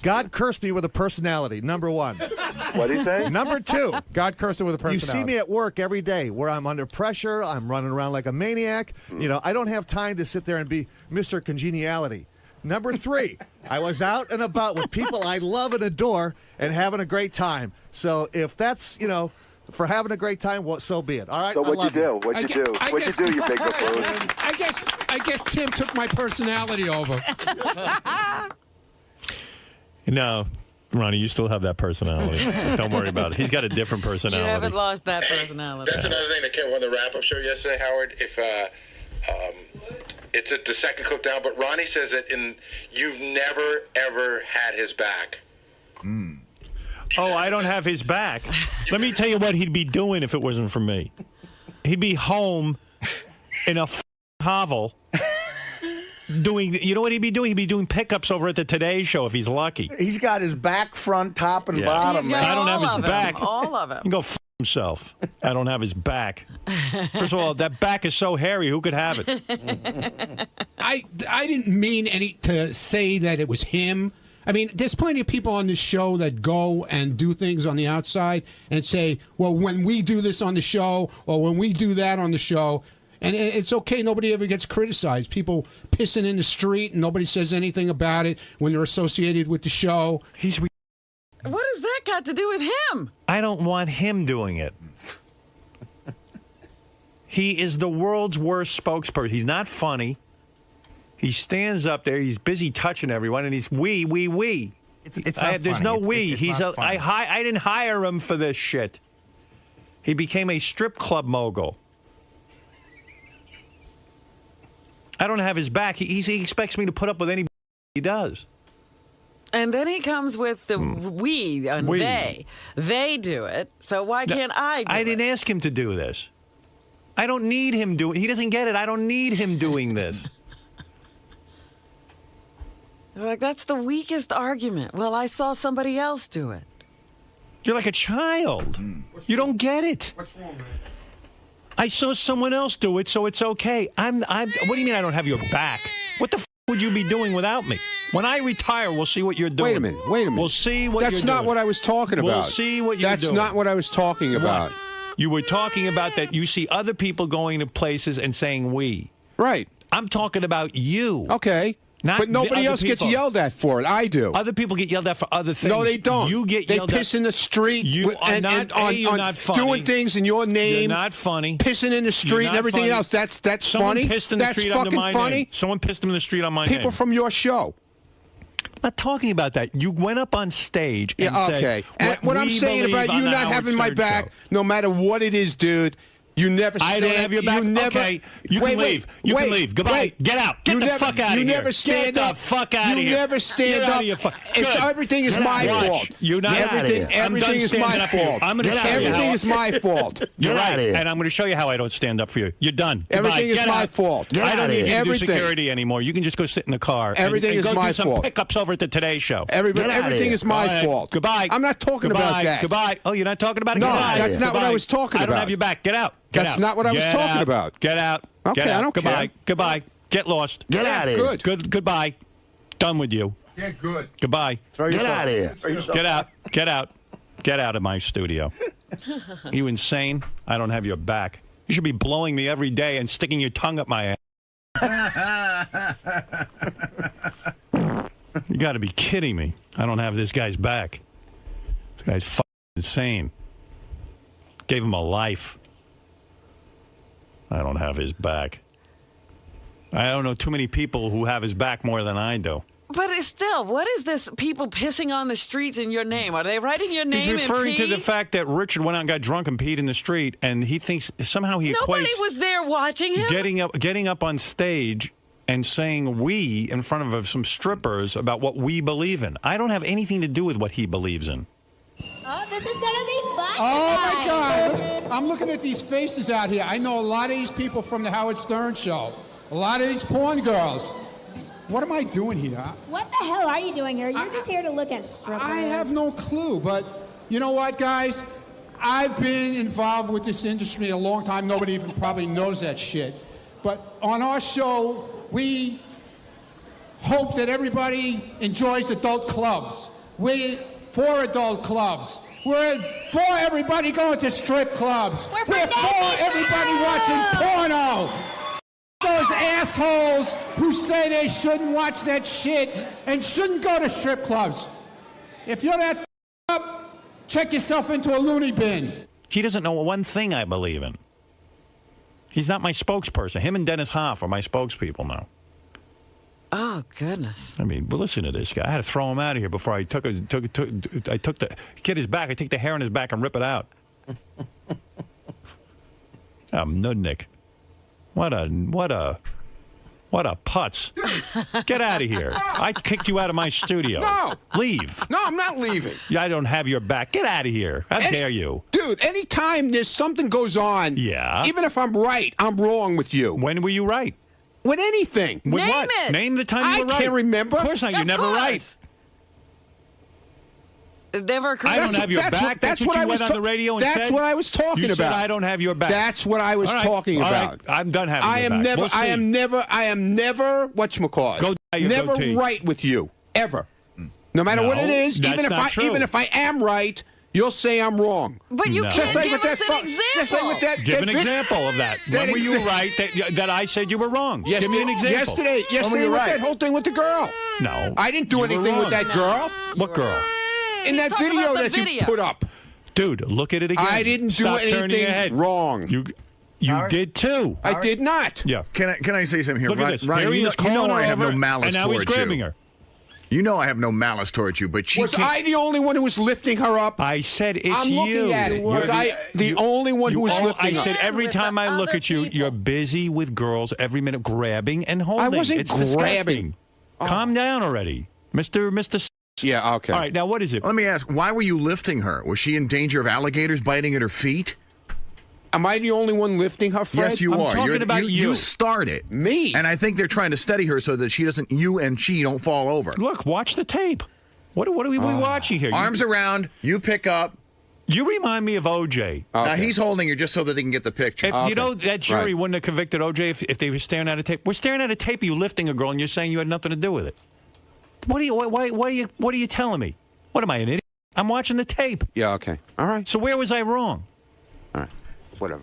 God cursed me with a personality, number one. What did he say? Number two. God cursed him with a personality. You see me at work every day where I'm under pressure, I'm running around like a maniac. I don't have time to sit there and be Mr. Congeniality. Number three, I was out and about with people I love and adore and having a great time. So if that's, for having a great time, well, so be it. All right? So what'd you do? What'd you do? What'd you do, you big buffoon? I guess Tim took my personality over. No, Ronnie, you still have that personality. Don't worry about it. He's got a different personality. You haven't lost that personality. That's another thing that came up on the wrap-up show yesterday, Howard. If it's at the second clip down, but Ronnie says that you've never, ever had his back. Oh, I don't have his back. Let me tell you what he'd be doing if it wasn't for me. He'd be home in a hovel doing, you know what he'd be doing? He'd be doing pickups over at the Today Show if he's lucky. He's got his back, front, top, and bottom. I don't have his back. All of it. He can go himself. I don't have his back. First of all, that back is so hairy. Who could have it? I didn't mean to say that it was him. I mean, there's plenty of people on this show that go and do things on the outside and say, well, when we do this on the show or when we do that on the show, and it's okay. Nobody ever gets criticized. People pissing in the street and nobody says anything about it when they're associated with the show. What has that got to do with him? I don't want him doing it. He is the world's worst spokesperson. He's not funny. He stands up there. He's busy touching everyone, and he's we. It's not there's funny. no we. It's not funny. I didn't hire him for this shit. He became a strip club mogul. I don't have his back. He expects me to put up with anybody he does. And then he comes with the we and We. they. They do it, so why can't I do it? I didn't ask him to do this. I don't need him doing. He doesn't get it. I don't need him doing this. Like, that's the weakest argument. Well, I saw somebody else do it. You're like a child. You don't get it. What's wrong, man? I saw someone else do it, so it's okay. What do you mean I don't have your back? What the f*** would you be doing without me? When I retire, we'll see what you're doing. Wait a minute. We'll see what you're doing. That's not what I was talking about. We'll see what you're doing. That's not what I was talking about. You were talking about that you see other people going to places and saying we. Right. I'm talking about you. Okay. But nobody else gets yelled at for it. I do. Other people get yelled at for other things. No, they don't. You get yelled at. They piss in the street. You are not funny. Doing things in your name. You're not funny. Pissing in the street and everything funny. else. That's Someone funny. Pissed in the That's street fucking under my funny. name. Someone pissed in the street on my name. People from your show. I'm not talking about that. You went up on stage and said, okay. And what I'm saying about you not having my back, no matter what it is, dude, You never stand. I don't have your back. You never, okay, you can leave. You can leave. Goodbye. Get out. Get the fuck out of here. You never stand Get up. the fuck out of here. You never stand up. Everything is my fault. You're not. Everything is my fault. I'm going to show you. Everything is my fault. You're right, and I'm going to show you how I don't stand up for you. You're done. Everything is my fault. I don't need you to do security anymore. You can just go sit in the car. Everything is my fault. Go do some pickups over at the Today Show. Everything is my fault. Goodbye. I'm not talking about that. Goodbye. Oh, you're not talking about it? No, Goodbye. that's not what I was talking about. I don't have your back. Get out. That's not what I was talking about. Get out. Okay, Get out. I don't Goodbye. care. Goodbye. Get lost. Get out of here. Good. Goodbye. Done with you. Yeah, good. Goodbye. Get out of here. Get out. Get out. Get out of my studio. You insane? I don't have your back. You should be blowing me every day and sticking your tongue up my ass. You got to be kidding me. I don't have this guy's back. This guy's fucking insane. Gave him a life. I don't have his back. I don't know too many people who have his back more than I do. But it's still, what is this people pissing on the streets in your name? Are they writing your name? He's referring in to pee? the fact that Richard went out and got drunk and peed in the street, and he thinks somehow he Nobody equates was there watching him. getting up on stage and saying "we" in front of some strippers about what we believe in. I don't have anything to do with what he believes in. Oh, this is gonna be fun. Oh my God! I'm looking at these faces out here. I know a lot of these people from the Howard Stern show. A lot of these porn girls. What am I doing here? What the hell are you doing here? You're just here to look at strippers. I have no clue, but you know what, guys? I've been involved with this industry a long time. Nobody even probably knows that shit. But on our show, we hope that everybody enjoys adult clubs. We're for adult clubs. We're for everybody going to strip clubs. We're for everybody watching porno. Those assholes who say they shouldn't watch that shit and shouldn't go to strip clubs. If you're that up, check yourself into a loony bin. He doesn't know one thing I believe in. He's not my spokesperson. Him and Dennis Hoff are my spokespeople now. Oh, goodness. I mean, but listen to this guy. I had to throw him out of here before I took the get his back. I take the hair on his back and rip it out. Nudnik. What a putz. Get out of here. I kicked you out of my studio. No. Leave. No, I'm not leaving. Yeah, I don't have your back. Get out of here. How dare you? Dude, anytime there's something goes on, yeah, even if I'm right, I'm wrong with you. When were you right? With anything. With Name what? it. Name the time you were right. I can't remember. Of course not. You're never right. Never I don't have your back. That's what you went on the radio and said? That's what I was talking you about. Said I don't have your back. That's what I was talking about. Right. I'm done having your back. I am never whatchamacallit. Go dye your never goatee. right with you. Ever. No matter what it is, even if I am right, you'll say I'm wrong. But you can't give us an example. Just like with that. Give an example of that. When were you right that I said you were wrong? Yes, give me an example. Yesterday with that whole thing with the girl. No. I didn't do anything with that girl. What girl? In that video that you put up. Dude, look at it again. I didn't do anything wrong. You did too. I did not. Yeah. Can I say something here? Look at this. Ryan, Here he is you know calling I her have no over, malice and now towards he's grabbing you. her. You know I have no malice towards you, but she Was I the only one who was lifting her up? I said it's I'm you. looking at it. Was I the only one who was lifting her? I said every time I look at you, you're busy with girls every minute grabbing and holding. I wasn't it's grabbing. Calm down already, Mr. Yeah, okay. All right, now what is it? Let me ask, why were you lifting her? Was she in danger of alligators biting at her feet? Am I the only one lifting her, Fred? Yes, you are. I'm talking about you. You started. Me? And I think they're trying to steady her so that you and she don't fall over. Look, watch the tape. What are we watching here? Arms around, you pick up. You remind me of O.J. Okay. Now, he's holding her just so that he can get the picture. You know, that jury wouldn't have convicted O.J. if they were staring at a tape. We're staring at a tape of you lifting a girl, and you're saying you had nothing to do with it. What are you telling me? What am I, an idiot? I'm watching the tape. Yeah, okay. All right. So where was I wrong? All right. Whatever.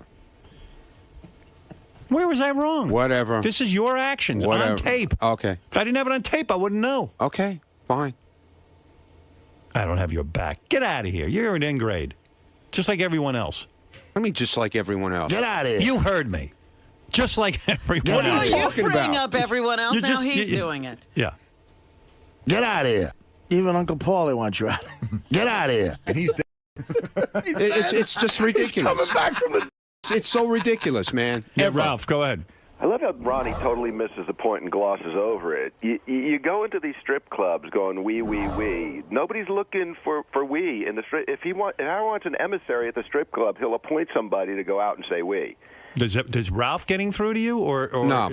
Where was I wrong? Whatever. This is your actions on tape. Okay. If I didn't have it on tape, I wouldn't know. Okay, fine. I don't have your back. Get out of here. You're an ingrate. Just like everyone else. I mean, just like everyone else. Get out of here. You heard me. Just like everyone else. What are you talking about? Bring up everyone else. Now he's doing it. Yeah. Get out of here. Even Uncle Paulie wants you out. Get out of here. And he's dead. It's just ridiculous. He's coming back from the It's so ridiculous, man. Yeah, Ralph, go ahead. I love how Ronnie totally misses the point and glosses over it. You go into these strip clubs going wee. Nobody's looking for wee in the strip. If Howard wants an emissary at the strip club, he'll appoint somebody to go out and say wee. Does Ralph getting through to you or no?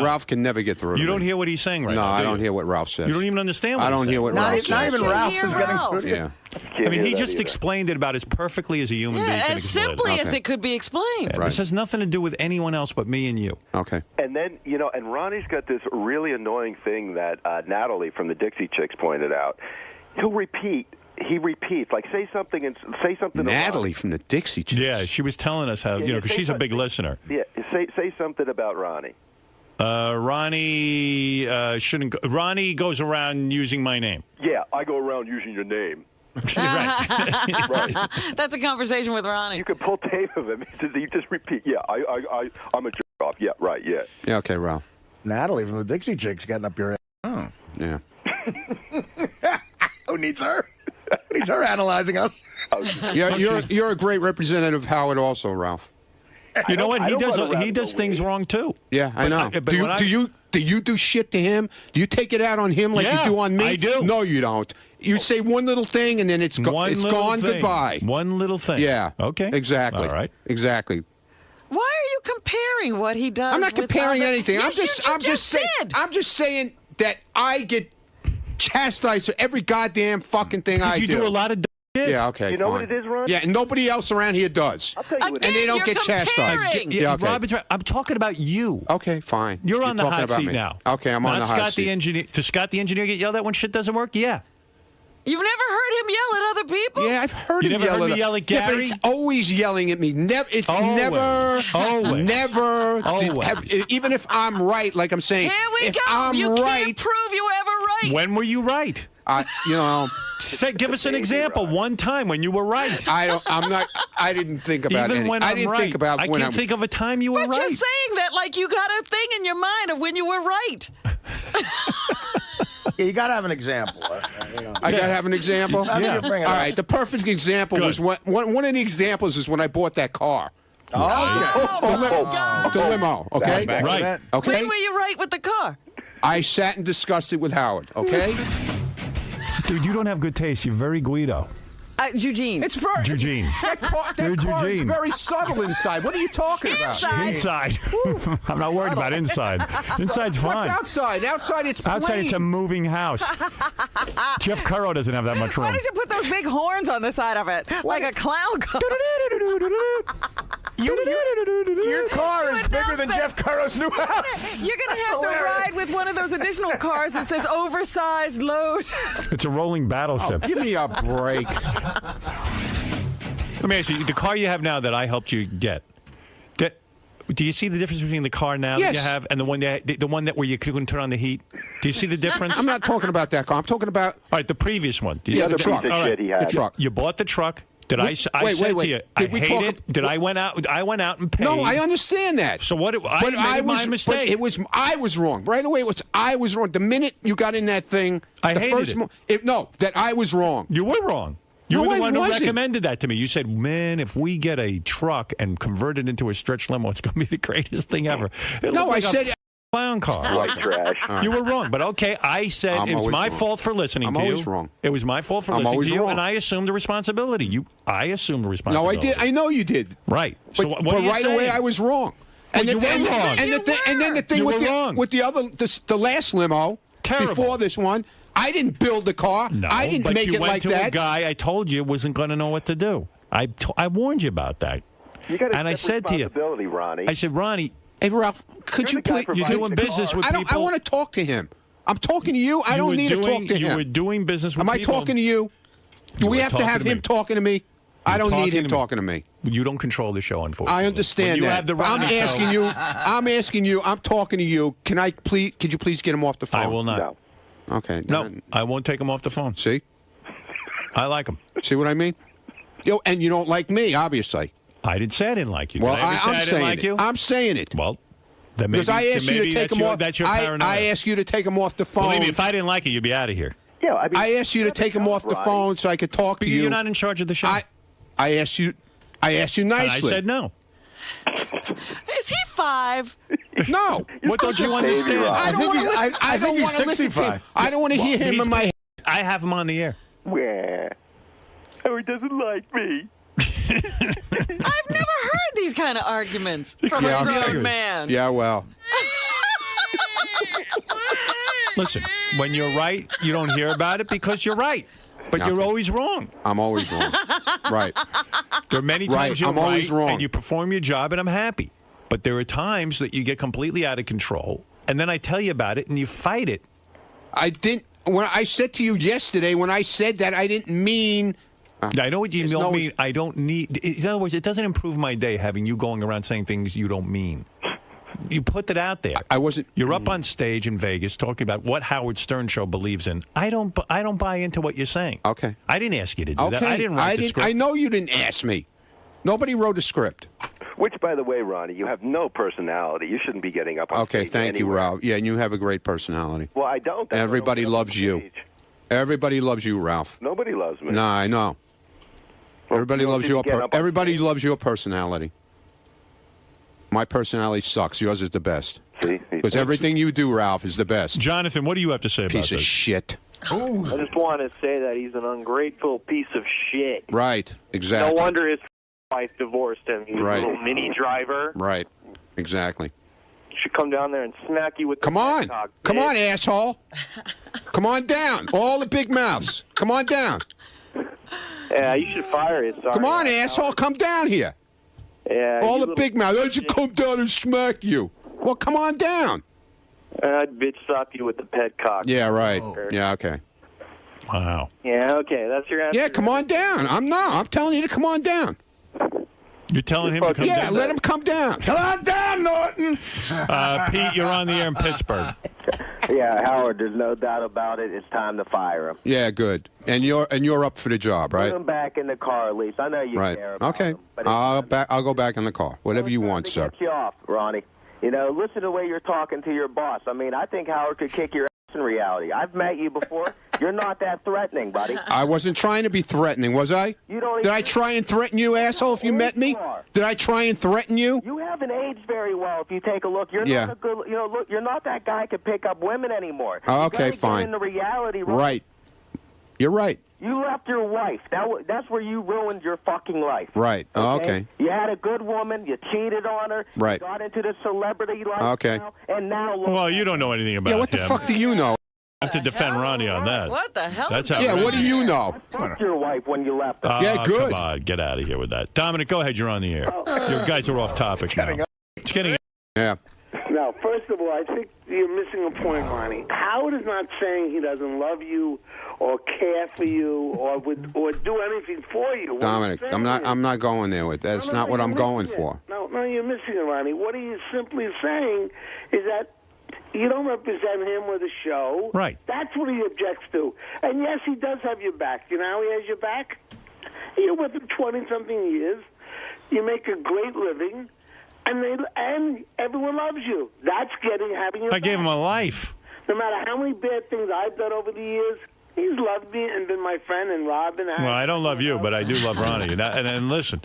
Ralph can never get through. You to don't me. hear what he's saying right No, now. I don't hear what Ralph says. You don't even understand what I don't hear what Ralph says. Not even Ralph is getting through. Yeah. I mean, he just explained it about as perfectly as a human being can as explain simply it. as it could be explained. Yeah, This has nothing to do with anyone else but me and you. Okay. And then, and Ronnie's got this really annoying thing that Natalie from the Dixie Chicks pointed out. He'll repeat. He repeats, like say something. Natalie from the Dixie Chicks. Yeah, she was telling us how, because she's a big listener. Yeah, say something about Ronnie. Ronnie shouldn't. Ronnie goes around using my name. Yeah, I go around using your name. Right. That's a conversation with Ronnie. You could pull tape of him. He just repeat. Yeah, I'm a jerk off. Yeah, right. Yeah. Yeah. Okay, Ralph. Natalie from the Dixie Chicks getting up your ass. Oh. Yeah. Who needs her? Who needs her analyzing us? You're a great representative of Howard, also, Ralph. You know what? He does things wrong too. Yeah, I know. Do you do shit to him? Do you take it out on him like you do on me? I do. No, you don't. You say one little thing and then it's gone. Goodbye. One little thing. Yeah. Okay. Exactly. All right. Exactly. Why are you comparing what he does? I'm not comparing anything. Yes, I'm just saying that I get chastised for every goddamn fucking thing I do. You do a lot of shit. Yeah, okay. You know what it is, Ron? Yeah, and nobody else around here does. I'll tell you what and they don't get chastised. Yeah, okay. Robin's right. I'm talking about you. Okay, fine. You're on the talking hot about seat me. now. Okay, I'm on the hot Scott seat. The engineer. Does Scott the engineer get yelled at when shit doesn't work? Yeah. You've never heard him yell at other people? Yeah, I've heard You him never yell heard at me yell at Yeah, but Gary? it's always yelling at me. It's Always. never. Always. Even if I'm right, like I'm saying. Here we if go. I'm You right, can't prove you ever right. When were you right? Give us an example. One time when you were right. I didn't think about Even any. when I I'm didn't right. think about I when can't think of a time you were But right. you're saying that like you got a thing in your mind of when you were right. Yeah, you got to have an example. I got to have an example? Yeah. All right, the perfect example was one of the examples is when I bought that car. The limo, okay? Right. Okay? When were you right with the car? I sat and discussed it with Howard, okay? Dude, you don't have good taste. You're very Guido. Eugene. It's very... Eugene. That car is very subtle inside. What are you talking about? Inside. I'm not worried about inside. Inside's fine. What's outside? Outside, it's plain. Outside, it's a moving house. Jeff Currow doesn't have that much room. Why did you put those big horns on the side of it? Like a clown car. Your car is bigger than Jeff Currow's new house. You're going to have to ride with one of those additional cars that says oversized load. It's a rolling battleship. Oh, give me a break. Let me ask you, the car you have now that I helped you get, do you see the difference between the car now that you have and the one that where you couldn't turn on the heat? Do you see the difference? I'm not talking about that car. I'm talking about... All right, the previous one. Do you see the truck. All right. The truck. You bought the truck. I said to you, I hate it. I went out and paid. No, I understand that. So what? I made my mistake. I was wrong. Right away, I was wrong. The minute you got in that thing, I hated it. That I was wrong. You were wrong. You were the one who recommended that to me. You said, man, if we get a truck and convert it into a stretch limo, it's going to be the greatest thing ever. I said... clown car. Like trash. You were wrong, but okay. I said it was my fault for listening to you. I'm always wrong. It was my fault for listening to you, and I assumed the responsibility. I assued the responsibility. No, I did. I know you did. Right. But, So what are you right saying? away, I was wrong. And you were wrong. And then the thing with the last limo before this one, I didn't build the car. No, I didn't make it like that. You went to a guy I told you wasn't going to know what to do. I warned you about that. You got and I said to you, Ronnie. I said, Ronnie. Hey, Ralph, could you please... You're doing business with people. I want to talk to him. I'm talking to you. I don't need to talk to him. You were doing business with people. Am I talking to you? Do we have to have him talking to me? I don't need him talking to me. You don't control the show, unfortunately. I understand that. I'm asking you. I'm talking to you. Could you please get him off the phone? I will not. No. Okay. No, I won't take him off the phone. See? I like him. See what I mean? And you don't like me, obviously. I didn't say I didn't like you. Well, I'm saying it. I'm saying it. Well, then maybe, because I asked you to take him off. That's your paranoia. I asked you to take him off the phone. Believe me, if I didn't like it, you'd be out of here. Yeah, I asked you to take him off the phone so I could talk to you. You're not in charge of the show. I asked you nicely. And I said no. Is he 5? No. What don't you understand? I don't want to listen. I don't want to listen to him. I don't want to hear him in my head. I have him on the air. Where? Oh, he doesn't like me. I've never heard these kind of arguments from a grown man. Yeah, well. Listen, when you're right, you don't hear about it because you're right. But you're always wrong. I'm always wrong. Right. There are many times you're I'm always wrong. and you perform your job, and I'm happy. But there are times that you get completely out of control, and then I tell you about it, and you fight it. I didn't. When I said to you yesterday, when I said that, I didn't mean. I know what you don't mean. I don't need. In other words, it doesn't improve my day having you going around saying things you don't mean. You put it out there. I wasn't. You're up on stage in Vegas talking about what Howard Stern show believes in. I don't buy into what you're saying. Okay. I didn't ask you to do that. I didn't write the script. I know you didn't ask me. Nobody wrote a script. Which, by the way, Ronnie, you have no personality. You shouldn't be getting up on stage. Okay, thank you, Ralph. Yeah, and you have a great personality. Well, I don't. Everybody loves you. Everybody loves you, Ralph. Nobody loves me. No, I know. Everybody loves your loves your personality. My personality sucks. Yours is the best. See? Because everything you do, Ralph, is the best. Jonathan, what do you have to say about this? Piece of shit. I just want to say that he's an ungrateful piece of shit. Right, exactly. No wonder his wife divorced him. He's Right. a little mini driver. Right, exactly. Should come down there and smack you with Come the on. cock, Come bitch. on, asshole. Come on down. All the big mouths. Come on down. Yeah, you should fire his son. Come on, asshole. Come down here. Yeah, All you the big mouths. I should come down and smack you. Well, come on down. I'd bitch slap you with the pet cock. Yeah, right. Yeah, okay. Wow. Yeah, okay. That's your answer. Yeah, come on down. I'm telling you to come on down. You're telling him to come down? Yeah, let him come down. Come on down, Norton. Pete, you're on the air in Pittsburgh. Yeah, Howard, there's no doubt about it. It's time to fire him. Yeah, good. And you're up for the job, right? Put him back in the car, at least. I know you Right. care about Okay. him. But I'll go back in the car. Whatever you want, sir. get you off, Ronnie. You know, listen to the way you're talking to your boss. I mean, I think Howard could kick your ass in reality. I've met you before. You're not that threatening, buddy. I wasn't trying to be threatening, was I? You don't Did I try and threaten you, asshole, if you met me? Did I try and threaten you? You haven't aged very well. If you take a look, you're Yeah. not a good. You know, look, you're not that guy who can pick up women anymore. Oh, You okay, gotta get fine. into reality, Ronnie. Right. You're right. You left your wife. That's where you ruined your fucking life. Right. Oh, okay. You had a good woman. You cheated on her. Right. You got into the celebrity lifestyle. Okay. And now look. Well, you don't know anything about him. Yeah, what the fuck do you know? I have to defend Ronnie on that. What the hell? That's how. Yeah, what do you know? Fuck your wife when you left her. Yeah, good. Come on, get out of here with that. Dominic, go ahead. You're on the air. Your guys are off topic now. It's getting. Yeah. Now, first of all, I think you're missing a point, Ronnie. Howard is not saying he doesn't love you or care for you or do anything for you. What Dominic, he's I'm saying not going there with. That's not what I'm going for. No, you're missing it, Ronnie. What he is simply saying is that you don't represent him or the show. Right. That's what he objects to. And yes, he does have your back. You know how he has your back? You're with him 20-something years. You make a great living. And everyone loves you. That's having your I gave him a life. No matter how many bad things I've done over the years, he's loved me and been my friend and Robin. Well, I don't love you, but I do love Ronnie. And listen,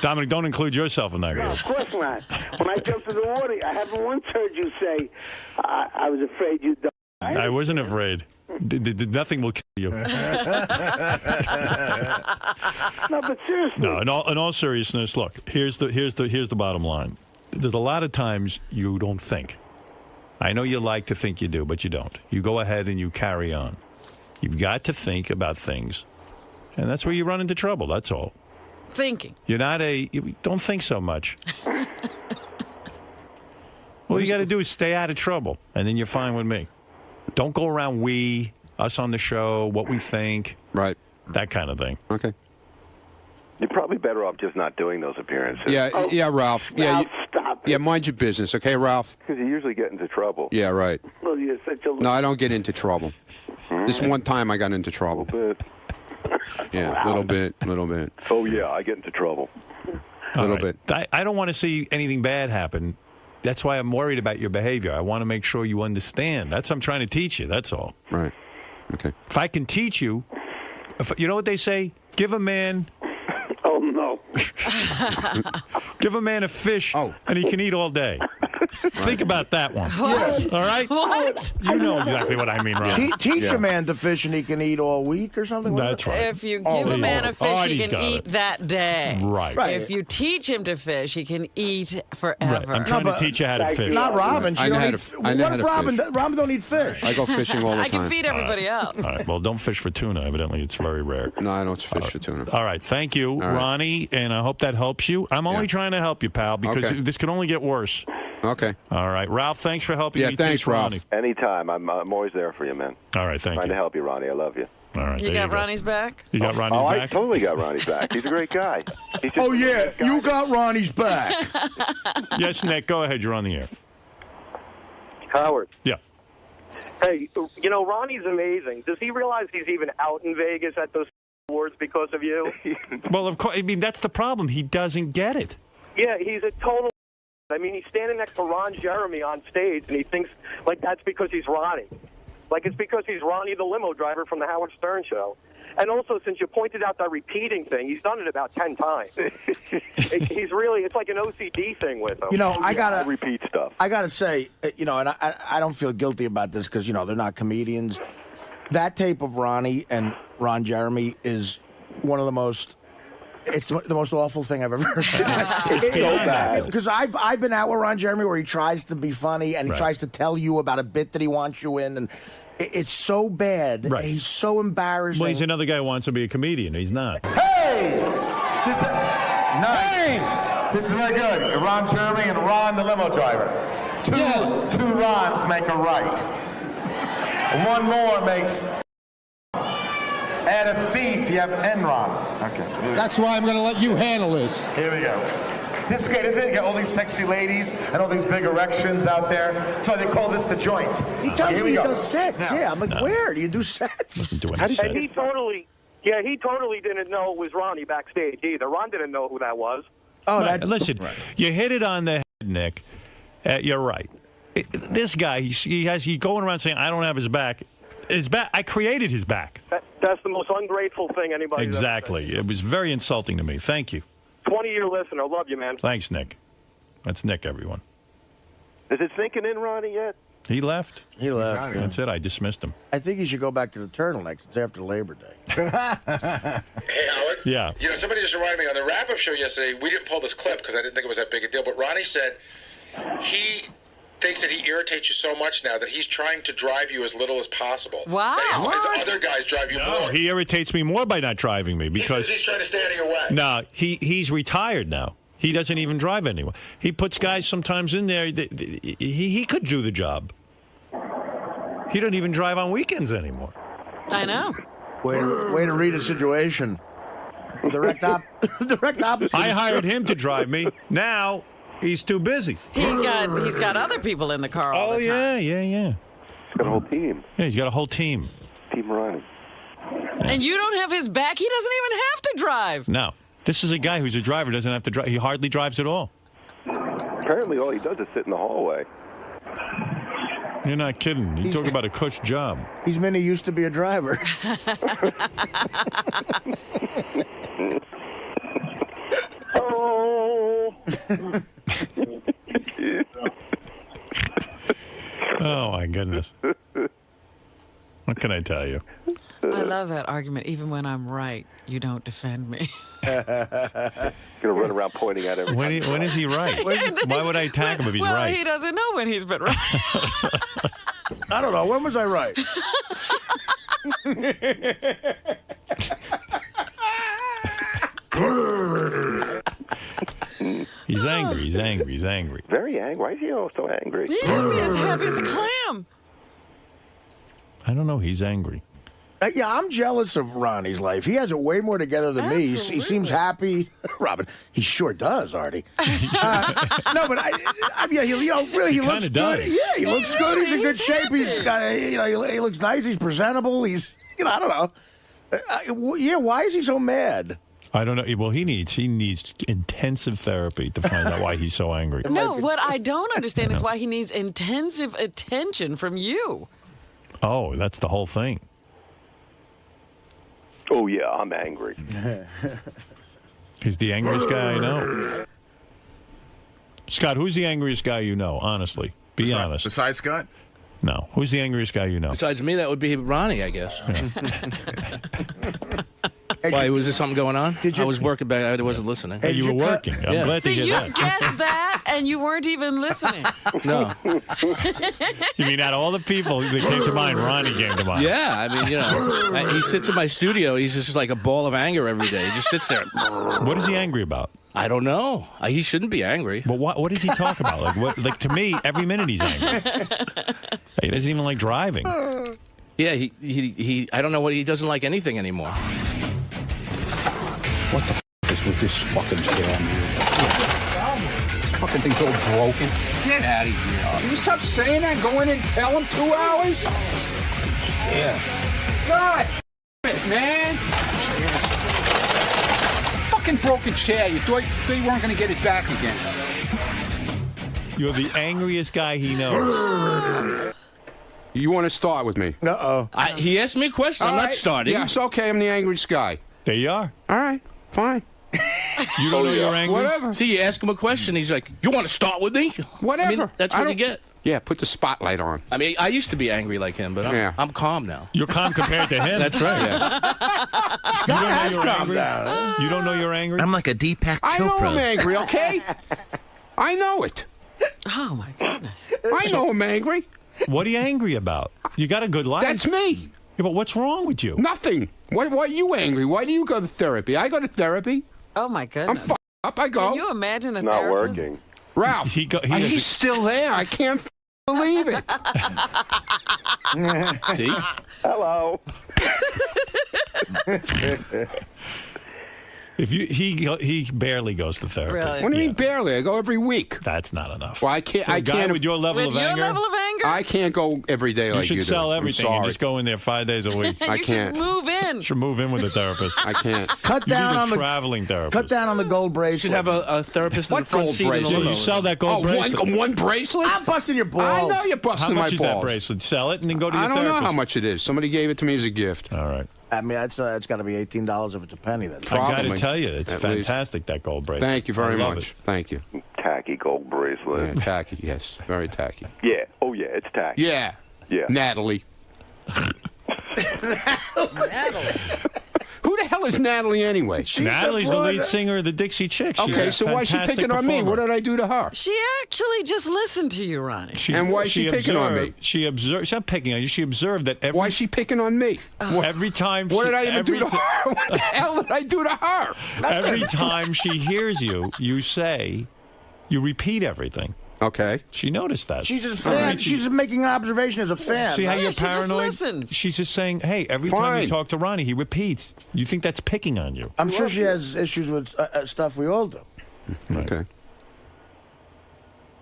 Dominic, don't include yourself in that No, group. of course not. When I jumped in the water, I haven't once heard you say, I was afraid you'd die. I wasn't afraid. Nothing will kill you. No, but seriously. No, in all seriousness, look. Here's the bottom line. There's a lot of times you don't think. I know you like to think you do, but you don't. You go ahead and you carry on. You've got to think about things, and that's where you run into trouble. That's all. Thinking. You're not don't think so much. All you got to do is stay out of trouble, and then you're fine with me. Don't go around us on the show, what we think. Right. That kind of thing. Okay. You're probably better off just not doing those appearances. Yeah, yeah, Ralph. Yeah, stop. Yeah, mind your business, okay, Ralph? Because you usually get into trouble. Yeah, right. Well, you're such a... No, I don't get into trouble. This one time I got into trouble. Yeah, little bit. Oh, yeah, I get into trouble. Little bit. I don't want to see anything bad happen. That's why I'm worried about your behavior. I want to make sure you understand. That's what I'm trying to teach you. That's all. Right. Okay. If I can teach you, you know what they say? Give a man Oh, no. Give a man a fish, and he can eat all day. Think about that one. What? All right? What? You know exactly what I mean, Ron. Teach a man to fish and he can eat all week or something? That's right. If you give a man a fish, he Artie's can got eat it. that day. Right. If you teach him to fish, he can eat forever. Right. I'm trying to teach you how to fish. Not Robin. She I know don't how eat to- I know what how if to Robin? fish. Robin don't eat fish. I go fishing all the I time. can feed everybody else. All right. Well, don't fish for tuna. Evidently, it's very rare. No, I don't fish for tuna. All right. Thank you, right. Ronnie, and I hope that helps you. I'm only trying to help you, pal, because Okay. this could only get worse. Okay. All right. Ralph, thanks for helping Yeah, me. thanks, teach Ralph. Ronnie. Anytime. I'm always there for you, man. All right. Thank Trying you. to help you, Ronnie. I love you. All right. You there got go. Ronnie's back? You got Ronnie's I back? totally got Ronnie's back. He's a great guy. He's just Oh, yeah. You got Ronnie's back. Yes, Nick. Go ahead. You're on the air. Howard. Yeah. Hey, you know, Ronnie's amazing. Does he realize he's even out in Vegas at those awards because of you? Well, of course. I mean, that's the problem. He doesn't get it. Yeah, he's a total. I mean, he's standing next to Ron Jeremy on stage, and he thinks, like, that's because he's Ronnie. Like, it's because he's Ronnie the limo driver from the Howard Stern show. And also, since you pointed out that repeating thing, he's done it about 10 times. He's really, it's like an OCD thing with him. You know, I repeat stuff. I gotta say, you know, and I don't feel guilty about this because, you know, they're not comedians. That tape of Ronnie and Ron Jeremy is one of the most. It's the most awful thing I've ever heard. It's so bad. Because I've been out with Ron Jeremy where he tries to be funny and he tries to tell you about a bit that he wants you in, and it's so bad. Right. He's so embarrassing. Well, he's another guy who wants to be a comedian. He's not. Hey! This is very good. Ron Jeremy and Ron the limo driver. Two Rons make a right. One more makes... Add a thief, you have Enron. Okay. That's why I'm going to let you handle this. Here we go. This is great, isn't it? You got all these sexy ladies and all these big erections out there. So they call this the joint. He tells Here me we he go. does sets. Now. Yeah, I'm like, where do you do sets? And he totally didn't know it was Ronnie backstage either. Ron didn't know who that was. Oh, Right. Listen, you hit it on the head, Nick. You're right. This guy, he going around saying, I don't have his back. His back. I created his back. That's the most ungrateful thing anybody's ever Exactly. It was very insulting to me. Thank you. said. 20-year listener. Love you, man. Thanks, Nick. That's Nick, everyone. Is it sinking in, Ronnie, yet? He left. He left. That's it. I dismissed him. I think he should go back to the turtlenecks. It's after Labor Day. Hey, Howard. Yeah. You know, somebody just reminded me on the wrap-up show yesterday, we didn't pull this clip because I didn't think it was that big a deal, but Ronnie said he thinks that he irritates you so much now that he's trying to drive you as little as possible. Wow. That his other guys drive you more. He irritates me more by not driving me He because says he's trying to stay out of your way. no, he's retired now. He doesn't even drive anymore. He puts guys sometimes in there. He could do the job. He doesn't even drive on weekends anymore. I know. Way to read a situation. Direct opposite. I hired him to drive me. Now he's too busy. He's got other people in the car all the time. Yeah. He's got a whole team. Yeah, he's got a whole team. Team Ronnie. And you don't have his back. He doesn't even have to drive. No, this is a guy who's a driver, doesn't have to drive. He hardly drives at all. Apparently all he does is sit in the hallway. You're not kidding. You talk about a cush job. He's Minnie used to be a driver. Oh. Oh, my goodness. What can I tell you? I love that argument. Even when I'm right, you don't defend me. Gonna run around pointing at him. When is he right? Why would I attack him if he's well, right? he doesn't know when he's been right. I don't know. When was I right? He's angry. He's angry. He's angry. Very angry. Why is he all so angry? He should be as happy as a clam. I don't know. He's angry. Yeah, I'm jealous of Ronnie's life. He has it way more together than me. He seems happy. Robin, he sure does, Artie. No, but he looks good. does. Yeah, he looks good. He's in good shape. He's got, he looks nice. He's presentable. He's, I don't know. Yeah, why is he so mad? I don't know. Well, he needs intensive therapy to find out why he's so angry. No, what I don't understand is why he needs intensive attention from you. Oh, that's the whole thing. Oh, yeah, I'm angry. He's the angriest guy I know. Scott, who's the angriest guy you know? Honestly, be honest. Besides Scott? No. Who's the angriest guy you know? Besides me, that would be Ronnie, I guess. Why, was there something going on? I was working back. I wasn't listening. Hey, you were working. I'm glad to See, hear you that. guessed that, and you weren't even listening. No. You mean out of all the people that came to mind, Ronnie came to mind? Yeah, I mean, you know, he sits in my studio. He's just like a ball of anger every day. He just sits there. What is he angry about? I don't know. He shouldn't be angry. But what does he talk about? Like to me, every minute he's angry. He doesn't even like driving. Yeah, he I don't know what he doesn't like anything anymore. What the is with this fucking chair, man? This fucking thing's all broken. Get out of here. Can you stop saying that? Go in and tell him 2 hours? Yeah. God damn it, man. Fucking broken chair. You thought you weren't going to get it back again. You're the angriest guy he knows. You want to start with me? Uh-oh. He asked me a question. I'm not starting. Yes, okay, I'm the angriest guy. There you are. All right, fine. You don't know you're angry? Whatever. See, you ask him a question, he's like, you want to start with me? Whatever. I mean, that's what you get. Yeah, put the spotlight on. I mean, I used to be angry like him, but I'm calm now. You're calm compared to him. That's right. Yeah. Scott has calmed down. You don't know you're angry? I'm like a Deepak Chopra. I know I'm angry, okay? I know it. Oh, my goodness. I know I'm angry. What are you angry about? You got a good life. That's me. Yeah, but what's wrong with you? Nothing. Why are you angry? Why do you go to therapy? I go to therapy. Oh, my goodness. I'm up. I go. Can you imagine the Not therapist? working. Ralph, he's still there. I can't believe it. See? Hello. If he barely goes to therapy. Really? What do you mean barely? I go every week. That's not enough. Well, I can't. For a guy with your level of anger. I can't go every day like you do. You should sell everything and I'm just go in there 5 days a week. I can't. Move in. You should move in with a therapist. I can't. Cut You down need a on the traveling therapist. Cut down on the gold bracelet. You should have a therapist in the What front gold seat. In the bracelet? limo. You sell that gold bracelet. One bracelet? I'm busting your balls. I know you're How busting my much is balls. that bracelet? Sell it and then go to your I don't therapist. know how much it is. Somebody gave it to me as a gift. All right. I mean, it's got to be $18 if it's a penny. Then I got Probably. to tell you, it's At fantastic, that gold bracelet. Thank you very I love much. it. Thank you. Tacky gold bracelet. Yeah, tacky, yes. Very tacky. Yeah. Oh, yeah, it's tacky. Yeah. Yeah. Natalie. Who the hell is Natalie anyway? Natalie's the lead singer of the Dixie Chicks. She's Okay, a so why is she fantastic picking on me? performer. What did I do to her? She actually just listened to you, Ronnie. And why is she picking on me? She observed. She's not picking on you. She observed that every. Why is she picking on me? Every time. What she- did I even do to every- her? What the hell did I do to her? Every time she hears you, you repeat everything. Okay. She noticed that. She's a fan. She's making an observation as a fan. See how right? you're she just paranoid? listens. She's just saying, hey, every time Fine. you talk to Ronnie, he repeats. You think that's picking on you. I'm sure she has issues with stuff we all do. Okay.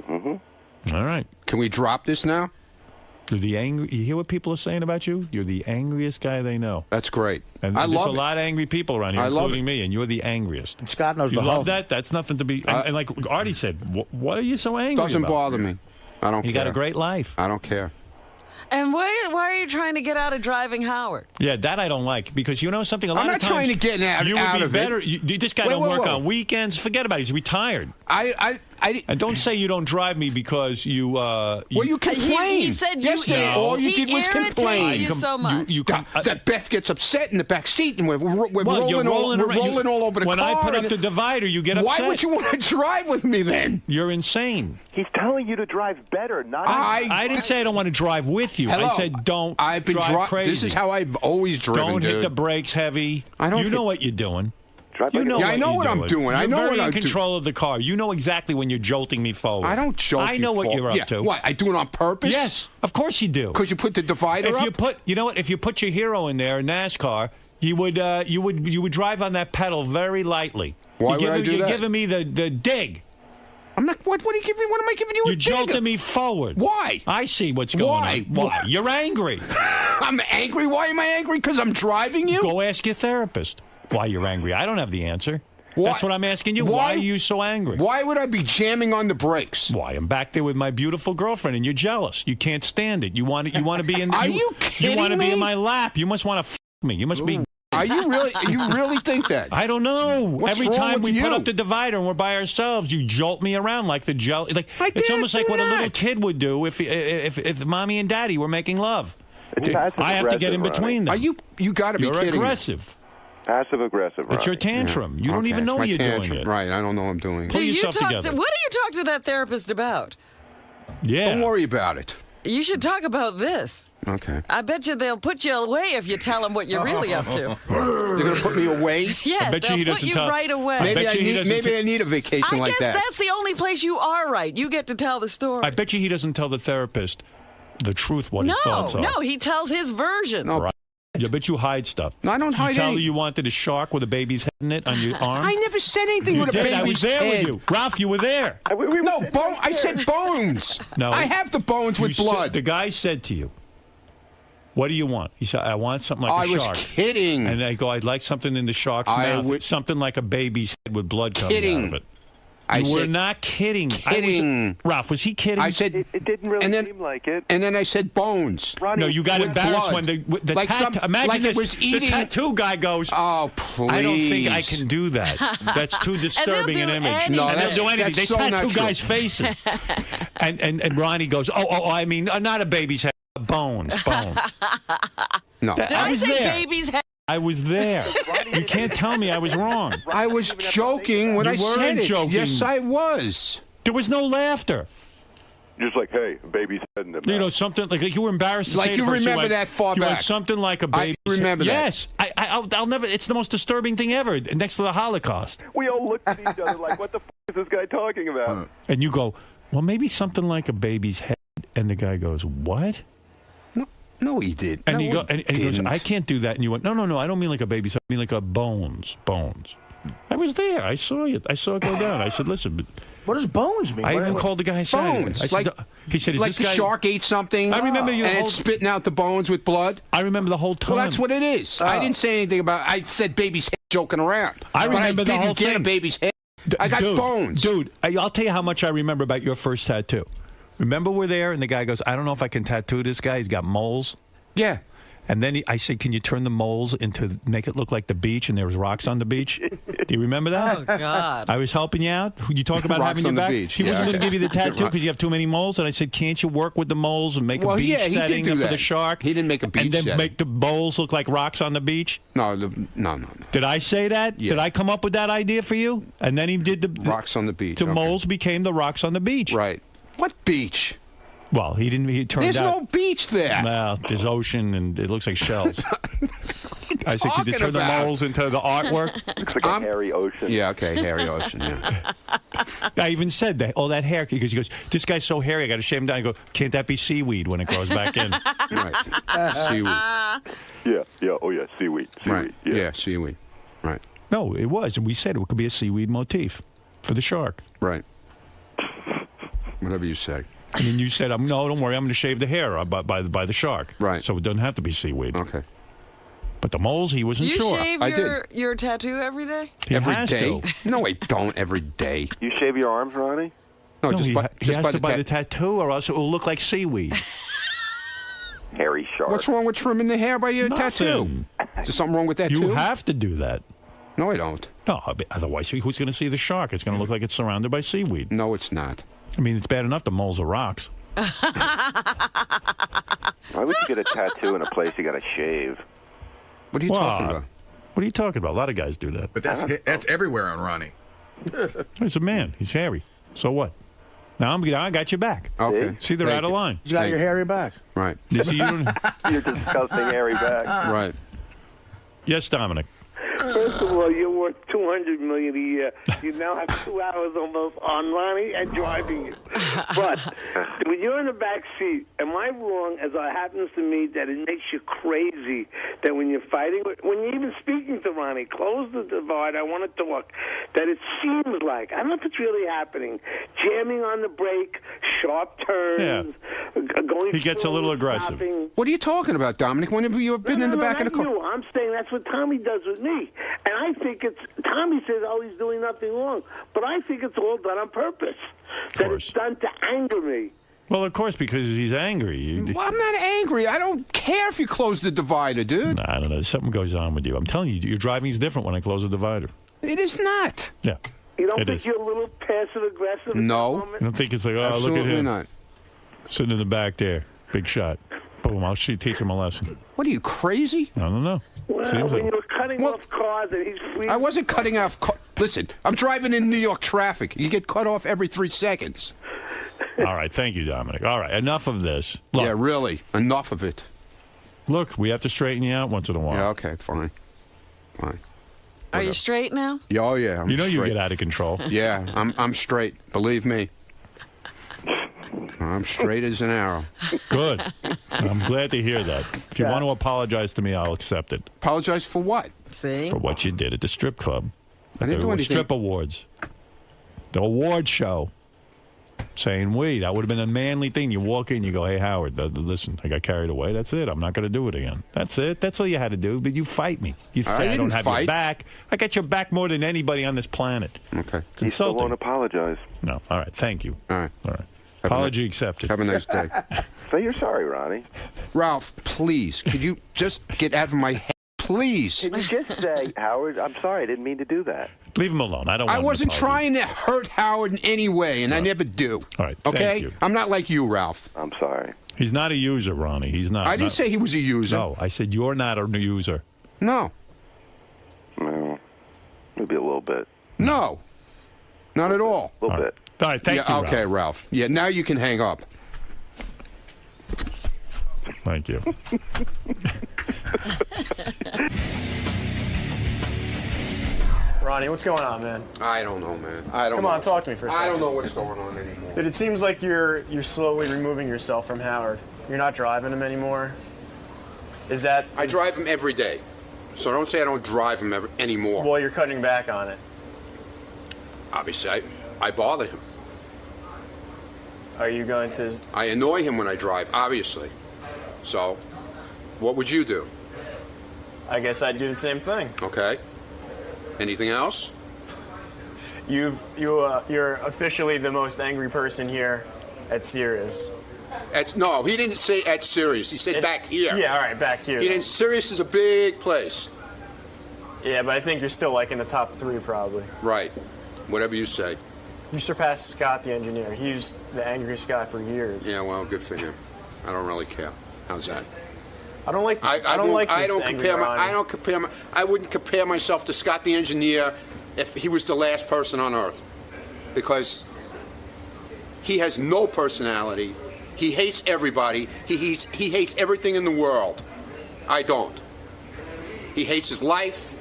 Mm-hmm. All right. Can we drop this now? You're the angry. You hear what people are saying about you? You're the angriest guy they know. That's great. And I there's love a lot of angry people around here, I love including me, and you're the angriest. Scott knows You the love whole. that? That's nothing to be. And like Artie said, what are you so angry Doesn't about? bother me. I don't care. You got a great life. I don't care. And why are you trying to get out of driving Howard? Yeah, that I don't like because you know something. A lot I'm of not times trying to get out you would of be it. better. This guy don't Wait, work wait. on weekends. Forget about it. He's retired. And don't say you don't drive me because you. Well, you complained. He said you. Yesterday, all you did was complain. You so much. That Beth gets upset in the back seat, and we're Well, you're rolling all over the when car. I put up and the divider, you get upset. Why would you want to drive with me then? You're insane. He's telling you to drive better, not. I didn't say I don't want to drive with you. Hello. I said don't I've been drive crazy. This is how I've always driven, Don't hit dude. the brakes heavy. I don't You know what you're doing. You know I know what I'm doing. You're I know very what in I'm doing. control of the car. You know exactly when you're jolting me forward. I don't jolt I know you what forward. you're up Yeah, to. What? I do it on purpose? Yes, of course you do. Because you put the divider If up? you put, you know what? If you put your hero in there, NASCAR, you would drive on that pedal very lightly. Why would I do You're that? giving me the dig. I'm not. What are you giving? What am I giving you? You're jolting me forward. Why? I see what's going on. Why? You're angry. I'm angry. Why am I angry? Because I'm driving you? Go ask your therapist why you're angry. I don't have the answer. That's what I'm asking you. Why are you so angry? Why would I be jamming on the brakes? Why? I'm back there with my beautiful girlfriend, and you're jealous. You can't stand it. You want to be in. Are you kidding You want to be me? in my lap. You must want to f me. You must be. Are you really think that? I don't know. What's Every wrong time with we you? put up the divider and we're by ourselves, you jolt me around like the jelly. Like it's almost like what a little kid would do if mommy and daddy were making love. I have to get in between them. You got to be You're kidding me. aggressive. Passive aggressive. It's your tantrum. You don't even know it's my you're tantrum. doing it. Right, I don't know I'm doing it. Pull yourself together. What do you talk to that therapist about? Yeah. Don't worry about it. You should talk about this. Okay. I bet you they'll put you away if you tell them what you're really up to. They're going to put me away? Yes, I bet you he they'll put doesn't you tell. right away. Maybe I need a vacation I like guess that. that's the only place you are right. You get to tell the story. I bet you he doesn't tell the therapist the truth, what his thoughts are. No, he tells his version. Right. I bet you hide stuff. No, I don't hide You tell her anything. you wanted a shark with a baby's head in it on your arm? I never said anything You with a did. baby's I was there head. with you. Ralph, you were there. No, I said bones. No. I have the bones with You blood. said, the guy said to you, what do you want? He said, I want something like a I was shark. kidding. And I go, I'd like something in the shark's mouth. Something like a baby's head with blood coming out of it. You were not kidding. Ralph, was he kidding? I said it didn't really seem like it. And then I said bones. No, you got embarrassed when the like imagine like this, it was eating. the tattoo guy goes, oh, please. I don't think I can do that. That's too disturbing an image. No, and they'll do anything. They that's so not tattoo true. guys' faces. and Ronnie goes, I mean, not a baby's head, bones. No. Did I was say there. baby's head? I was there. You can't tell me I was wrong. I was joking when You I said weren't it. joking. Yes, I was. There was no laughter. Just like, hey, baby's head in the You know, something like you were embarrassed to Like say you it first. remember went- that far you went back. something like a baby. I remember that. Yes, I'll never. It's the most disturbing thing ever. Next to the Holocaust. We all looked at each other like, what the is this guy talking about? And you go, well, maybe something like a baby's head. And the guy goes, what? No, he did. And No, he go, and he goes, didn't. I can't do that. And you went, no, I don't mean like a baby's head. I mean like a bones. I was there. I saw it. I saw it go down. I said, listen. What does bones mean? I even called the guy. Bones. I said, he said, is like this the guy? shark ate something. I remember you. And the whole, it's spitting out the bones with blood. I remember the whole time. Well, that's what it is. I didn't say anything about. I said baby's head joking around. I remember but the I whole didn't get thing. a baby's head. I got bones. Dude, I'll tell you how much I remember about your first tattoo. Remember we're there, and the guy goes, I don't know if I can tattoo this guy. He's got moles. Yeah. And then I said, can you turn the moles make it look like the beach, and there was rocks on the beach? Do you remember that? Oh, God. I was helping you out. You talk about Rocks having on your the back. beach. He Yeah, wasn't going to okay. give you the tattoo because you have too many moles. And I said, can't you work with the moles and make a beach he setting did do for that. the shark? He didn't make a beach And then setting. make the moles look like rocks on the beach? No. Did I say that? Yeah. Did I come up with that idea for you? And then he did the Rocks on the beach. The okay. moles became the rocks on the beach. Right. What beach? Well, he didn't. He turned There's out. no beach there. Well, there's ocean and it looks like shells. I said, could you talking turn the about? moles into the artwork? Looks like a hairy ocean. Yeah, okay, hairy ocean, yeah. I even said that. Oh, that hair. Because he goes, this guy's so hairy, I got to shave him down. I go, can't that be seaweed when it grows back in? Right. Seaweed. Yeah. Oh, yeah. Seaweed. Right. Yeah, seaweed. Right. No, it was. We said it could be a seaweed motif for the shark. Right. Whatever you say. And then you said, no, don't worry, I'm going to shave the hair by the shark. Right. So it doesn't have to be seaweed. Okay. But the moles, he wasn't You sure. shave your tattoo every day? He Every has day? to. No, I don't every day. You shave your arms, Ronnie? No, No, just he by, he just has by to the buy the tattoo or else it will look like seaweed. Hairy shark. What's wrong with trimming the hair by your tattoo? Nothing. Is there something wrong with that You too? have to do that. No, I don't. No, otherwise, who's going to see the shark? It's going to look like it's surrounded by seaweed. No, it's not. I mean, it's bad enough the moles are rocks. Why would you get a tattoo in a place you got to shave? What are you talking about? What are you talking about? A lot of guys do that. But that's everywhere on Ronnie. He's a man. He's hairy. So what? Now I got your back. Okay. See, they're Thank out of you. line. You got your hairy back. Right. You see, you don't... You're disgusting hairy back. Right. Yes, Dominic. First of all, you're worth $200 million a year. You now have 2 hours almost on Ronnie and driving it. But when you're in the back seat, am I wrong, as it happens to me, that it makes you crazy that when you're fighting, when you're even speaking to Ronnie, close the divide, I want to talk, that it seems like, I don't know if it's really happening, jamming on the brake, sharp turns, going He gets a little aggressive. stopping. What are you talking about, Dominic? When have you been in the back of the car? You. I'm saying that's what Tommy does with me. And I think Tommy says, oh, he's doing nothing wrong. But I think it's all done on purpose. That it's done to anger me. Well, of course, because he's angry. Well, I'm not angry. I don't care if you close the divider, dude. Nah, I don't know. Something goes on with you. I'm telling you, your driving is different when I close the divider. It is not. Yeah. You don't It think is. you're a little passive-aggressive? No. I don't think it's like, oh, Absolutely look at him. not. Sitting in the back there. Big shot. Boom, I'll teach him a lesson. What are you, crazy? I don't know. Well, Seems when like... you're cutting off cars and he's free. I wasn't cutting off. Listen, I'm driving in New York traffic. You get cut off every 3 seconds. All right, thank you, Dominic. All right, enough of this. Look, Yeah, really. Enough of it. Look, we have to straighten you out once in a while. Yeah, okay, fine. Fine. Are you straight now? Yeah, oh, yeah. I'm You know you straight. get out of control. Yeah, I'm straight. Believe me. I'm straight as an arrow. Good. I'm glad to hear that. If you want to apologize to me, I'll accept it. Apologize for what? See? For what you did at the strip club. I didn't do The anything. strip awards. The award show. Saying, wait, that would have been a manly thing. You walk in, you go, hey, Howard, listen, I got carried away. That's it. I'm not going to do it again. That's it. That's all you had to do. But you fight me. You say, I don't didn't have your fight. back. I got your back more than anybody on this planet. Okay. He still Insulting. won't apologize. No. All right. Thank you. All right. All right. Apology accepted. Have a nice day. Say you're sorry, Ronnie. Ralph, please, could you just get out of my head? Please. Can you just say, Howard, I'm sorry, I didn't mean to do that. Leave him alone. I don't want I an wasn't apology. trying to hurt Howard in any way, and I never do. All right. Okay? Thank you. I'm not like you, Ralph. I'm sorry. He's not a user, Ronnie. He's not. I didn't say he was a user. No, I said you're not a user. No. No. Maybe a little bit. No. Not at all. A little bit. All right. Thank you, Okay, Ralph. Yeah, now you can hang up. Thank you. Ronnie, what's going on, man? I don't know, man. I don't Come know. on, talk to me for a second. I don't know what's going on anymore. Dude, it seems like you're slowly removing yourself from Howard. You're not driving him anymore. Is that... I drive him every day. So don't say I don't drive him anymore. Well, you're cutting back on it. Obviously, I bother him. Are you going to... I annoy him when I drive, obviously. So, what would you do? I guess I'd do the same thing. Okay. Anything else? You're officially the most angry person here at Sirius. No, he didn't say at Sirius. He said back here. Yeah, all right, back here. He didn't. Sirius is a big place. Yeah, but I think you're still like in the top 3 probably. Right. Whatever you say. You surpassed Scott the engineer. He was the angriest guy for years. Yeah, well, good for him. I don't really care. How's that? I don't like this. I wouldn't compare myself to Scott the engineer if he was the last person on Earth, because he has no personality. He hates everybody. He hates everything in the world. I don't. He hates his life.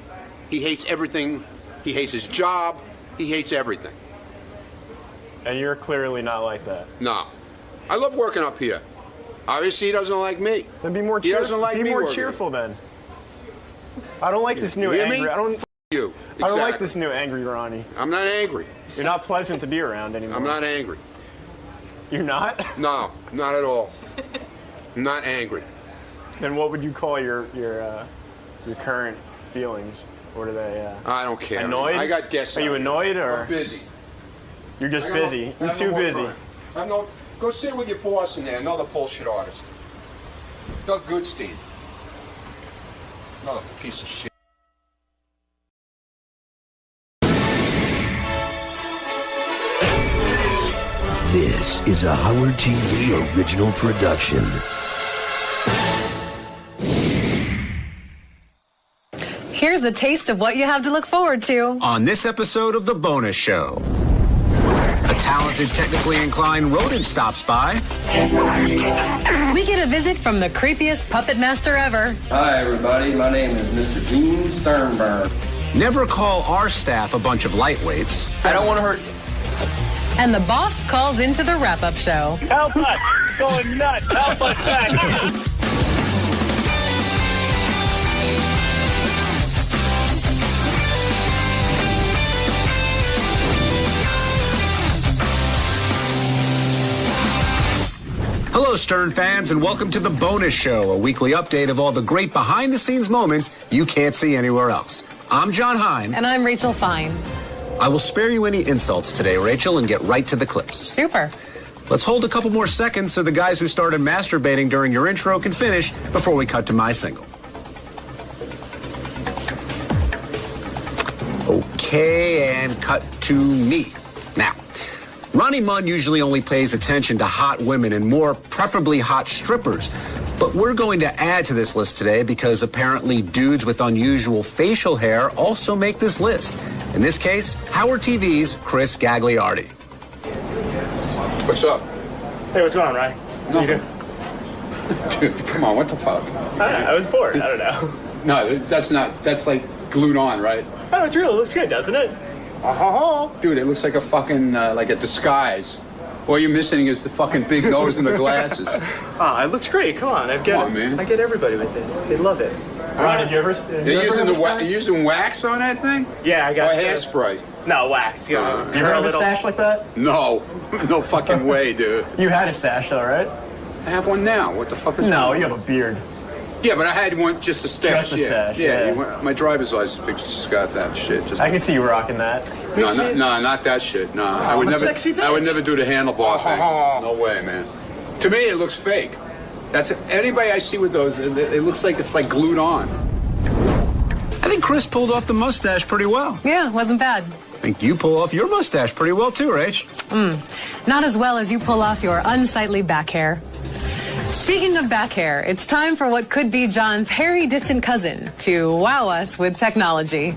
He hates everything. He hates his job. He hates everything. And you're clearly not like that. No. I love working up here. Obviously, he doesn't like me. Then be more He doesn't like be me more working. cheerful then. I don't like this new You hear me? angry. You. I don't like Exactly. this new angry Ronnie. I'm not angry. You're not pleasant to be around anymore. I'm not angry. You're not? No, not at all. I'm not angry. Then what would you call your current feelings? What are they? I don't care. Annoyed? I got guests. Are you annoyed or? I'm busy. You're just I got no- busy. I You're got too no more busy. time. Go sit with your boss in there, another bullshit artist. Doug Goodstein. Another piece of shit. This is a Howard TV original production. Here's a taste of what you have to look forward to. On this episode of The Bonus Show, a talented, technically inclined rodent stops by. We get a visit from the creepiest puppet master ever. Hi, everybody. My name is Mr. Gene Sternberg. Never call our staff a bunch of lightweights. I don't want to hurt you. And the boss calls into the wrap-up show. Help us! Going nuts! Help us back! Hello, Stern fans, and welcome to The Bonus Show, a weekly update of all the great behind-the-scenes moments you can't see anywhere else. I'm John Hine. And I'm Rachel Fine. I will spare you any insults today, Rachel, and get right to the clips. Super. Let's hold a couple more seconds so the guys who started masturbating during your intro can finish before we cut to my single. Okay, and cut to me. Now, Ronnie Munn usually only pays attention to hot women and more preferably hot strippers. But we're going to add to this list today because apparently dudes with unusual facial hair also make this list. In this case, Howard TV's Chris Gagliardi. What's up? Hey, what's going on, Ronnie? Nothing. Dude, come on, what the fuck? I was bored. I don't know. No, that's like glued on, right? Oh, it's real. It looks good, doesn't it? Dude, it looks like a fucking, like a disguise. All you're missing is the fucking big nose and the glasses. It looks great. Come on, man. I get everybody with this. They love it. Ronnie, you You're using wax on that thing? Yeah, I got Or hairspray? No, wax. You ever have a stash like that? No. No fucking way, dude. You had a stash, though, right? I have one now. What the fuck is that? No, you have a beard. Yeah, but I had one, just a stash. Just a stash, Yeah, yeah. my driver's license picture just got that shit. Just I can see you rocking that. No, not that shit. No, I would I'm a never. sexy bitch. I would never do the handlebar thing. No way, man. To me, it looks fake. That's anybody I see with those. It looks like it's like glued on. I think Chris pulled off the mustache pretty well. Yeah, wasn't bad. I think you pull off your mustache pretty well too, Rach. Not as well as you pull off your unsightly back hair. Speaking of back hair, it's time for what could be John's hairy distant cousin to wow us with technology.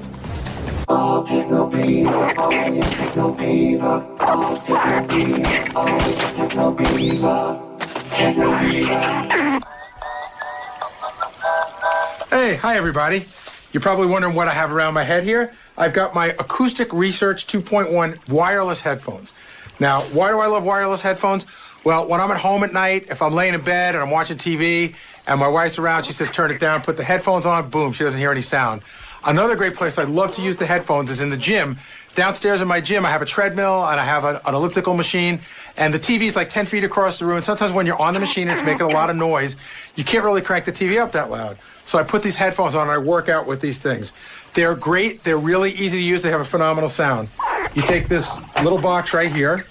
Hey, hi everybody. You're probably wondering what I have around my head here. I've got my Acoustic Research 2.1 wireless headphones. Now, why do I love wireless headphones? Well, when I'm at home at night, if I'm laying in bed and I'm watching TV and my wife's around, she says, turn it down, put the headphones on, boom, she doesn't hear any sound. Another great place I'd love to use the headphones is in the gym. Downstairs in my gym, I have a treadmill and I have an elliptical machine, and the TV's like 10 feet across the room. And sometimes when you're on the machine and it's making a lot of noise, you can't really crank the TV up that loud. So I put these headphones on and I work out with these things. They're great. They're really easy to use. They have a phenomenal sound. You take this little box right here,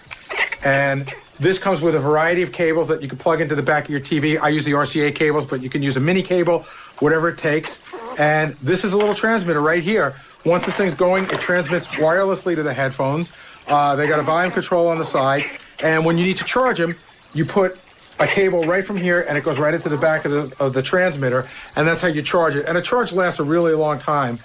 and this comes with a variety of cables that you can plug into the back of your TV. I use the RCA cables, but you can use a mini cable, whatever it takes. And this is a little transmitter right here. Once this thing's going, it transmits wirelessly to the headphones. They got a volume control on the side. And when you need to charge them, you put a cable right from here, and it goes right into the back of the transmitter, and that's how you charge it. And a charge lasts a really long time.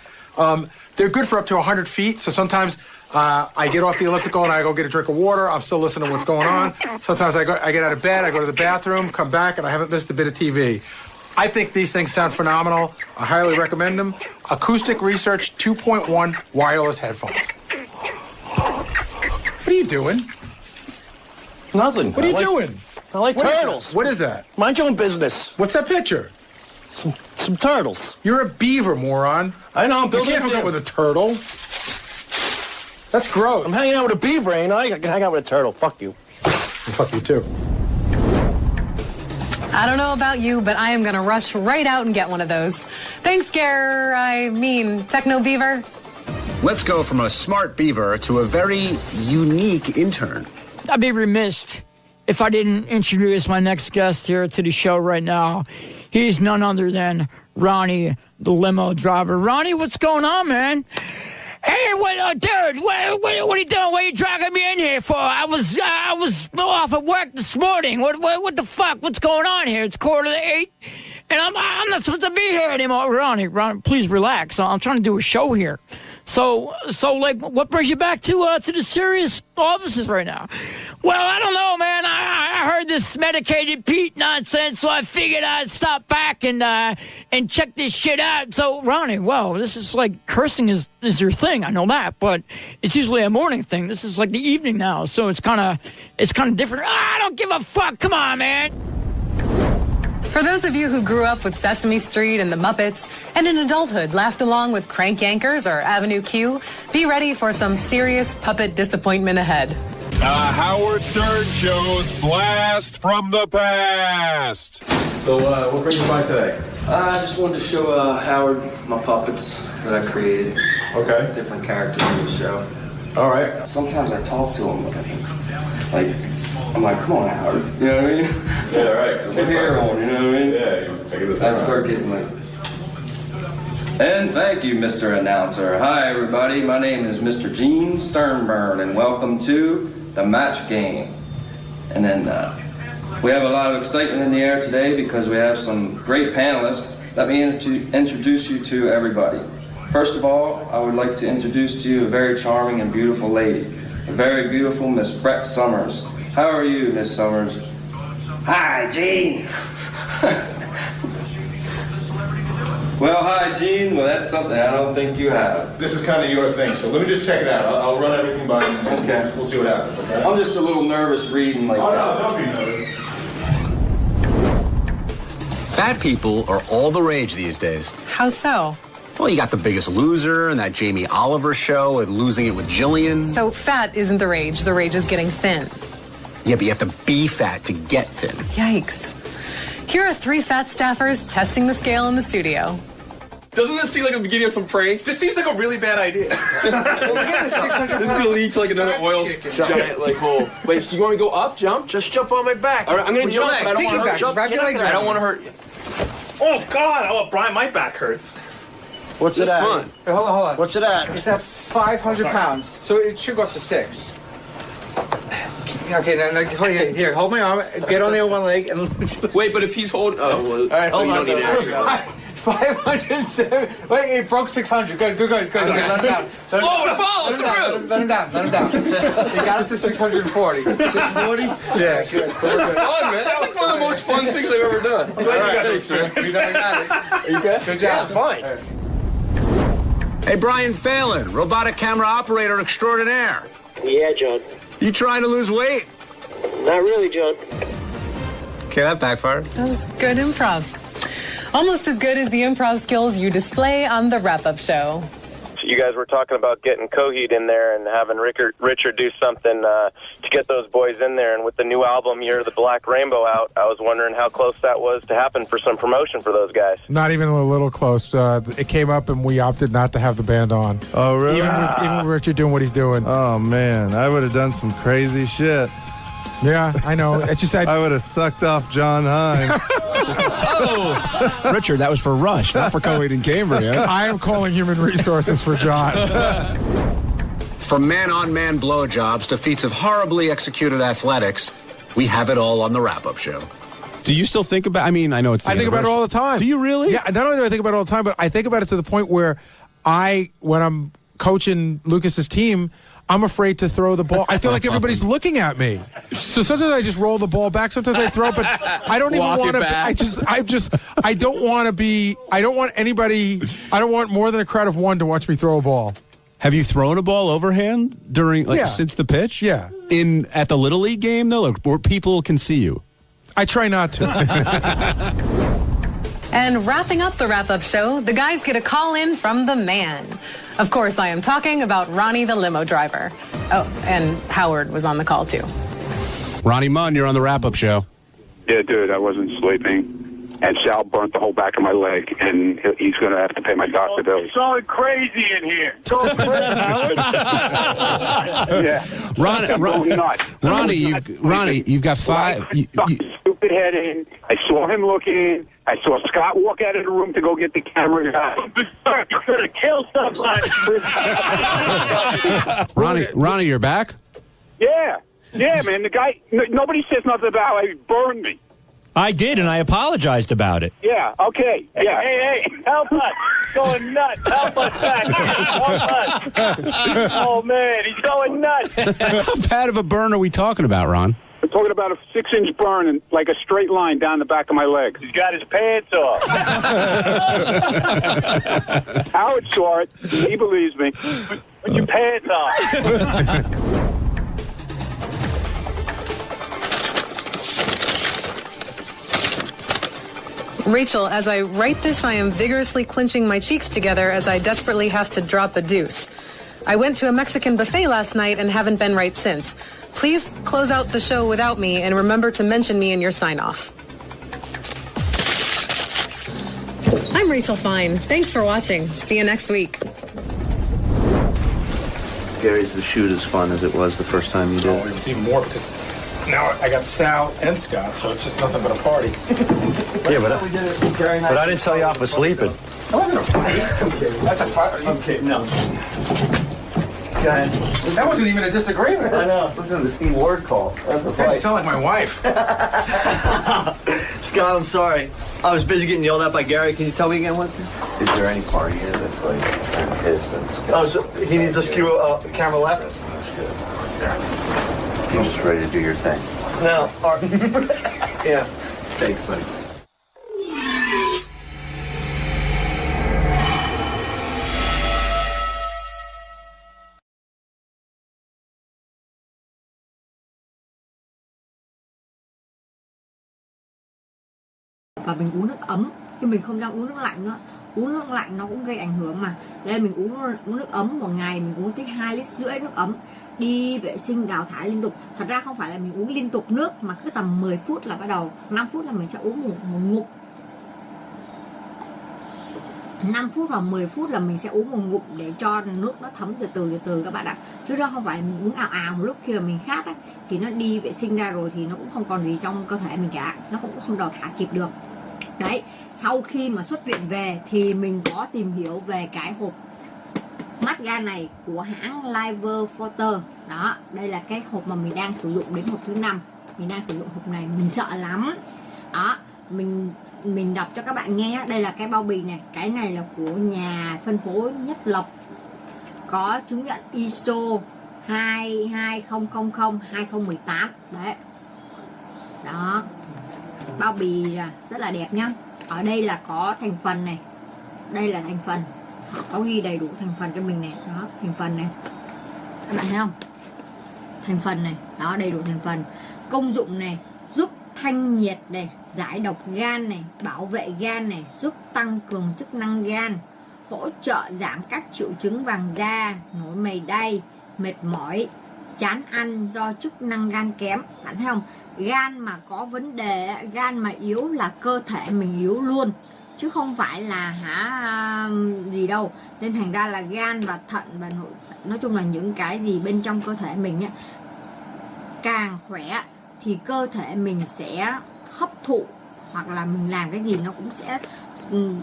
They're good for up to 100 feet, so sometimes I get off the elliptical and I go get a drink of water. I'm still listening to what's going on. Sometimes I get out of bed, I go to the bathroom, come back, and I haven't missed a bit of TV. I think these things sound phenomenal. I highly recommend them. Acoustic Research 2.1 wireless headphones. What are you doing? Nothing. What are you doing? I like turtles. What is that? Mind your own business. What's that picture? Some turtles. You're a beaver, moron. I know, I'm You building can't hook up with a turtle. That's gross. I'm hanging out with a beaver, ain't I? I can hang out with a turtle. Fuck you. Fuck you, too. I don't know about you, but I am going to rush right out and get one of those. Thanks, Techno Beaver. Let's go from a smart beaver to a very unique intern. I'd be remiss if I didn't introduce my next guest here to the show right now. He's none other than Ronnie, the limo driver. Ronnie, what's going on, man? Hey, dude, what are you doing? What are you dragging me in here for? I was off at work this morning. What the fuck? What's going on here? It's 7:45, and I'm not supposed to be here anymore. Ronnie, please relax. I'm trying to do a show here. So, like, what brings you back to the serious offices right now? Well, I don't know, man. I heard this medicated Pete nonsense, so I figured I'd stop back and check this shit out. So, Ronnie, well, this is like cursing is your thing. I know that, but it's usually a morning thing. This is like the evening now, so it's kind of different. I don't give a fuck. Come on, man. For those of you who grew up with Sesame Street and the Muppets, and in adulthood laughed along with Crank Yankers or Avenue Q, be ready for some serious puppet disappointment ahead. Howard Stern Show's Blast from the Past. So, what brings you by today? I just wanted to show Howard my puppets that I created. Okay. Different characters in the show. All right. Sometimes I talk to him, and it's like, I'm like, come on, Howard. You know what I mean? Yeah, right. Put your hair on, you know what I mean? Yeah, I start getting like... And thank you, Mr. Announcer. Hi, everybody. My name is Mr. Gene Sternburn, and welcome to the match game. And then we have a lot of excitement in the air today because we have some great panelists. Let me introduce you to everybody. First of all, I would like to introduce to you a very charming and beautiful lady, a very beautiful Miss Brett Summers. How are you, Miss Summers? Hi, Gene. Well, hi, Gene. Well, that's something I don't think you have. This is kind of your thing, so let me just check it out. I'll run everything by you, and Okay. we'll see what happens, okay? I'm just a little nervous reading like that. No, don't be nervous. Fat people are all the rage these days. How so? Well, you got The Biggest Loser and that Jamie Oliver show and Losing It with Jillian. So fat isn't the rage. The rage is getting thin. Yeah, but you have to be fat to get thin. Yikes. Here are 3 fat staffers testing the scale in the studio. Doesn't this seem like the beginning of some prank? This seems like a really bad idea. Well, we get the 600 This is gonna lead to like another oil giant like hole. Wait, do you want me to go up, jump? Just jump on my back. All right, I'm gonna jump, but I don't want to hurt you. Wrap your legs I don't around want to me. hurt you. Oh, God. Oh, Brian, my back hurts. What's This it is at? fun. Hey, hold on. What's it at? It's at 500 pounds, so it should go up to 6. Okay, now here, hold my arm. Get on there one leg and. Wait, but if he's holding, oh, well, All right, hold you on. don't need to act. 507. Wait, it broke 600. Good. Let him down. Oh, it followed through. Let him down. He got it to 640. 640? Yeah, good. So we're good. Fun, man. That's like one of the most fun things I've ever done. I'm glad you got it, man. We got it. Are you good? Good job. Yeah, fine. Hey, Brian Phelan, robotic camera operator extraordinaire. Yeah, John. You trying to lose weight? Not really, John. Okay, that backfired. That was good improv. Almost as good as the improv skills you display on the wrap-up show. You guys were talking about getting Coheed in there and having Richard do something to get those boys in there. And with the new album, Year of the Black Rainbow, out, I was wondering how close that was to happen for some promotion for those guys. Not even a little close. It came up, and we opted not to have the band on. Oh, really? Even with Richard doing what he's doing. Oh, man. I would have done some crazy shit. Yeah, I know. It's just I would have sucked off John Hine. Oh, Richard, that was for Rush, not for Coheed and Cambria. I am calling human resources for John. From man-on-man blowjobs to feats of horribly executed athletics, we have it all on the wrap-up show. Do you still think about? I mean, I know it's. I think about it all the time. Do you really? Yeah. Not only do I think about it all the time, but I think about it to the point where when I'm coaching Lucas's team, I'm afraid to throw the ball. I feel like everybody's looking at me. So sometimes I just roll the ball back. Sometimes I throw it, but I don't even want to. I don't want to be. I don't want anybody. I don't want more than a crowd of one to watch me throw a ball. Have you thrown a ball overhand since the pitch? Yeah. At the Little League game though, where people can see you. I try not to. And wrapping up the wrap-up show, the guys get a call in from the man. Of course, I am talking about Ronnie the limo driver. Oh, and Howard was on the call too. Ronnie Munn, you're on the wrap-up show. Yeah, dude, I wasn't sleeping. And Sal burnt the whole back of my leg, and he's going to have to pay my doctor bills. It's all crazy in here. Yeah. Ronnie, you've got 5. Stupid head in. I saw him look in. I saw Scott walk out of the room to go get the camera guy. You're going to kill somebody. Ronnie, you're back? Yeah, man. The guy, nobody says nothing about how he burned me. I did, and I apologized about it. Yeah, okay. Yeah. Hey, help us. He's going nuts. Help us back. Help us. Oh, man, he's going nuts. How bad of a burn are we talking about, Ron? We're talking about a 6-inch burn and like a straight line down the back of my leg. He's got his pants off. Howard saw it. He believes me. Put your pants on. Rachel, as I write this, I am vigorously clenching my cheeks together as I desperately have to drop a deuce. I went to a Mexican buffet last night and haven't been right since. Please close out the show without me and remember to mention me in your sign-off. I'm Rachel Fine. Thanks for watching. See you next week. Gary, is the shoot as fun as it was the first time you did? Oh, it was even more because now I got Sal and Scott, so it's just nothing but a party. Yeah, but I didn't tell you off for sleeping. That wasn't a fight. That's a fight. Okay, no. Go ahead. That wasn't even a disagreement. I know. Listen to the Steve Ward call. That's a fight. You sound like my wife. Scott, I'm sorry. I was busy getting yelled at by Gary. Can you tell me again what's it? Is there any part here that's like pissed and Scott? Oh, so he needs to skew camera left? You're just ready to do your thing. No. Yeah. Thanks, buddy. Và mình uống nước ấm, chứ mình không dám uống nước lạnh nữa. Uống nước lạnh nó cũng gây ảnh hưởng mà. Đây mình uống nước ấm một ngày mình uống tới 2,5 lít nước ấm. Đi vệ sinh đào thải liên tục. Thật ra không phải là mình uống liên tục nước mà cứ tầm 10 phút là bắt đầu, 5 phút là mình sẽ uống một ngụm. 5 phút hoặc 10 phút là mình sẽ uống một ngụm để cho nước nó thấm từ từ các bạn ạ. Chứ đó không phải mình uống ào ào một lúc khi mà mình khát á, thì nó đi vệ sinh ra rồi thì nó cũng không còn gì trong cơ thể mình cả, nó cũng không đào thải kịp được. Đấy, sau khi mà xuất viện về thì mình có tìm hiểu về cái hộp mắt gan này của hãng Liver Forter. Đó, đây là cái hộp mà mình đang sử dụng đến hộp thứ 5. Mình đang sử dụng hộp này, mình sợ lắm. Đó, mình đọc cho các bạn nghe. Đây là cái bao bì này, cái này là của nhà phân phối Nhất Lộc, có chứng nhận ISO 22000-2018. Đấy. Đó. Bao bì rất là đẹp nhá. Ở đây là có thành phần này. Đây là thành phần. Họ có ghi đầy đủ thành phần cho mình này. Đó, thành phần này. Các bạn thấy không? Thành phần này. Đó, đầy đủ thành phần. Công dụng này, giúp thanh nhiệt này, giải độc gan này, bảo vệ gan này, giúp tăng cường chức năng gan, hỗ trợ giảm các triệu chứng vàng da, nổi mày đay, mệt mỏi, chán ăn do chức năng gan kém. Bạn thấy không? Gan mà có vấn đề, gan mà yếu là cơ thể mình yếu luôn, chứ không phải là gì đâu. Nên thành ra là gan và thận và nói chung là những cái gì bên trong cơ thể mình ấy, càng khỏe thì cơ thể mình sẽ hấp thụ hoặc là mình làm cái gì nó cũng sẽ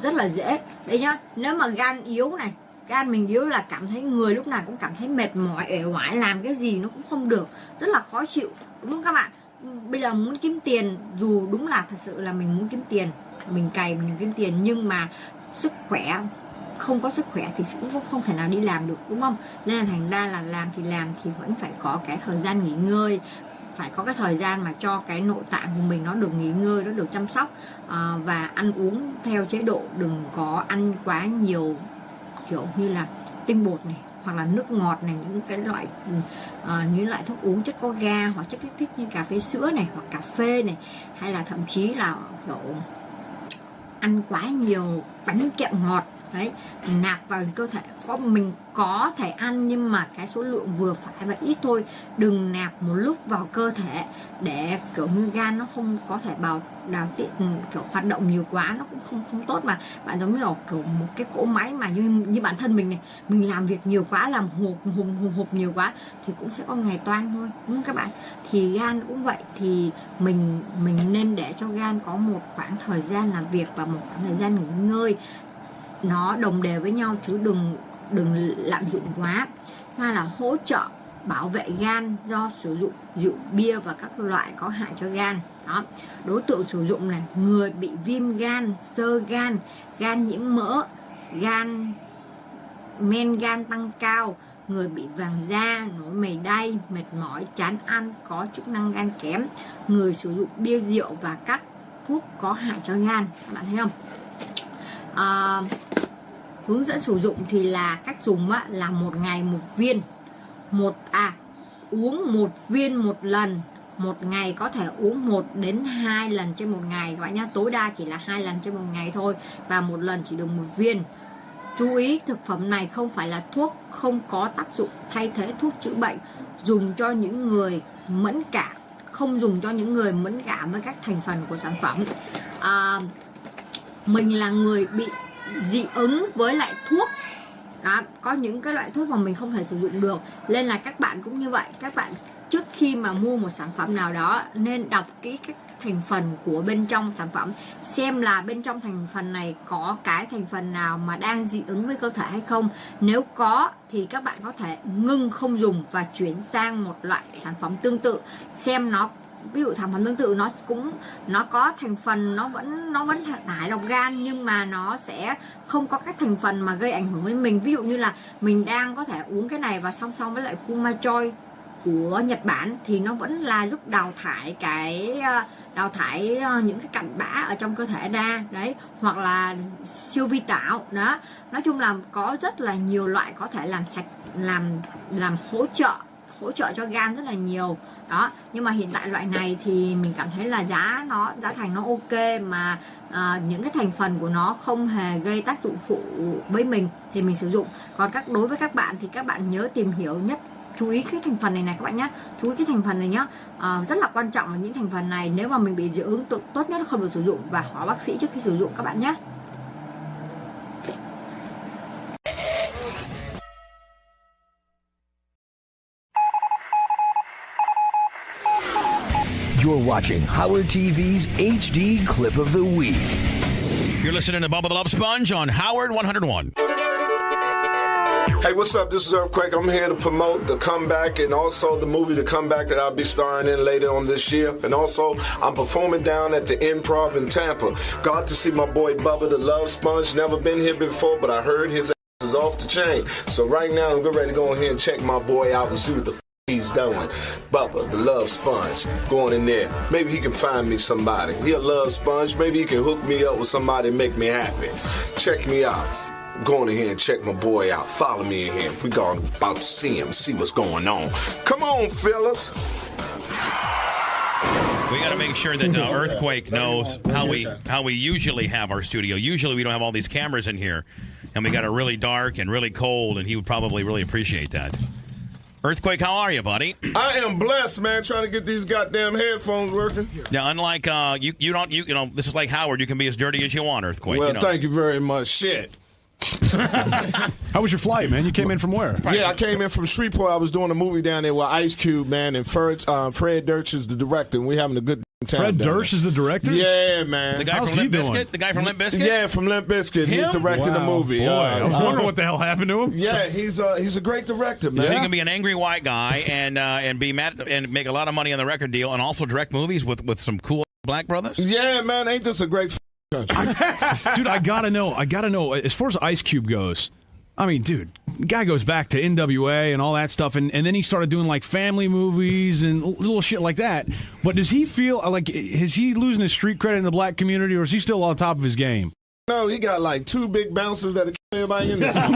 rất là dễ. Đấy nhá, nếu mà gan yếu này, gan mình yếu là cảm thấy người lúc nào cũng cảm thấy mệt mỏi, uể oải, làm cái gì nó cũng không được, rất là khó chịu, đúng không các bạn? Bây giờ muốn kiếm tiền, dù đúng là thật sự là mình muốn kiếm tiền, mình cày mình kiếm tiền, nhưng mà sức khỏe, không có sức khỏe thì cũng không thể nào đi làm được, đúng không? Nên là thành ra là làm thì vẫn phải có cái thời gian nghỉ ngơi, phải có cái thời gian mà cho cái nội tạng của mình nó được nghỉ ngơi, nó được chăm sóc, và ăn uống theo chế độ, đừng có ăn quá nhiều kiểu như là tinh bột này, hoặc là nước ngọt này, những cái loại những loại thuốc uống chất có ga hoặc chất kích thích như cà phê sữa này, hoặc cà phê này, hay là thậm chí là kiểu ăn quá nhiều bánh kẹo ngọt. Đấy, nạp vào cơ thể mình có thể ăn, nhưng mà cái số lượng vừa phải và ít thôi. Đừng nạp một lúc vào cơ thể để kiểu như gan nó không có thể đào tiện, kiểu hoạt động nhiều quá nó cũng không tốt. Mà bạn giống như là kiểu một cái cỗ máy mà như bản thân mình này, mình làm việc nhiều quá, làm hộp nhiều quá thì cũng sẽ có ngày toang thôi, đúng không các bạn? Thì gan cũng vậy, thì mình nên để cho gan có một khoảng thời gian làm việc và một khoảng thời gian nghỉ ngơi, nó đồng đều với nhau, chứ đừng lạm dụng quá. Hay là hỗ trợ bảo vệ gan do sử dụng rượu bia và các loại có hại cho gan. Đó, đối tượng sử dụng này, người bị viêm gan, xơ gan, gan nhiễm mỡ, men gan tăng cao, người bị vàng da, nổi mày đay, mệt mỏi, chán ăn, có chức năng gan kém, người sử dụng bia rượu và các thuốc có hại cho gan. Các bạn thấy không? Hướng dẫn sử dụng thì là cách dùng là 1 ngày 1 viên, uống 1 viên 1 lần, 1 ngày có thể uống 1 đến 2 lần trên 1 ngày các bạn nhé, tối đa chỉ là 2 lần trên 1 ngày thôi, và 1 lần chỉ được 1 viên. Chú ý, thực phẩm này không phải là thuốc, không có tác dụng thay thế thuốc chữa bệnh, dùng cho những người mẫn cảm, không dùng cho những người mẫn cảm với các thành phần của sản phẩm. Mình là người bị dị ứng với lại thuốc, Đó, có những cái loại thuốc mà mình không thể sử dụng được, nên là các bạn cũng như vậy. Các bạn trước khi mà mua một sản phẩm nào đó nên đọc kỹ các thành phần của bên trong sản phẩm, xem là bên trong thành phần này có cái thành phần nào mà đang dị ứng với cơ thể hay không. Nếu có thì các bạn có thể ngưng không dùng và chuyển sang một loại sản phẩm tương tự, xem nó, ví dụ sản phẩm tương tự nó có thành phần nó vẫn thải độc gan, nhưng mà nó sẽ không có các thành phần mà gây ảnh hưởng với mình. Ví dụ như là mình đang có thể uống cái này và song song với lại Fumachoi của Nhật Bản thì nó vẫn là giúp đào thải những cái cặn bã ở trong cơ thể ra đấy, hoặc là siêu vi tảo đó. Nói chung là có rất là nhiều loại có thể làm sạch, làm hỗ trợ cho gan rất là nhiều đó. Nhưng mà hiện tại loại này thì mình cảm thấy là giá thành nó ok, mà những cái thành phần của nó không hề gây tác dụng phụ với mình thì mình sử dụng. Còn đối với các bạn thì các bạn nhớ tìm hiểu nhất, chú ý cái thành phần này các bạn nhé, chú ý cái thành phần này nhé. Rất là quan trọng là những thành phần này nếu mà mình bị dị ứng tốt nhất là không được sử dụng, và hỏi bác sĩ trước khi sử dụng các bạn nhé. You're watching Howard TV's HD Clip of the Week. You're listening to Bubba the Love Sponge on Howard 101. Hey, what's up? This is Earthquake. I'm here to promote The Comeback and also the movie The Comeback that I'll be starring in later on this year. And also, I'm performing down at the Improv in Tampa. Got to see my boy Bubba the Love Sponge. Never been here before, but I heard his ass is off the chain. So right now, I'm getting ready to go ahead and check my boy out and see what the he's doing. Bubba, the Love Sponge, going in there. Maybe he can find me somebody. He a love sponge. Maybe he can hook me up with somebody and make me happy. Check me out. Going in here and check my boy out. Follow me in here. We about to see him, see what's going on. Come on, fellas. We got to make sure that Earthquake knows how we usually have our studio. Usually we don't have all these cameras in here, and we got it really dark and really cold, and he would probably really appreciate that. Earthquake, how are you, buddy? I am blessed, man, trying to get these goddamn headphones working. Yeah, unlike you know, this is like Howard. You can be as dirty as you want, Earthquake. Well, you know. Thank you very much. Shit. How was your flight, man? You came in from where? Yeah, I came in from Shreveport. I was doing a movie down there with Ice Cube, man, and Fred Durst is the director, and we having a good time. Fred Durst is the director? Yeah, man. The guy from Limp Bizkit? The guy from Limp Bizkit? Yeah, from Limp Bizkit. He's directing the movie. Boy, I was wondering what the hell happened to him. Yeah, he's a great director, man. So you can be an angry white guy and be mad and make a lot of money on the record deal and also direct movies with some cool black brothers? Yeah, man. Ain't this a great Dude, I gotta know, as far as Ice Cube goes, I mean, dude, guy goes back to NWA and all that stuff, and then he started doing, like, family movies and little shit like that. But does he feel, like, is he losing his street credit in the black community, or is he still on top of his game? No, he got, like, 2 big bouncers that kill everybody in this and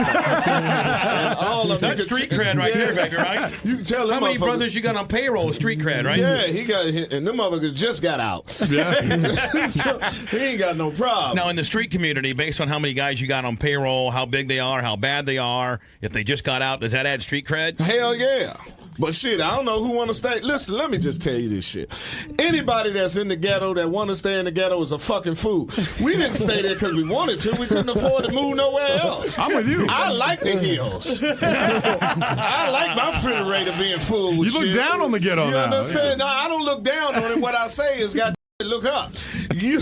all of them. That's street cred right there, baby, right? You can tell them how many brothers you got on payroll, street cred, right? Yeah, he got, and them motherfuckers just got out. Yeah. So, he ain't got no problem. Now, in the street community, based on how many guys you got on payroll, how big they are, how bad they are, if they just got out, does that add street cred? Hell yeah. But shit, I don't know who want to stay. Listen, let me just tell you this shit. Anybody that's in the ghetto that want to stay in the ghetto is a fucking fool. We didn't stay there because we wanted to. We couldn't afford to move nowhere else. I'm with you. I like the hills. I like my refrigerator being full with shit. You look down on the ghetto you now. You understand? No, I don't look down on it. What I say is, God, look up. You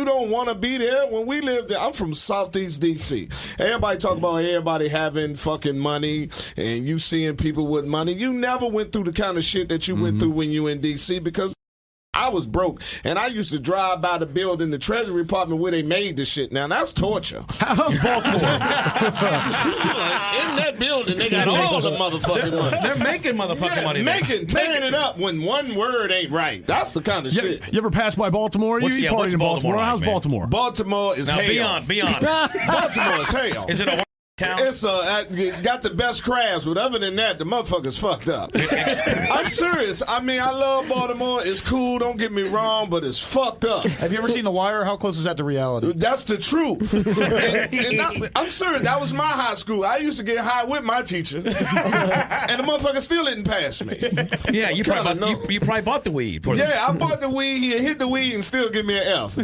don't want to be there. When we lived there, I'm from Southeast D.C. Everybody talk about everybody having fucking money and you seeing people with money. You never went through the kind of shit that you went through when you in D.C. because I was broke, and I used to drive by the building, the Treasury Department, where they made the shit. Now, that's torture. How's Baltimore? In that building, they got all the motherfucking money. They're making motherfucking money. Tearing it up when one word ain't right. That's the kind of shit. You ever pass by Baltimore? You partied in Baltimore. How's Baltimore? Baltimore is hell. Be on. Baltimore is hell. Is it a town? It's got the best crabs, but other than that, the motherfucker's fucked up. I'm serious. I mean, I love Baltimore. It's cool, don't get me wrong, but it's fucked up. Have you ever seen The Wire? How close is that to reality? That's the truth. I'm serious. That was my high school. I used to get high with my teacher, and the motherfucker still didn't pass me. Yeah, you probably bought the weed. I bought the weed. He hit the weed and still give me an F.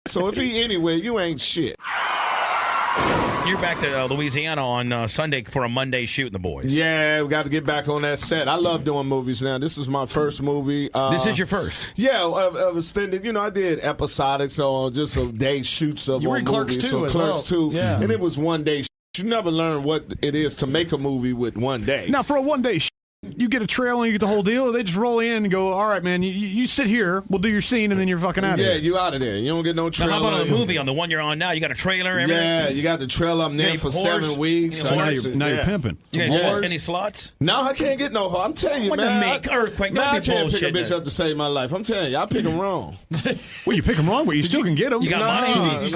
So if he anywhere, you ain't shit. you're back to Louisiana on Sunday for a Monday shoot in the boys. Yeah, we got to get back on that set. I love doing movies now. This is my first movie. This is your first? Yeah, of extended. You know, I did episodic, so just a day shoots of You were one in Clerks movie. 2 So as Clerks well. 2, Yeah. and it was one day. You never learn what it is to make a movie with one day. Now, for a one-day you get a trail and you get the whole deal, or they just roll in and go, all right, man, you sit here, we'll do your scene, and then you're fucking out of here. Yeah, you out of there. You don't get no trailer. Now, how about on the movie, on the one you're on now? You got a trailer, everything? Yeah, you got the trailer up there for 7 weeks. So now you're pimping. You got any slots? No, I can't get no. I'm telling you, What man. the make earthquake? Man, Don't I be can't pick a bullshitting bitch it. up to save my life. I'm telling you, I pick them wrong. Well, you pick them wrong, but you still can get them. You got money? You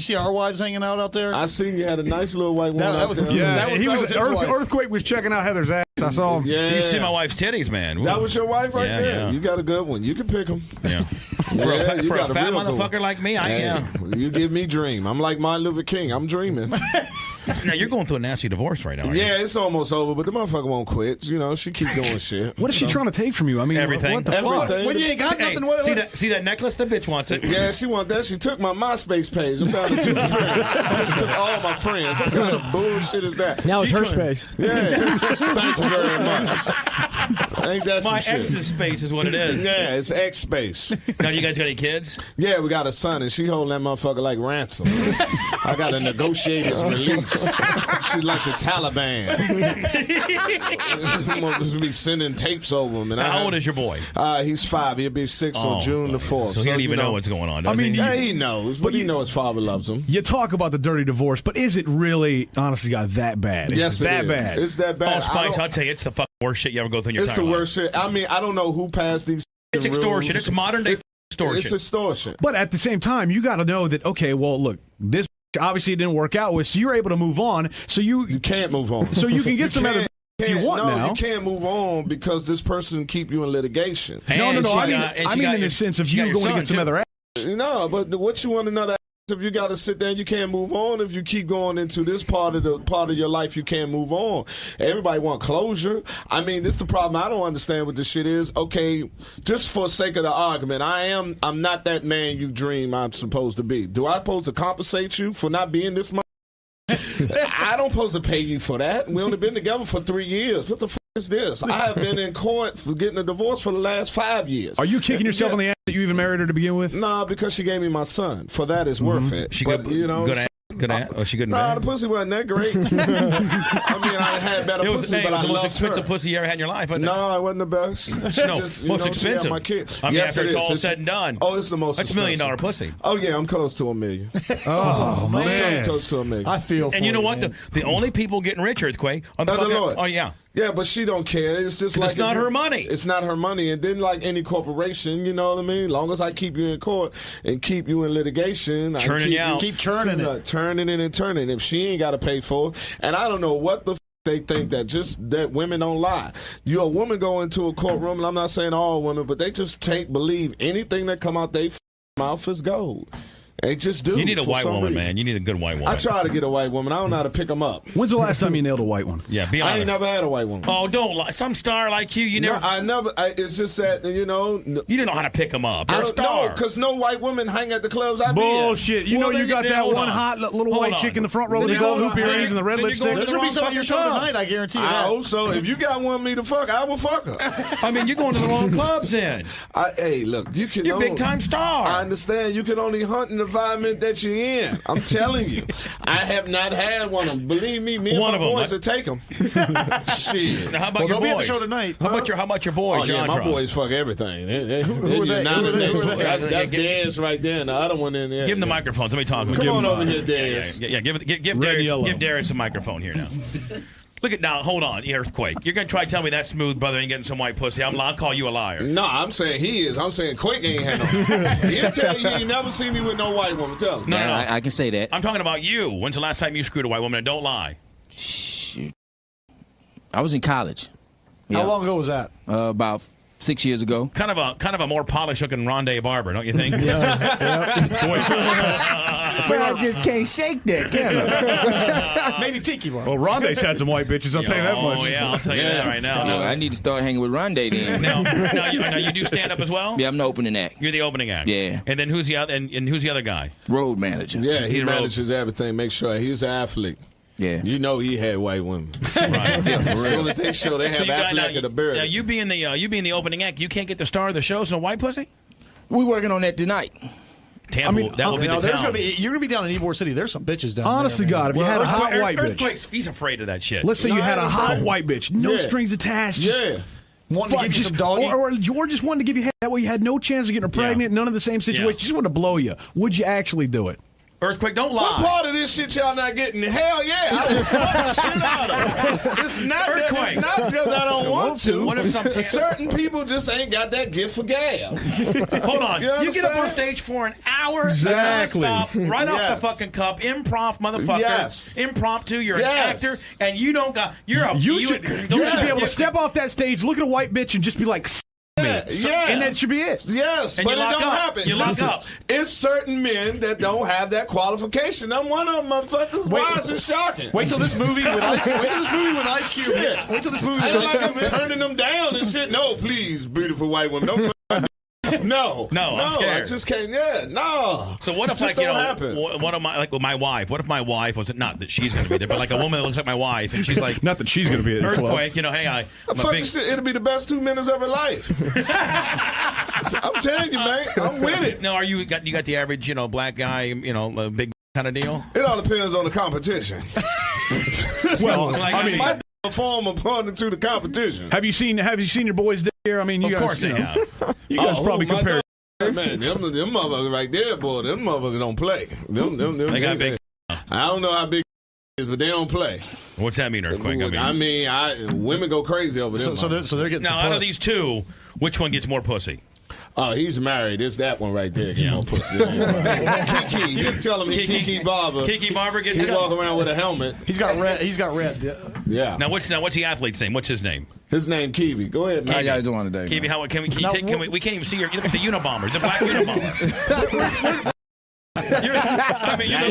see our wives hanging out there? I seen you had a nice little white one out there. Yeah, That was his wife. Earthquake was checking out Heather's ass. I saw him. Yeah. You see my wife's titties, man. That was your wife right Yeah, there. yeah. You got a good one. You can pick them. Yeah. For a fat motherfucker like me, I am. You give me dream. I'm like Martin Luther King. I'm dreaming. Now, you're going through a nasty divorce right now, aren't you? Yeah, it's almost over, but the motherfucker won't quit. You know, she keep doing shit. What is she trying to take from you? I mean, Everything. What the fuck? Everything. When you ain't got nothing, See that necklace? The bitch wants it. Yeah, she want that. She took my MySpace page. I'm down to 2 friends. I just took all my friends. What kind of bullshit is that? Now it's her space. Yeah. Thank you very much. Ain't that some My shit? ex's space is what it is. Yeah, it's X space. Now, you guys got any kids? Yeah, we got a son, and she holding that motherfucker like ransom. I got to negotiate his release. She's like the Taliban. She'll be sending tapes over him. And How old is your boy? He's 5. He'll be 6 on June the 4th. So he don't even know what's going on, does I mean, he? Yeah, he knows, but he knows his father loves him. You talk about the dirty divorce, but is it really, honestly, God, that bad? Yes, it that is. bad. It's that bad. Oh, Spice, I'll tell you, it's the fucking worst shit you ever go through in your It's entire the life. worst shit. I mean, I don't know who passed these It's extortion. rules. It's modern day extortion. It's extortion. But at the same time, you got to know that, okay, well, look, this obviously didn't work out with, so you're able to move on. So you can't move on. So you can get some other if you want no, now. you can't move on because this person keep you in litigation. No. I mean in the sense of you going to get some other ass. No, but what you want another ass if you got to sit there and you can't move on? If you keep going into this part of your life, you can't move on. Everybody want closure. I mean, this is the problem. I don't understand what this shit is. Okay, just for sake of the argument, I'm not that man you dream I'm supposed to be. Do I supposed to compensate you for not being this much? I don't supposed to pay you for that. We only been together for 3 years. What the fuck is this? I have been in court for getting a divorce for the last 5 years. Are you kicking yourself in the ass that you even married her to begin with? Nah, because she gave me my son. For that, it's worth it. She but, good, you know, good at. Good at. Oh, she good in Nah, bed? the pussy wasn't that great. I mean, I had better pussy, but it was I the most loved expensive her. pussy you ever had in your life, wasn't it? No, it wasn't the best. No, Just, you most know, she had expensive. my kid. I mean, Yes, after it it's is. all said and done. Oh, it's the most That's $1 million expensive. pussy. Oh, yeah, I'm close to $1 million. Oh, man. Close to $1 million. I feel for And you know you, what? man. The only people getting rich, Earthquake, are the Other fucking- Lord. Oh, yeah. Yeah, but she don't care. It's just like It's not her money. It's not her money, and then like any corporation, you know what I mean. Long as I keep you in court and keep you in litigation, Churning you out. Keep churning it. turning it and turning. If she ain't got to pay for it, and I don't know what the they think that women don't lie. You a woman go into a courtroom, and I'm not saying all women, but they just believe anything that come out they mouth is gold. They just do. You need a for white some woman, reason. man. You need a good white woman. I try to get a white woman. I don't know how to pick them up. When's the last time you nailed a white one? Yeah, be I honest. ain't never had a white woman. Oh, don't lie. Some star like you, you never. No, I never. It's just that you know. You didn't know how to pick them up. I You're a don't know star. because no white women hang at the clubs I be in. Bullshit. You Well, know you then got you- that hold one on. hot little Hold white on. chick in the front row with Then the gold you hoop go- earrings and the red then you lipstick. go to This the will be wrong something your show fucking tonight, I guarantee you I that. hope so. If you got one me to fuck, I will fuck her. I mean, you're going to the wrong clubs then. Hey, look, you can. You're a big time star. I understand. You can only hunt in the environment that you're in. I'm telling you, I have not had one of them. Believe me, me One and of my them. boys will take them. Shit. Now, how about Well, your they'll be at the boys? show tonight. How about your boys? Oh, yeah, my boys fuck everything. Who are they? That's Yeah, Darius right there, and the other one in there. Give him the microphone. Let me talk. Come on over here, Darius. Yeah, give Red and Darius. yellow. Give Darius the microphone here now. Look at now. Hold on, Earthquake. You're gonna try to tell me that smooth brother ain't getting some white pussy? I'll call you a liar. No, I'm saying he is. I'm saying Quake ain't had no. He'll tell you he ain't never seen me with no white woman. Tell him. No. I can say that. I'm talking about you. When's the last time you screwed a white woman? And don't lie. Shoot. I was in college. How long ago was that? About 6 years ago. Kind of a more polished looking Ronde Barber, don't you think? I just can't shake that, can I? Maybe Tiki one. Well, Rondé's had some white bitches, I'll tell you that much. Oh, yeah, I'll tell you that right now. No, I need to start hanging with Rondé then. Now, you do stand up as well? Yeah, I'm the opening act. You're the opening act. Yeah. And then who's the other? And who's the other guy? Road manager. Yeah, he manages everything. Make sure he's an athlete. Yeah. You know he had white women. Right. As soon as they show they have Affleck in the beard. Now, you being the opening act, you can't get the star of the show, so white pussy? We're working on that tonight. Tampa, that will be the town. You're going to be down in Ybor City. There's some bitches down Honestly, there. God, if you had a hot white bitch. Earthquake's, he's afraid of that shit. Let's say you had a hot white bitch, no Yeah. strings attached. Yeah. Wanting to give you some doggy. Or just wanted to give you head. That way you had no chance of getting her pregnant, none of the same situation. Yeah. Just wanted to blow you. Would you actually do it? Earthquake, don't lie. What part of this shit y'all not getting? Hell yeah. I would fuck the shit out of it. It's not Earthquake. that, it's not because I don't want to. What if certain people just ain't got that gift for gab? Hold on. You get up on stage for an hour, Exactly. right off Yes. the fucking cup, improv, motherfucker. Yes. Impromptu. You're Yes. an actor, and you don't got. You should be able to step off that stage, look at a white bitch, and just be like, me. Yeah. And that should be it. Yes, And but you it lock don't up. happen. You lock Listen, up. It's certain men that don't have that qualification. I'm one of them, motherfuckers. Why is it shocking? Wait till this movie with Ice Cube. Wait till this movie with Ice Cube. Shit. Wait till this movie I with like Ice I'm Cube. turning them down and shit. No, please, beautiful white women. Don't No, I'm scared. I just can't. Yeah, no. So what if, Just like, don't happen. what am I like with my wife? What if my wife was not that she's going to be there, but like a woman that looks like my wife, and she's like, not that she's going to be at the club. Earthquake, hey, I'm a Fuck big. this shit. It'll be the best 2 minutes of her life. I'm telling you, man. I'm with it. No, you got the average, black guy, a big kind of deal? It all depends on the competition. Well, Like, I mean, my perform according to the competition. have you seen your boys here? I mean, you Of guys, course they have. You guys probably my compare. God, man, them motherfuckers right there, boy. Them motherfuckers don't play. Them They got big. I don't know how big is, but they don't play. What's that mean, Earthquake? Women go crazy over there. So they're getting Now, some out of puss. these two, which one gets more pussy? Oh, he's married. It's that one right there. Get more pussy. Kiki. You tell him Kiki Barber. Kiki Barber gets He it. walk around with a helmet. He's got red. He's got red. Yeah. Now, what's the athlete's name? What's his name? His name Kiwi. Go ahead, man. How y'all doing today? Kiwi, man? can we can't even see your. You look at the Unabomber, the black Unabomber.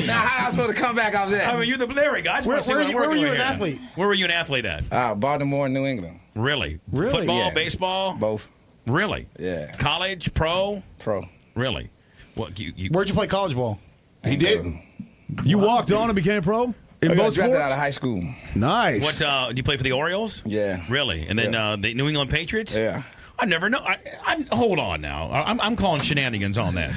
Now, how I supposed to come back off that? I mean, you're the there we go. Where were you an athlete? Where were you an athlete at? Baltimore, New England. Really? Really? Football, Yeah. baseball? Both. Really? Yeah. College, pro? Pro. Really? What you Where'd you play college ball? He didn't. You walked on and became pro in I got both drafted sports. out of high school. Nice. What do you play for the Orioles? Yeah. Really? And then the New England Patriots? Yeah. I never know. I hold on now. I'm calling shenanigans on that.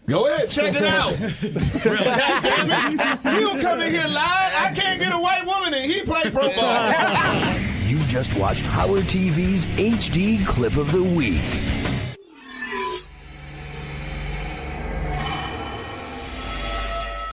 Go ahead, check it out. Really? God damn it. You don't come in here live. I can't get a white woman and he play pro ball. You just watched Howard TV's HD Clip of the Week.